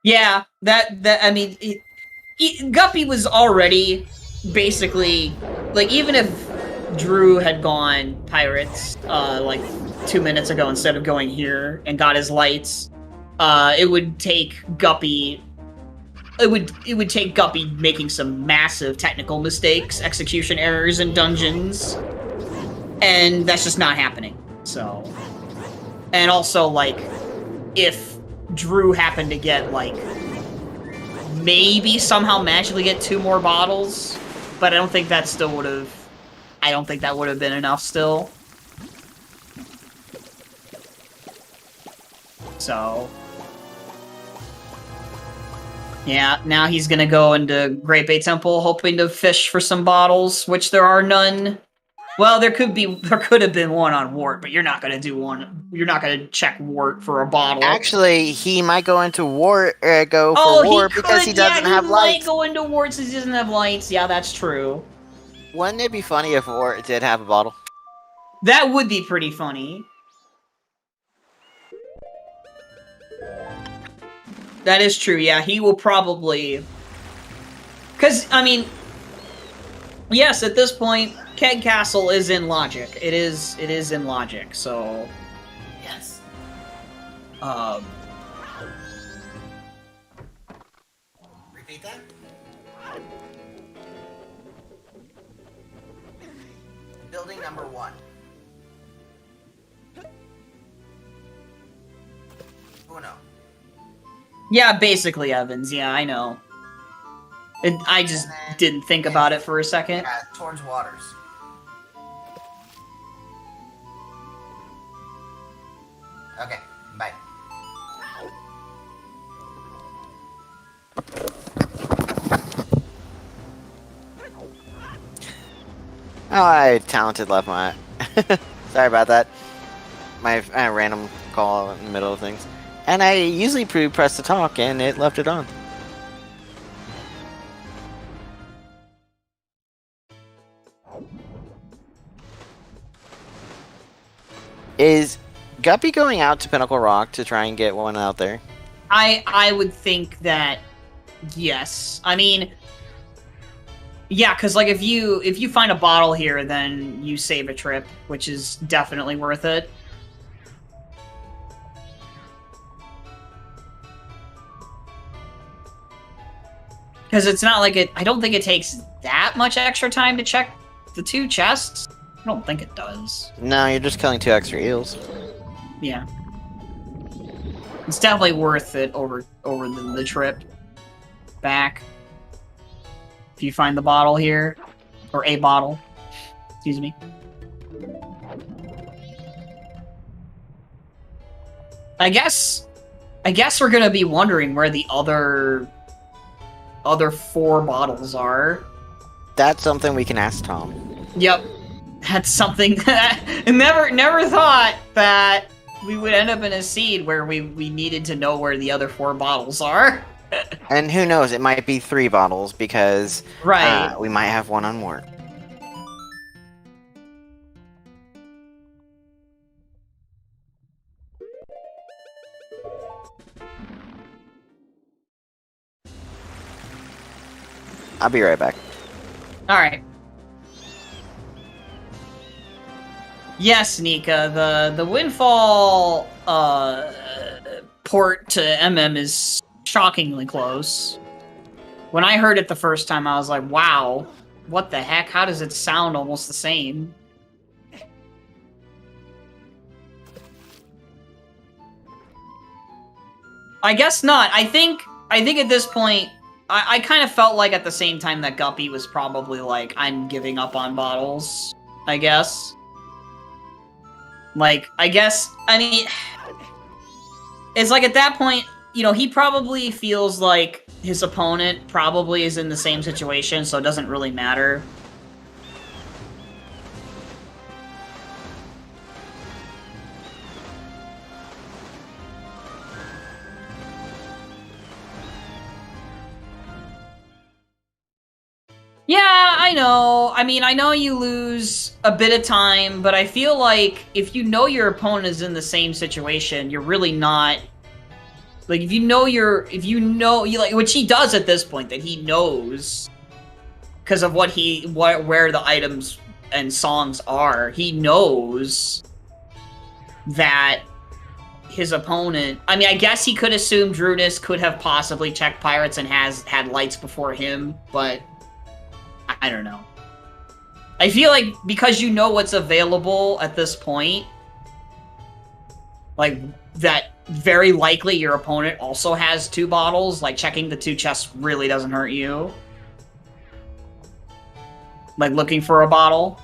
Yeah, I mean, Guppy was already basically, like, even if Drew had gone Pirates, like, 2 minutes ago instead of going here and got his lights, it would take Guppy... It would take Guppy making some massive technical mistakes, execution errors in dungeons, and that's just not happening, so... And also, like, if Drew happened to get, like, maybe somehow magically get 2 more bottles, but I don't think that still would have... I don't think that would have been enough still. So... Yeah, now he's gonna go into Great Bay Temple, hoping to fish for some bottles, which there are none. Well, there could have been one on Wart, but you're not gonna do one. You're not gonna check Wart for a bottle. Actually, he might go into Wart, go for Wart because he doesn't have lights. He might go into Wart since he doesn't have lights. Yeah, that's true. Wouldn't it be funny if Wart did have a bottle? That would be pretty funny. That is true, yeah, he will probably... Because, I mean... Yes, at this point, Keg Castle is in logic. It is in logic, so... Yes. Repeat that? Building number 1. Uno. Yeah, basically, Evans. Yeah, I know. I just didn't think about it for a second. Yeah, towards waters. Okay, bye. Oh, I talented left my... Sorry about that. My random call in the middle of things. And I usually press to talk, and it left it on. Is Guppy going out to Pinnacle Rock to try and get one out there? I would think that, yes. I mean, yeah, because like if you find a bottle here, then you save a trip, which is definitely worth it. Because it's not like I don't think it takes that much extra time to check the 2 chests. I don't think it does. No, you're just killing 2 extra eels. Yeah. It's definitely worth it over the trip back. If you find the bottle here. Or a bottle. Excuse me. I guess we're gonna be wondering where the other 4 bottles are. That's something we can ask Tom. Yep. That's something that I never thought that we would end up in a seed where we needed to know where the other 4 bottles are. And who knows, it might be 3 bottles because right. We might have one on Wart. I'll be right back. Alright. Yes, Nika, the Windfall port to MM is shockingly close. When I heard it the first time, I was like, wow, what the heck? How does it sound almost the same? I guess not. I think at this point, I kind of felt like at the same time that Guppy was probably like, I'm giving up on bottles, I guess. Like, I mean, it's like at that point, you know, he probably feels like his opponent probably is in the same situation, so it doesn't really matter. Yeah, I know. I mean, I know you lose a bit of time, but I feel like if you know your opponent is in the same situation, you're really not... Like, if you know, like, which he does at this point, that he knows, because of where the items and songs are, he knows that his opponent... I mean, I guess he could assume Drooness could have possibly checked pirates and has had lights before him, but... I don't know. I feel like because you know what's available at this point, like, that very likely your opponent also has 2 bottles, like, checking the 2 chests really doesn't hurt you. Like, looking for a bottle.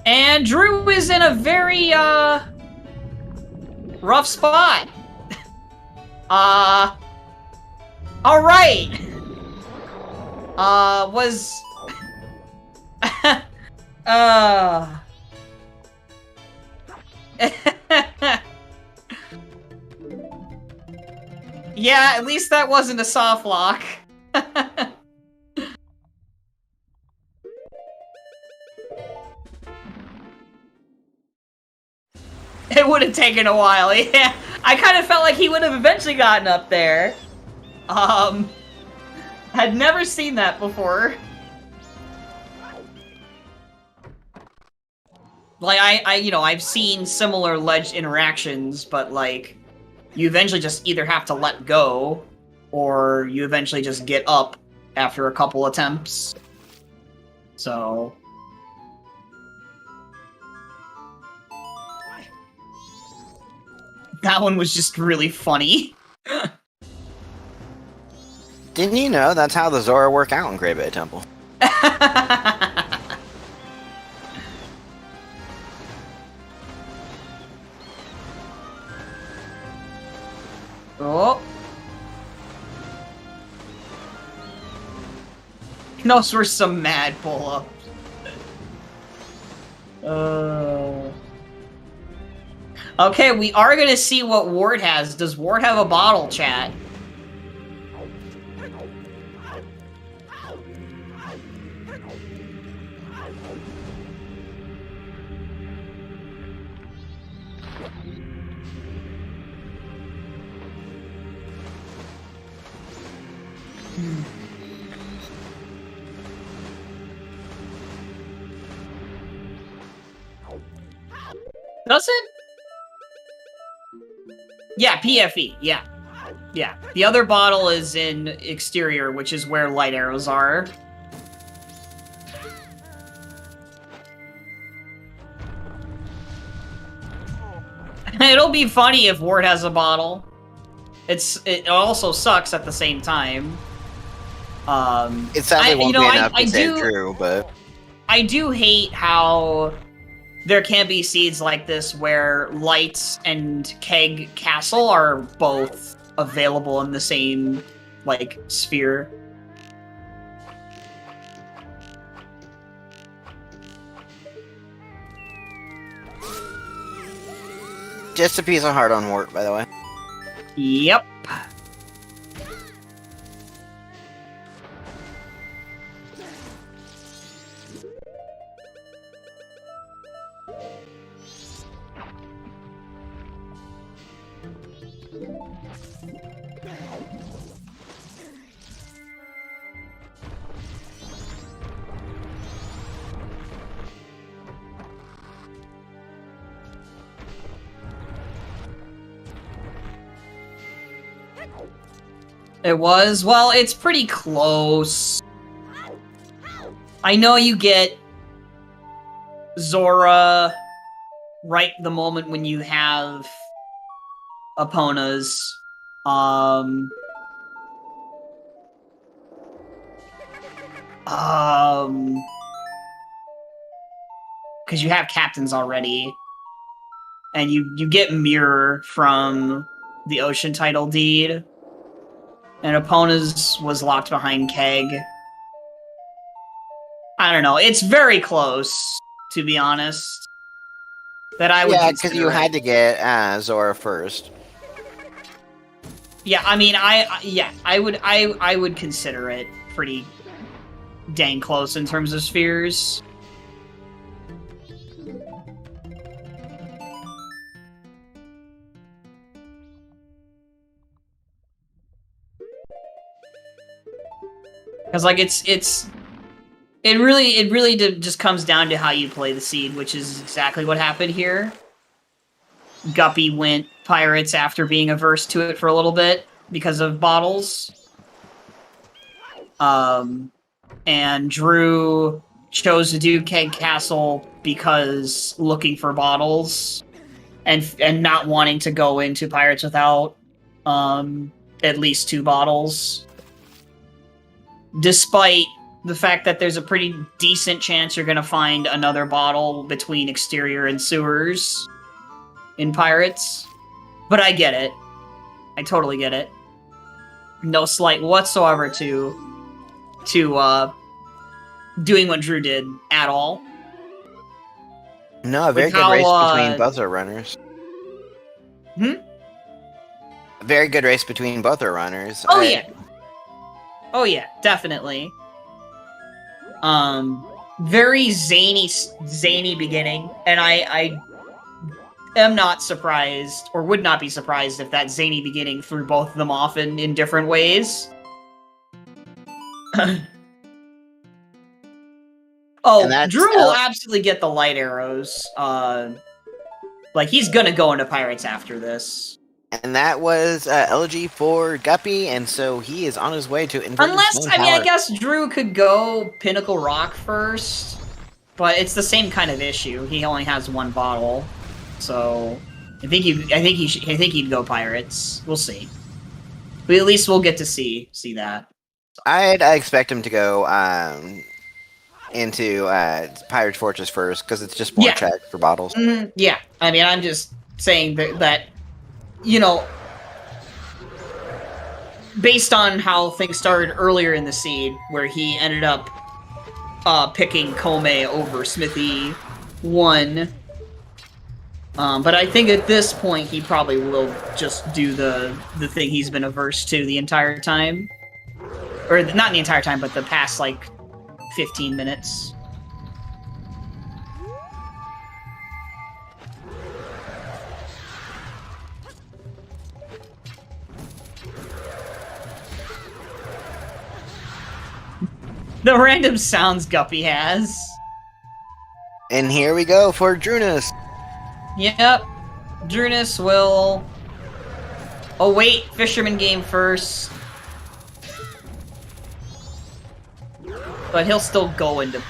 And Drew is in a very, rough spot. All right. Was yeah, at least that wasn't a soft lock. It would have taken a while, yeah. I kind of felt like he would have eventually gotten up there. Had never seen that before. Like, I've seen similar ledge interactions, but, like, you eventually just either have to let go, or you eventually just get up after a couple attempts. So... that one was just really funny. Didn't you know that's how the Zora work out in Grey Bay Temple? Oh. Those were some mad pull-ups. Okay, we are gonna see what Ward has. Does Ward have a bottle, chat? Does it? Yeah, PFE, yeah. Yeah. The other bottle is in exterior, which is where light arrows are. It'll be funny if Ward has a bottle. It also sucks at the same time. It sadly won't be enough to save Drew, but... I do hate how there can be seeds like this where Lights and Keg Castle are both available in the same, like, sphere. Just a piece of heart on Wart, by the way. Yep. It was? Well, it's pretty close. I know you get Zora right the moment when you have Epona's. Because you have captains already. And you get Mirror from the Ocean Title Deed. And Epona's was locked behind Keg. I don't know. It's very close, to be honest. That I would. Yeah, because you had to get Zora first. Yeah, I mean, I would consider it pretty dang close in terms of spheres. Because, like, it really just comes down to how you play the seed, which is exactly what happened here. Guppy went Pirates after being averse to it for a little bit because of bottles. And Drew chose to do Keg Castle because looking for bottles and not wanting to go into Pirates without at least 2 bottles. Despite the fact that there's a pretty decent chance you're going to find another bottle between exterior and sewers in Pirates. But I get it. I totally get it. no slight whatsoever to doing what Drew did at all. No, a very good race between both our runners. A very good race between both our runners. Oh yeah. Oh yeah, definitely. Very zany beginning, and I am not surprised, or would not be surprised if that zany beginning threw both of them off in different ways. Drew will absolutely get the light arrows. Like, he's gonna go into Pirates after this. And that was LG for Guppy, and so he is on his way to inverted Unless, I mean, I guess Drew could go Pinnacle Rock first, but it's the same kind of issue. He only has one bottle, so I think he'd go Pirates. We'll see. But at least we'll get to see that. I'd expect him to go into Pirate's Fortress first, because it's just more check for bottles. Yeah, I mean, I'm just saying that you know, based on how things started earlier in the seed, where he ended up picking Kome over Smithy 1. But I think at this point he probably will just do the thing he's been averse to the entire time. Or not the entire time, but the past, like, 15 minutes. The random sounds Guppy has. And here we go for Drooness. Yep. Drooness will await Fisherman game first. But he'll still go into...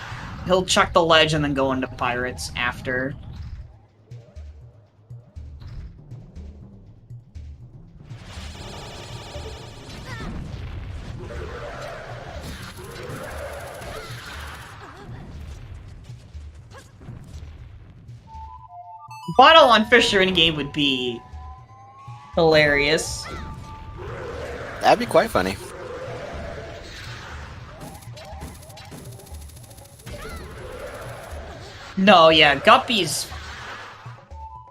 He'll chuck the ledge and then go into Pirates after. Bottle on Fisherman game would be hilarious. That'd be quite funny. No, yeah, Guppy's...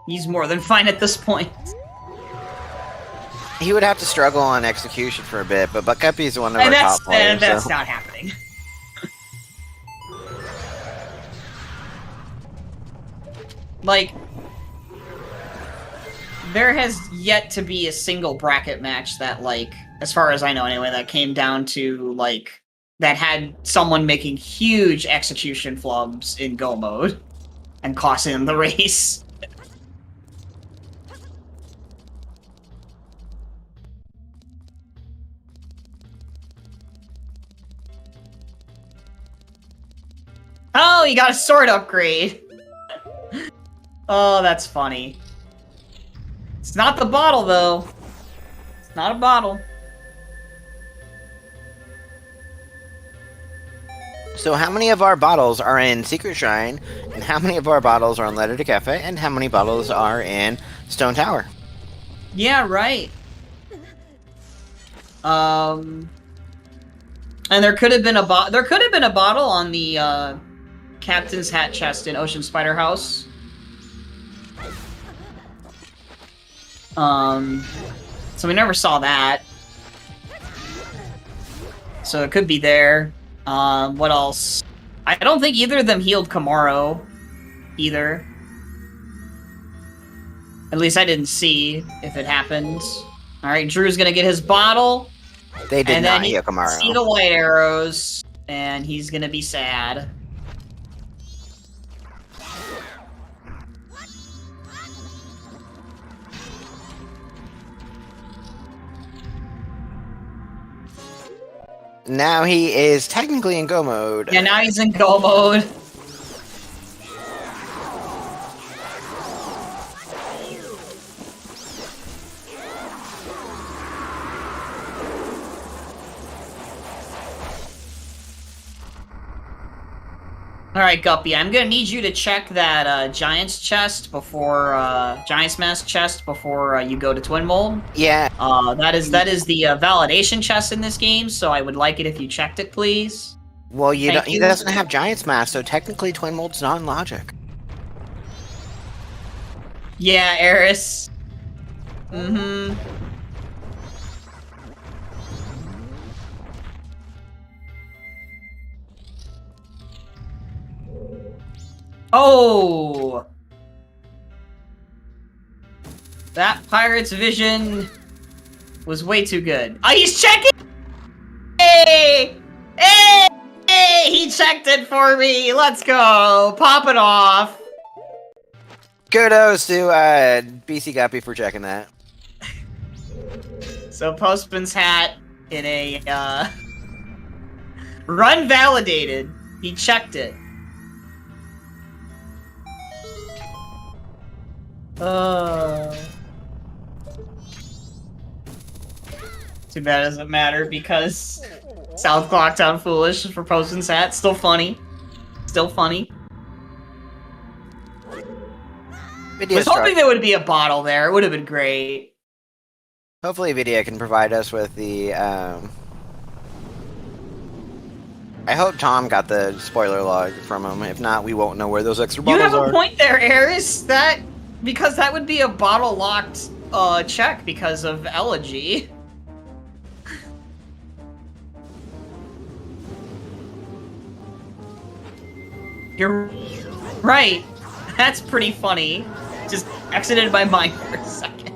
He's more than fine at this point. He would have to struggle on execution for a bit, but Guppy's one of our top players. And that's not happening. Like... There has yet to be a single bracket match that, like, as far as I know anyway, that came down to, like, that had someone making huge execution flubs in go mode and costing them the race. Oh, you got a sword upgrade! Oh, that's funny. It's not the bottle, though. It's not a bottle. So how many of our bottles are in Secret Shrine, and how many of our bottles are in Letter to Cafe, and how many bottles are in Stone Tower? Yeah, right. And there could have been a bottle on the Captain's Hat chest in Ocean Spider House. So we never saw that. So it could be there. What else? I don't think either of them healed Kamaro, either. At least I didn't see if it happened. Alright, Drew's gonna get his bottle. They did not heal Kamaro. See the light arrows, and he's gonna be sad. Now he is technically in go mode. Yeah, now he's in go mode. Alright, Guppy, I'm gonna need you to check that Giant's chest before, Giant's Mask chest before you go to Twin Mold. Yeah. That is the validation chest in this game, so I would like it if you checked it, please. Well, he doesn't have Giant's Mask, so technically Twin Mold's not in logic. Yeah, Eris. Mm-hmm. Oh! That pirate's vision was way too good. Oh, he's checking! Hey! Hey! Hey! He checked it for me! Let's go! Pop it off! Kudos to bcguppy for checking that. So Postman's hat in a, run validated. He checked it. Too bad it doesn't matter because South Clocktown Foolish for Postman's hat. Still funny. Still funny. I was hoping there would be a bottle there. It would have been great. Hopefully Vidya can provide us with the, I hope Tom got the spoiler log from him. If not, we won't know where those extra bottles are. You have a point there, Eris. Because that would be a bottle-locked, check because of Elegy. You're right. That's pretty funny. Just exited my mind for a second.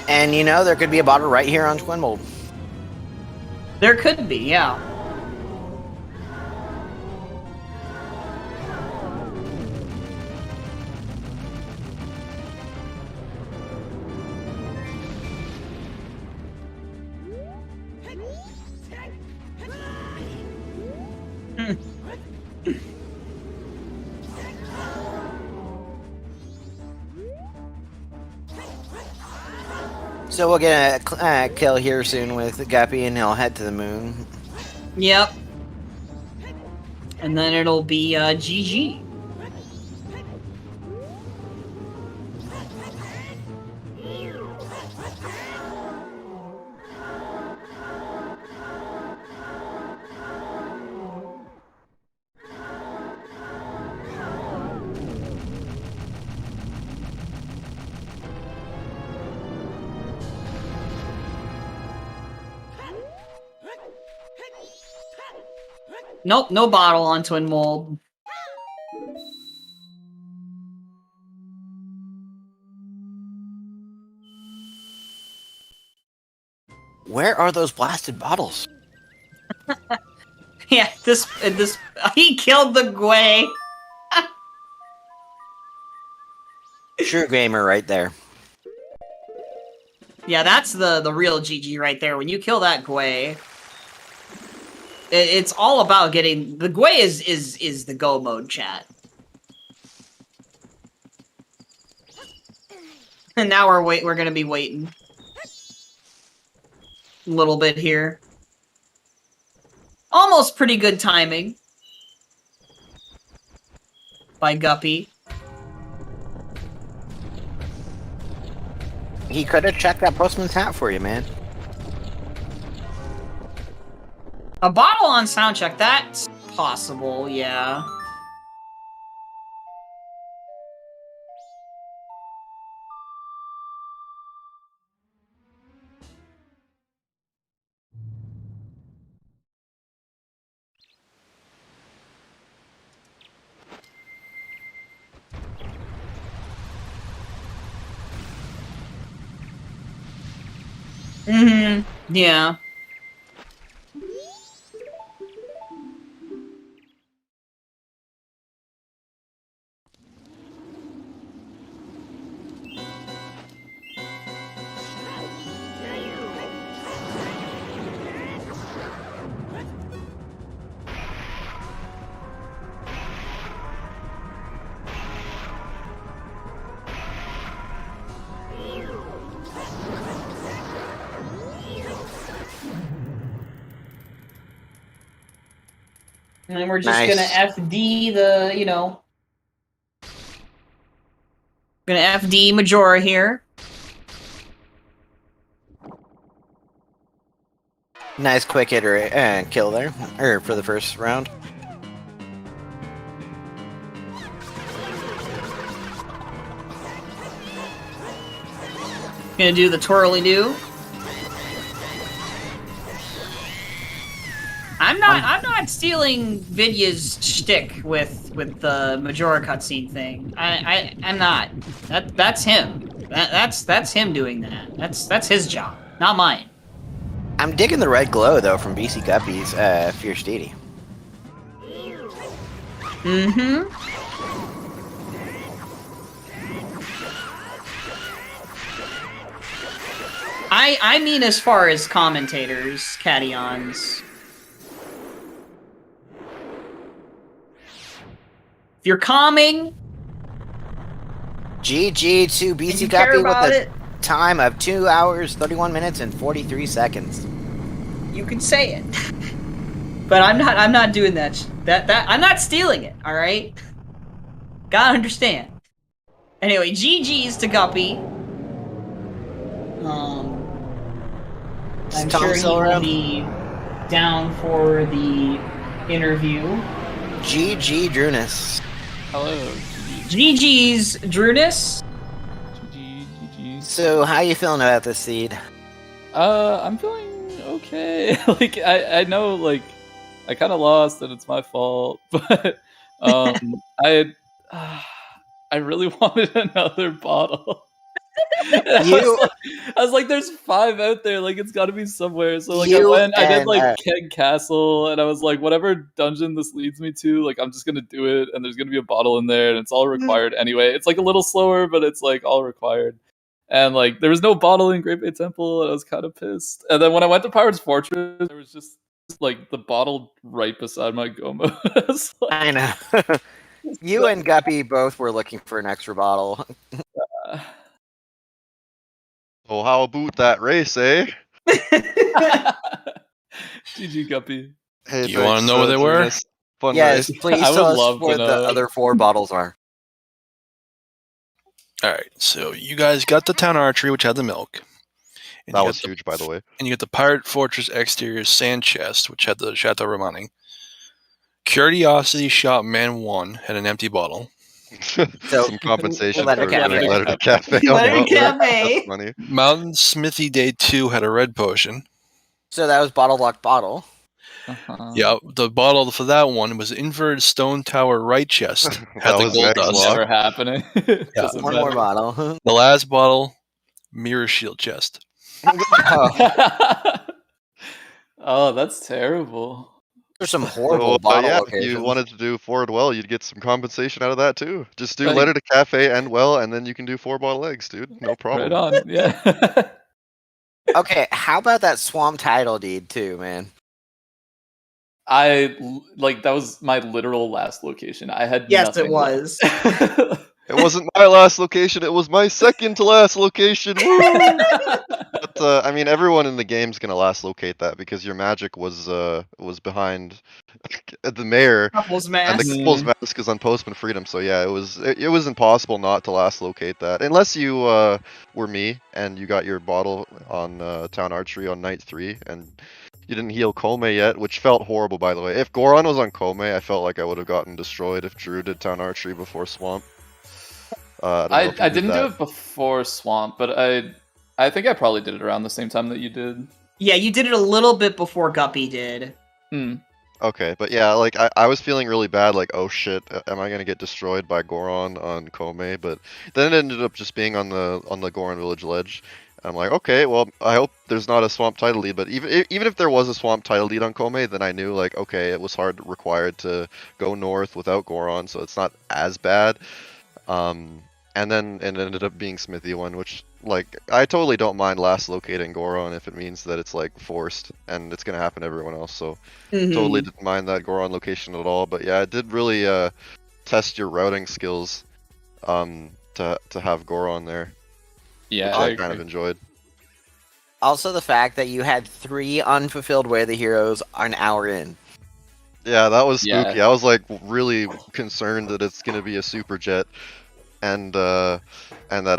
And you know, there could be a bottle right here on Twin Mold. There could be, yeah. So we'll get a kill here soon with Guppy, and he'll head to the moon. Yep. And then it'll be GG. Nope, no bottle on Twin Mold. Where are those blasted bottles? Yeah, he killed the Gwei. True gamer right there. Yeah, that's the real GG right there. When you kill that Gwei, it's all about getting the Gwei is the go mode, chat. And now we're gonna be waiting a little bit here. Almost pretty good timing by Guppy. He could have checked that postman's hat for you, man. A bottle on soundcheck, that's possible, yeah. Mm-hmm, yeah. And then we're just gonna FD the, gonna FD Majora here. Nice quick hitter kill there, for the first round. Gonna do the twirly-do. I'm not stealing Vidya's shtick with the Majora cutscene thing. I'm not. That's him. That's him doing that. That's his job, not mine. I'm digging the red glow though from bcguppy's Fierce Deity. Mm-hmm. I mean as far as commentators, Cations. If you're calming, GG to bcguppy with a time of 2 hours, 31 minutes, and 43 seconds. You can say it, but I'm not doing that. I'm not stealing it. All right, gotta understand. Anyway, GG's to Guppy. I'm sure he will be down for the interview. GG Drooness. Hello. GG's Drooness. GG. So, how you feeling about this seed? I'm feeling okay. Like I know, like I kind of lost and it's my fault, but I really wanted another bottle. I was like, there's 5 out there, like it's got to be somewhere. So like I did like Keg Castle, and I was like, whatever dungeon this leads me to, like I'm just gonna do it, and there's gonna be a bottle in there, and it's all required anyway. It's like a little slower, but it's like all required. And like there was no bottle in Great Bay Temple, and I was kind of pissed. And then when I went to Pirate's Fortress, there was just like the bottle right beside my Gomo. I know. You and Guppy both were looking for an extra bottle. Oh, how about that race, eh? GG Guppy. Hey, do you want to know where they were? Fun yes, race. please tell us where the other 4 bottles are. Alright, so you guys got the Town Archery, which had the milk. And that was huge, by the way. And you got the Pirate Fortress Exterior Sand Chest, which had the Chateau Romani. Curiosity Shop Man 1 had an empty bottle. Some compensation for Letter Cafe. Letter Cafe. Money. Mountain Smithy Day 2 had a red potion. So that was bottle locked bottle. Yeah, the bottle for that one was Inverted Stone Tower Right Chest. Had the gold dust. Never happening. Yeah. One more bottle. The last bottle, Mirror Shield Chest. Oh, that's terrible. There's some horrible bottle locations. If you wanted to do Forward Well, you'd get some compensation out of that too. Just do Letter to Cafe and Well, and then you can do 4 bottle eggs, dude. No problem. Right on, yeah. Okay, how about that Swamp Title deed too, man? That was my literal last location. I had nothing. It was. It wasn't my last location, it was my second to last location. But, I mean, everyone in the game's gonna last locate that because your magic was behind the mayor Couple's Mask. and the Couple's Mask is on Postman Freedom. So yeah, it was impossible not to last locate that unless you were me and you got your bottle on Town Archery on night 3 and you didn't heal Kome yet, which felt horrible, by the way. If Goron was on Kome, I felt like I would have gotten destroyed if Drew did Town Archery before Swamp. I didn't do it before Swamp, but I think I probably did it around the same time that you did. Yeah, you did it a little bit before Guppy did. Okay, but yeah, like I was feeling really bad, like, oh shit, am I gonna get destroyed by Goron on Kome? But then it ended up just being on the Goron Village ledge. I'm like, okay, well, I hope there's not a Swamp Title lead, but even if there was a Swamp Title lead on Kome, then I knew, like, okay, it was required to go north without Goron, so it's not as bad. And then it ended up being Smithy 1, which, like, I totally don't mind last locating Goron if it means that it's, like, forced, and it's gonna happen to everyone else, so totally didn't mind that Goron location at all. But yeah, it did really test your routing skills to have Goron there. Yeah, which I kind of enjoyed. Also, the fact that you had 3 unfulfilled Way of the Heroes an hour in. Yeah, that was Yeah. spooky. I was like really concerned that it's gonna be a super jet, and that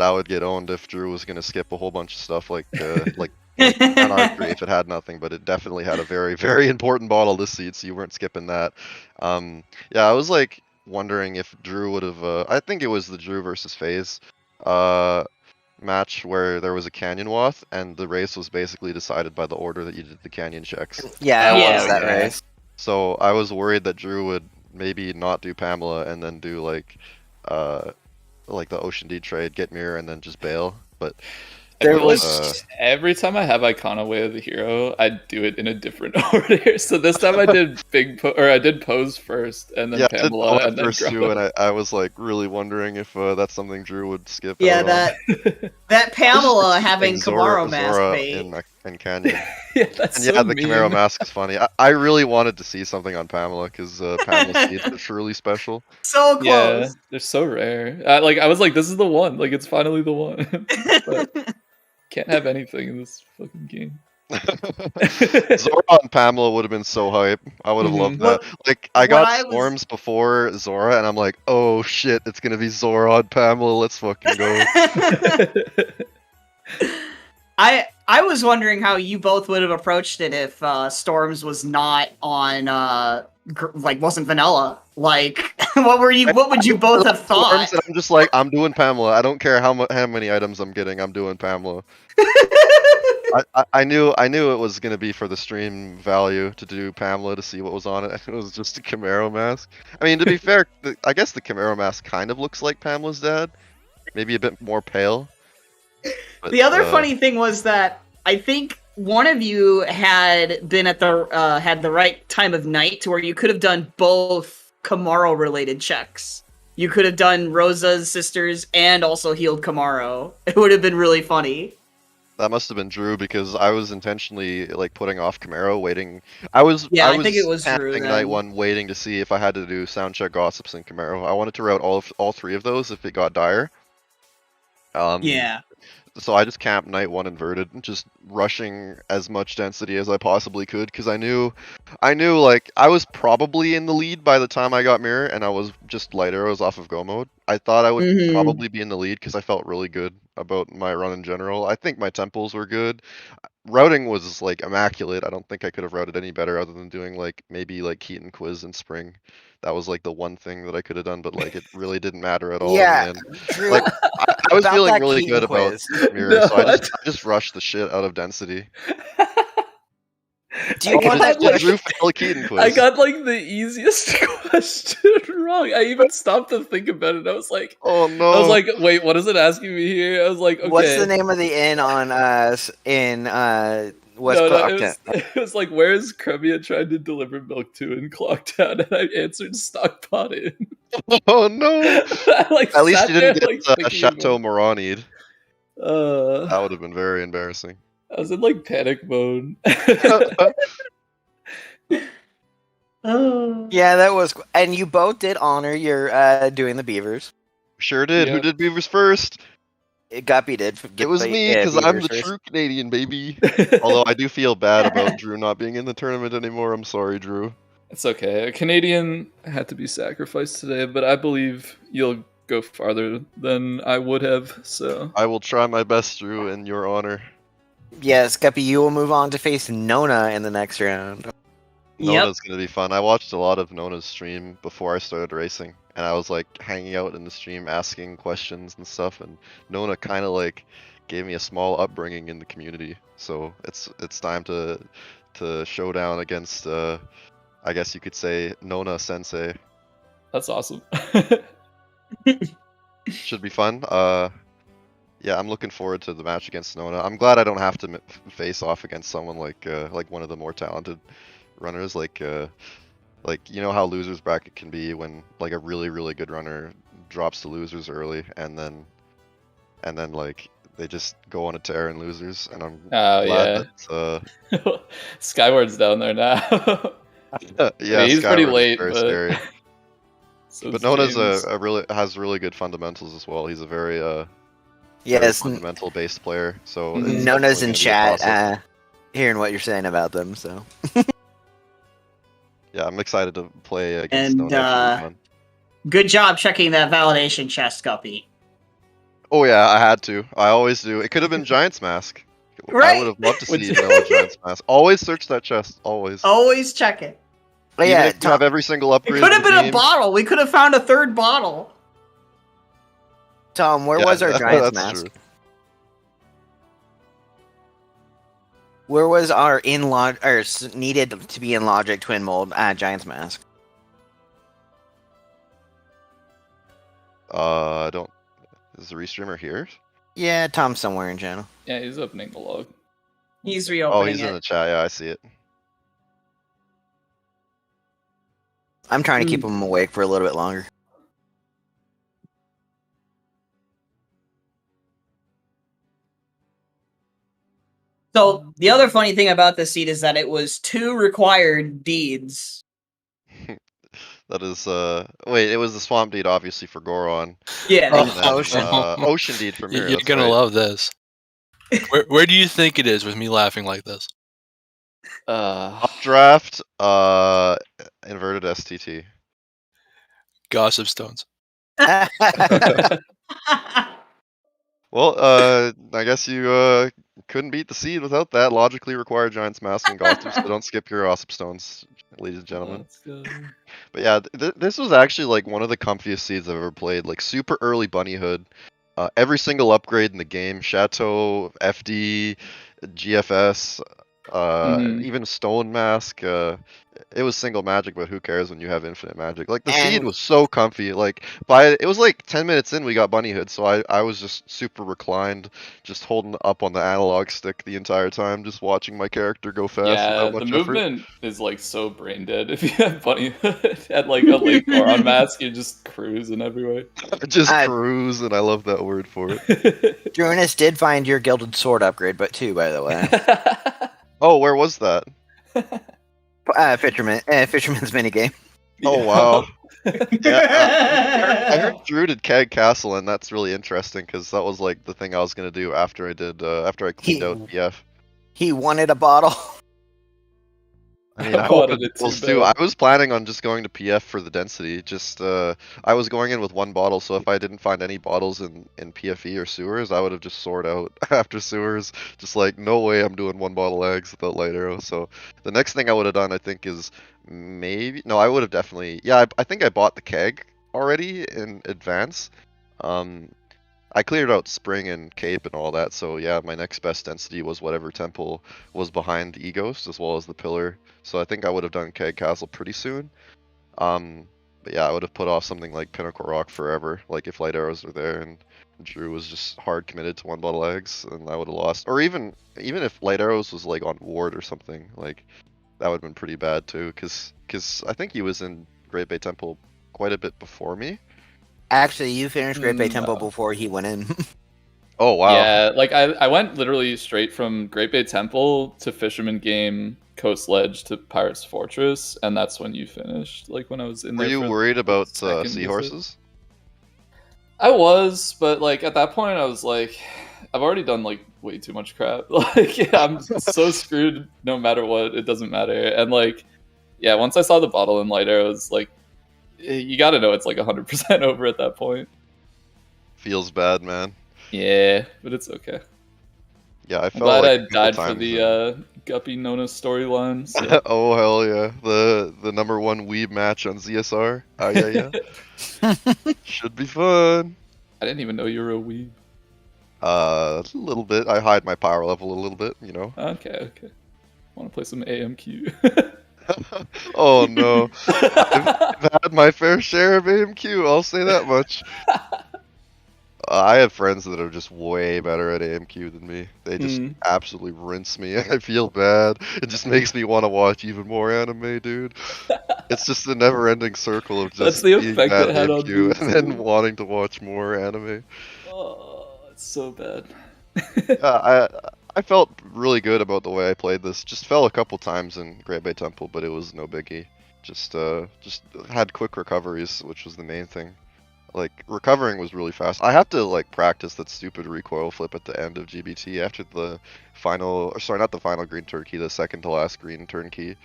I would get owned if Drew was gonna skip a whole bunch of stuff like an archery if it had nothing, but it definitely had a very, very important bottle this seed, so you weren't skipping that. Yeah, I was like wondering if Drew would have. I think it was the Drew versus FaZe match where there was a canyon wath, and the race was basically decided by the order that you did the canyon checks. Yeah, it Yeah. was that Yeah. race. So I was worried that Drew would maybe not do Pamela and then do like the Ocean D trade, get mirror, and then just bail. But There feel like was- every time I have Icona Way of the Hero, I do it in a different order. So this time I did I did Pose first, and then yeah, I did Pamela, Pamela and then first too, and I was like really wondering if that's something Drew would skip. Yeah, out on. that Pamela having Like Zora Camaro mask bait. in Canyon. yeah, that's And so yeah, the mean. Camaro mask is funny. I really wanted to see something on Pamela because Pamela's seeds are truly special. So Yeah, close. they're so rare. I was like, this is the one. Like, it's finally the one. But can't have anything in this fucking game. Zora and Pamela would have been so hype. I would have loved that. Like, I what got I was- Storms before Zora, and I'm like, oh shit, it's gonna be Zora on Pamela. Let's fucking go. I was wondering how you both would have approached it if Storms was not on wasn't vanilla. Like what would you both have thought? Storms, and I'm just like, I'm doing Pamela. I don't care how many items I'm getting. I'm doing Pamela. I knew it was gonna be for the stream value to do Pamela to see what was on it. It was just a Camaro mask. I mean, to be fair, I guess the Camaro mask kind of looks like Pamela's dad, maybe a bit more pale. But, The other funny thing was that I think one of you had been at the had the right time of night to where you could have done both Camaro related checks. You could have done Rosa's sisters and also healed Camaro. It would have been really funny. that must have been Drew because I was intentionally like putting off Camaro, waiting. I think it was Drew. camping night one, waiting to see if I had to do soundcheck gossips and Camaro. I wanted to route all three of those if it got dire. Yeah. So I just camped night one inverted, just rushing as much density as I possibly could because I knew like I was probably in the lead by the time I got mirror, and I was just light arrows off of go mode. I thought I would Mhm. probably be in the lead because I felt really good about my run in general. I think my temples were good. Routing was like immaculate. I don't think I could have routed any better other than doing like maybe like Keaton quiz in spring. That was like the one thing that I could have done, but like it really didn't matter at all. Yeah, In the end. Drew, Like I was about feeling that really Keaton good about quiz. mirror, No, so I just rushed the shit out of density. Do you I want got, to like- Drew failed a Keaton quiz. I got like the easiest question wrong. I even stopped to think about it. I was like, Oh no! I was like, wait, what is it asking me here? I was like, okay. What's the name of the inn on in West No, Clocktown? it was like, where is Cremia trying to deliver milk to in Clocktown? And I answered Stockpot Inn. oh no! I, like, At least sat you didn't there, get like, a thinking Chateau about- Moranide. That I would have been very embarrassing. was in like panic mode. Yeah, that was. And you both did honor your doing the beavers. Sure did. Who Yeah. did Beavers first? Guppy did. It was me because I'm the true Canadian, baby. Although I do feel bad about Drew not being in the tournament anymore. I'm sorry, Drew. It's okay. A Canadian had to be sacrificed today, but I believe you'll go farther than I would have. So I will try my best, Drew, in your honor. Yes, Guppy, you will move on to face Nona in the next round. Nona's gonna be fun. I watched a lot of Nona's stream before I started racing, and I was like hanging out in the stream asking questions and stuff, and Nona kind of like gave me a small upbringing in the community. So it's time to showdown against I guess you could say Nona Sensei. that's awesome. Should be fun. Yeah, I'm looking forward to the match against Nona. I'm glad I don't have to face off against someone like one of the more talented runners, like you know how losers bracket can be when like a really good runner drops to losers early and then like they just go on a tear in losers, and I'm glad that Skyward's down there now. yeah, he's pretty Skyward is late, very but scary. so But is Nona's James. has really good fundamentals as well. He's a very Yes, fundamental based player. So Mhm. it's Nona's in definitely gonna be a chat, toss-up. hearing what you're saying about them. So Yeah, I'm excited to play against And Stone. good job checking that validation chest, Guppy. Oh yeah, I had to. I always do. It could have been Giant's Mask. I Right? would have loved to see vanilla Giant's Mask. Always search that chest. Always. Always check it. But Even yeah, if you have every single It upgrade. could have in the been a game. bottle. We could have found a third bottle. Tom, where Yeah, was our Giant's that's Mask? true. Where was our needed to be in logic twin mold Giant's Mask? I don't. Is the restreamer here? Yeah, Tom's somewhere in channel. Yeah, he's opening the log. He's Oh, reopening he's it. in the chat. Yeah, I see it. I'm trying to keep him awake for a little bit longer. So the other funny thing about this seed is that it was 2 required deeds. That is wait, it was the swamp deed obviously for Goron. Yeah. And then, Ocean. ocean deed for Mira. You're that's gonna right. love this. Where do you think it is with me laughing like this? Updraft, inverted STT. Gossip stones. Well, I guess you couldn't beat the seed without that logically required Giant's Mask and Gossip, so don't skip your Gossip Stones, ladies and gentlemen. But yeah, this was actually like one of the comfiest seeds I've ever played. Like super early Bunny Hood, every single upgrade in the game, Chateau, FD, GFS, even Stone Mask. It was single magic, but who cares when you have infinite magic? Like the seed was so comfy. Like it was like 10 minutes in, we got Bunny Hood, so I was just super reclined, just holding up on the analog stick the entire time, just watching my character go fast. Yeah, without much the movement is like so brain dead. If you have Bunny Hood at like a late Goron mask, you're just cruising everywhere. Just cruise, and I love that word for it. Drooness did find your Gilded Sword upgrade, but 2, by the way. Oh, where was that? Fisherman's minigame. Oh wow. Yeah, I heard Drew did Keg Castle, and that's really interesting because that was like the thing I was gonna do after I did after I cleaned out BF. He wanted a bottle. I mean, I wanted it too. I was planning on just going to PF for the density. Just I was going in with 1 bottle, so if I didn't find any bottles in PFE or sewers, I would have just soared out after sewers. Just like, no way I'm doing 1 bottle eggs without light arrow. So the next thing I would have done, I think, is maybe I would have definitely I think I bought the keg already in advance. I cleared out Spring and Cape and all that, so yeah, my next best density was whatever temple was behind the Ghost, as well as the Pillar. So I think I would have done Keg Castle pretty soon. But yeah, I would have put off something like Pinnacle Rock forever, like if Light Arrows were there and Drew was just hard committed to 1 bottle eggs, and I would have lost. Or even if Light Arrows was like on ward or something, like that would have been pretty bad too, because I think he was in Great Bay Temple quite a bit before me. Actually, you finished Great Bay Temple before he went in. Oh wow. Yeah, like I went literally straight from Great Bay Temple to Fisherman Game, Coast Ledge to Pirates Fortress, and that's when you finished. Like when I was in there. Were you worried about seahorses? I was, but like at that point I was like, I've already done like way too much crap. Like I'm so screwed no matter what, it doesn't matter. And like, yeah, once I saw the bottle and light arrows, like you gotta know it's like 100% over at that point. Feels bad, man. Yeah, but it's okay. Yeah, I felt glad like I died for the Guppy Nona storyline. So. Oh hell yeah, the #1 weeb match on ZSR. Oh yeah. Should be fun. I didn't even know you were a weeb. A little bit. I hide my power level a little bit, you know. Okay. Want to play some AMQ? Oh no, I've had my fair share of AMQ. I'll say that much. I have friends that are just way better at AMQ than me. They just absolutely rinse me. I feel bad. It just makes me want to watch even more anime, dude. It's just a never-ending circle of just being bad at AMQ and then wanting to watch more anime. Oh, it's so bad. Yeah, I felt really good about the way I played this. Just fell a couple times in Great Bay Temple, but it was no biggie. Just had quick recoveries, which was the main thing. Like, recovering was really fast. I have to, like, practice that stupid recoil flip at the end of GBT after the final, or sorry, not the final green turnkey, the second to last green turnkey.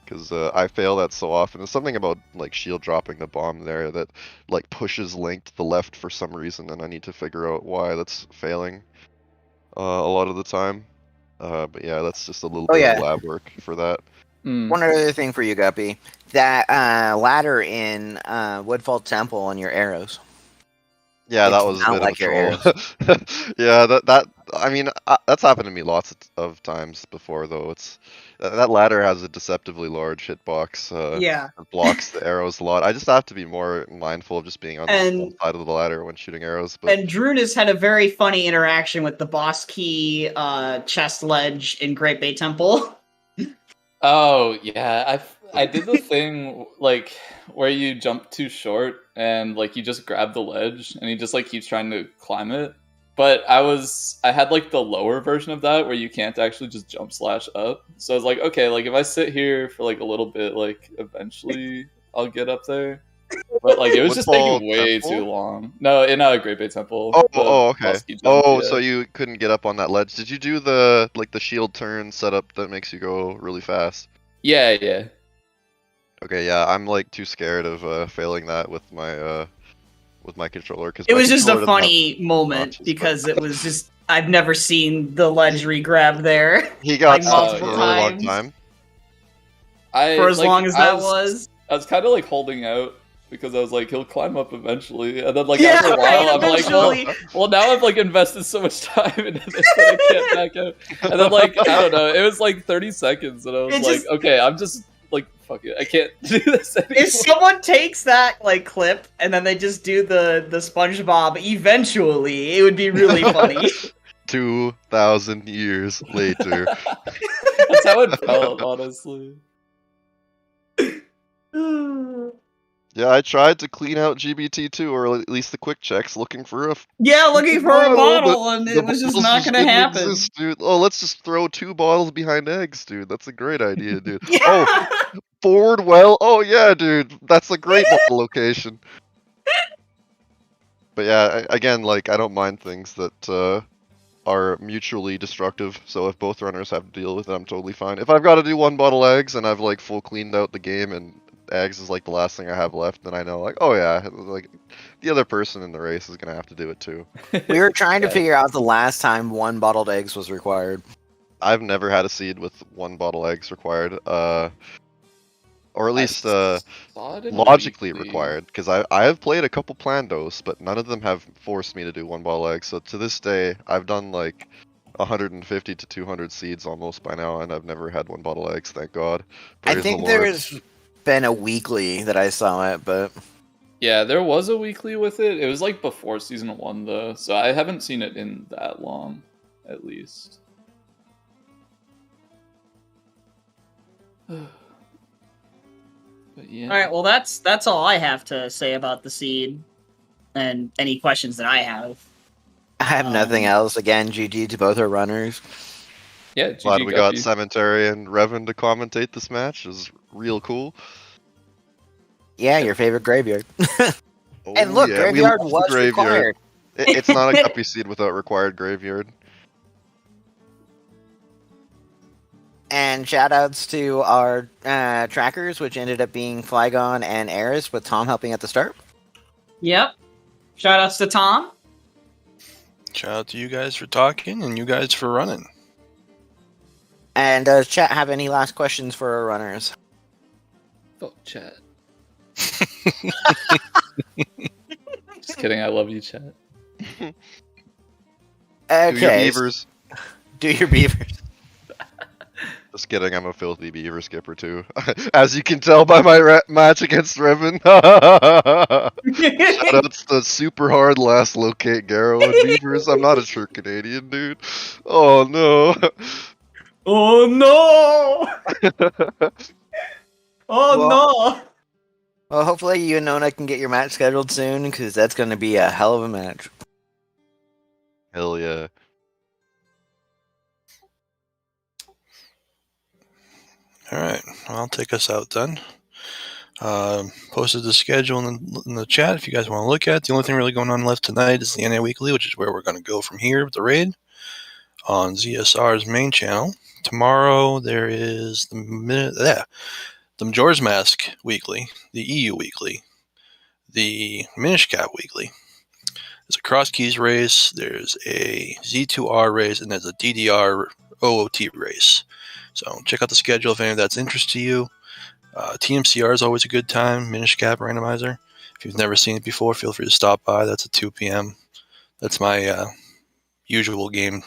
because I fail that so often. There's something about like shield dropping the bomb there that like pushes Link to the left for some reason, and I need to figure out why that's failing a lot of the time. But yeah, that's just a little bit of lab work for that. One other thing for you, Guppy. That ladder in Woodfall Temple and your arrows. Yeah, that was a bit of a troll. Yeah, that I mean, that's happened to me lots of times before, though. It's that ladder has a deceptively large hitbox. Yeah. It blocks the arrows a lot. I just have to be more mindful of just being on one side of the ladder when shooting arrows. But... And Drooness had a very funny interaction with the boss key chest ledge in Great Bay Temple. Oh yeah, I did the thing like where you jump too short and like you just grab the ledge and he just like keeps trying to climb it. But I had like the lower version of that where you can't actually just jump slash up. So I was like, okay, like if I sit here for like a little bit, like eventually I'll get up there. But like it was just taking way too long. No, in Great Bay Temple. Okay. So you couldn't get up on that ledge. Did you do the shield turn setup that makes you go really fast? Yeah. Okay, yeah, I'm like too scared of failing that with my controller because it was just a funny moment because it was just I've never seen the ledge re-grab there. He got stuck for a really long time. For as long as that was. I was kind of like holding out because I was like, he'll climb up eventually, and then like after a while, I'm like, well, now I've like invested so much time into this that I can't back out. And then like I don't know, it was like 30 seconds, and I was like, okay, I'm just like, fuck it, I can't do this anymore. If someone takes that like clip and then they just do the SpongeBob, eventually it would be really funny. 2,000 years later. That's how it felt, honestly. Yeah, I tried to clean out GBT2, or at least the quick checks, looking for a bottle, and it was just not gonna happen. Exist, dude. Oh, let's just throw 2 bottles behind eggs, dude. That's a great idea, dude. Oh, forward well. Oh yeah, dude. That's a great bottle location. But yeah, again, like I don't mind things that are mutually destructive. So if both runners have to deal with it, I'm totally fine. If I've got to do 1 bottle eggs and I've like full cleaned out the game and eggs is like the last thing I have left, then I know like, oh yeah, like the other person in the race is gonna have to do it too. We were trying to figure out the last time 1 bottled eggs was required. I've never had a seed with 1 bottle eggs required, or at least logically required, because I have played a couple Plandos, but none of them have forced me to do 1 bottle eggs. So to this day, I've done like 150 to 200 seeds almost by now, and I've never had 1 bottle eggs. Thank God. Praise I think there's been a weekly that I saw it, but yeah, there was a weekly with it. It was like before season 1 though, so I haven't seen it in that long, at least. But yeah. All right, well that's all I have to say about the seed, and any questions that I have. I have nothing else. Again, GG to both our runners. Yeah, glad we got Cemetery and Revan to commentate this match. It was real cool. Yeah, your favorite graveyard. And look, graveyard was required. It's not a guppy seed without required graveyard. And shoutouts to our trackers, which ended up being Flygon and Eris, with Tom helping at the start. Yep. Shoutouts to Tom. Shout out to you guys for talking and you guys for running. And does chat have any last questions for our runners? Fuck chat. Just kidding, I love you, chat. Okay. Do your beavers. Do your beavers. Just kidding, I'm a filthy beaver skipper too. As you can tell by my match against Revan. Shoutouts to super hard last locate Garrow and beavers. I'm not a true Canadian, dude. Oh no. Oh no! Oh no! Well, hopefully you and Nona can get your match scheduled soon, because that's going to be a hell of a match. Hell yeah. Alright, I'll take us out then. Posted the schedule in the chat if you guys want to look at it. The only thing really going on left tonight is the NA Weekly, which is where we're going to go from here with the raid on ZSR's main channel. Tomorrow there is the Majora's Mask weekly, the EU weekly, the Minish Cap weekly. There's a Cross Keys race, there's a Z2R race, and there's a DDR OOT race. So check out the schedule if any of that's interest to you. TMCR is always a good time, Minish Cap Randomizer. If you've never seen it before, feel free to stop by. That's at 2 p.m. That's my usual game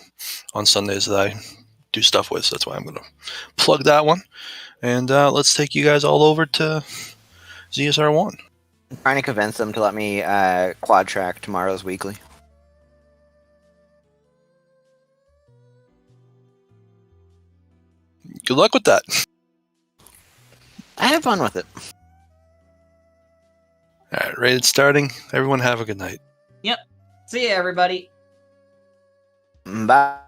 on Sundays that I do stuff with, so that's why I'm going to plug that one. And let's take you guys all over to ZSR1. I'm trying to convince them to let me quad track tomorrow's weekly. Good luck with that. I have fun with it. All right, rated starting. Everyone have a good night. Yep. See ya, everybody. Bye.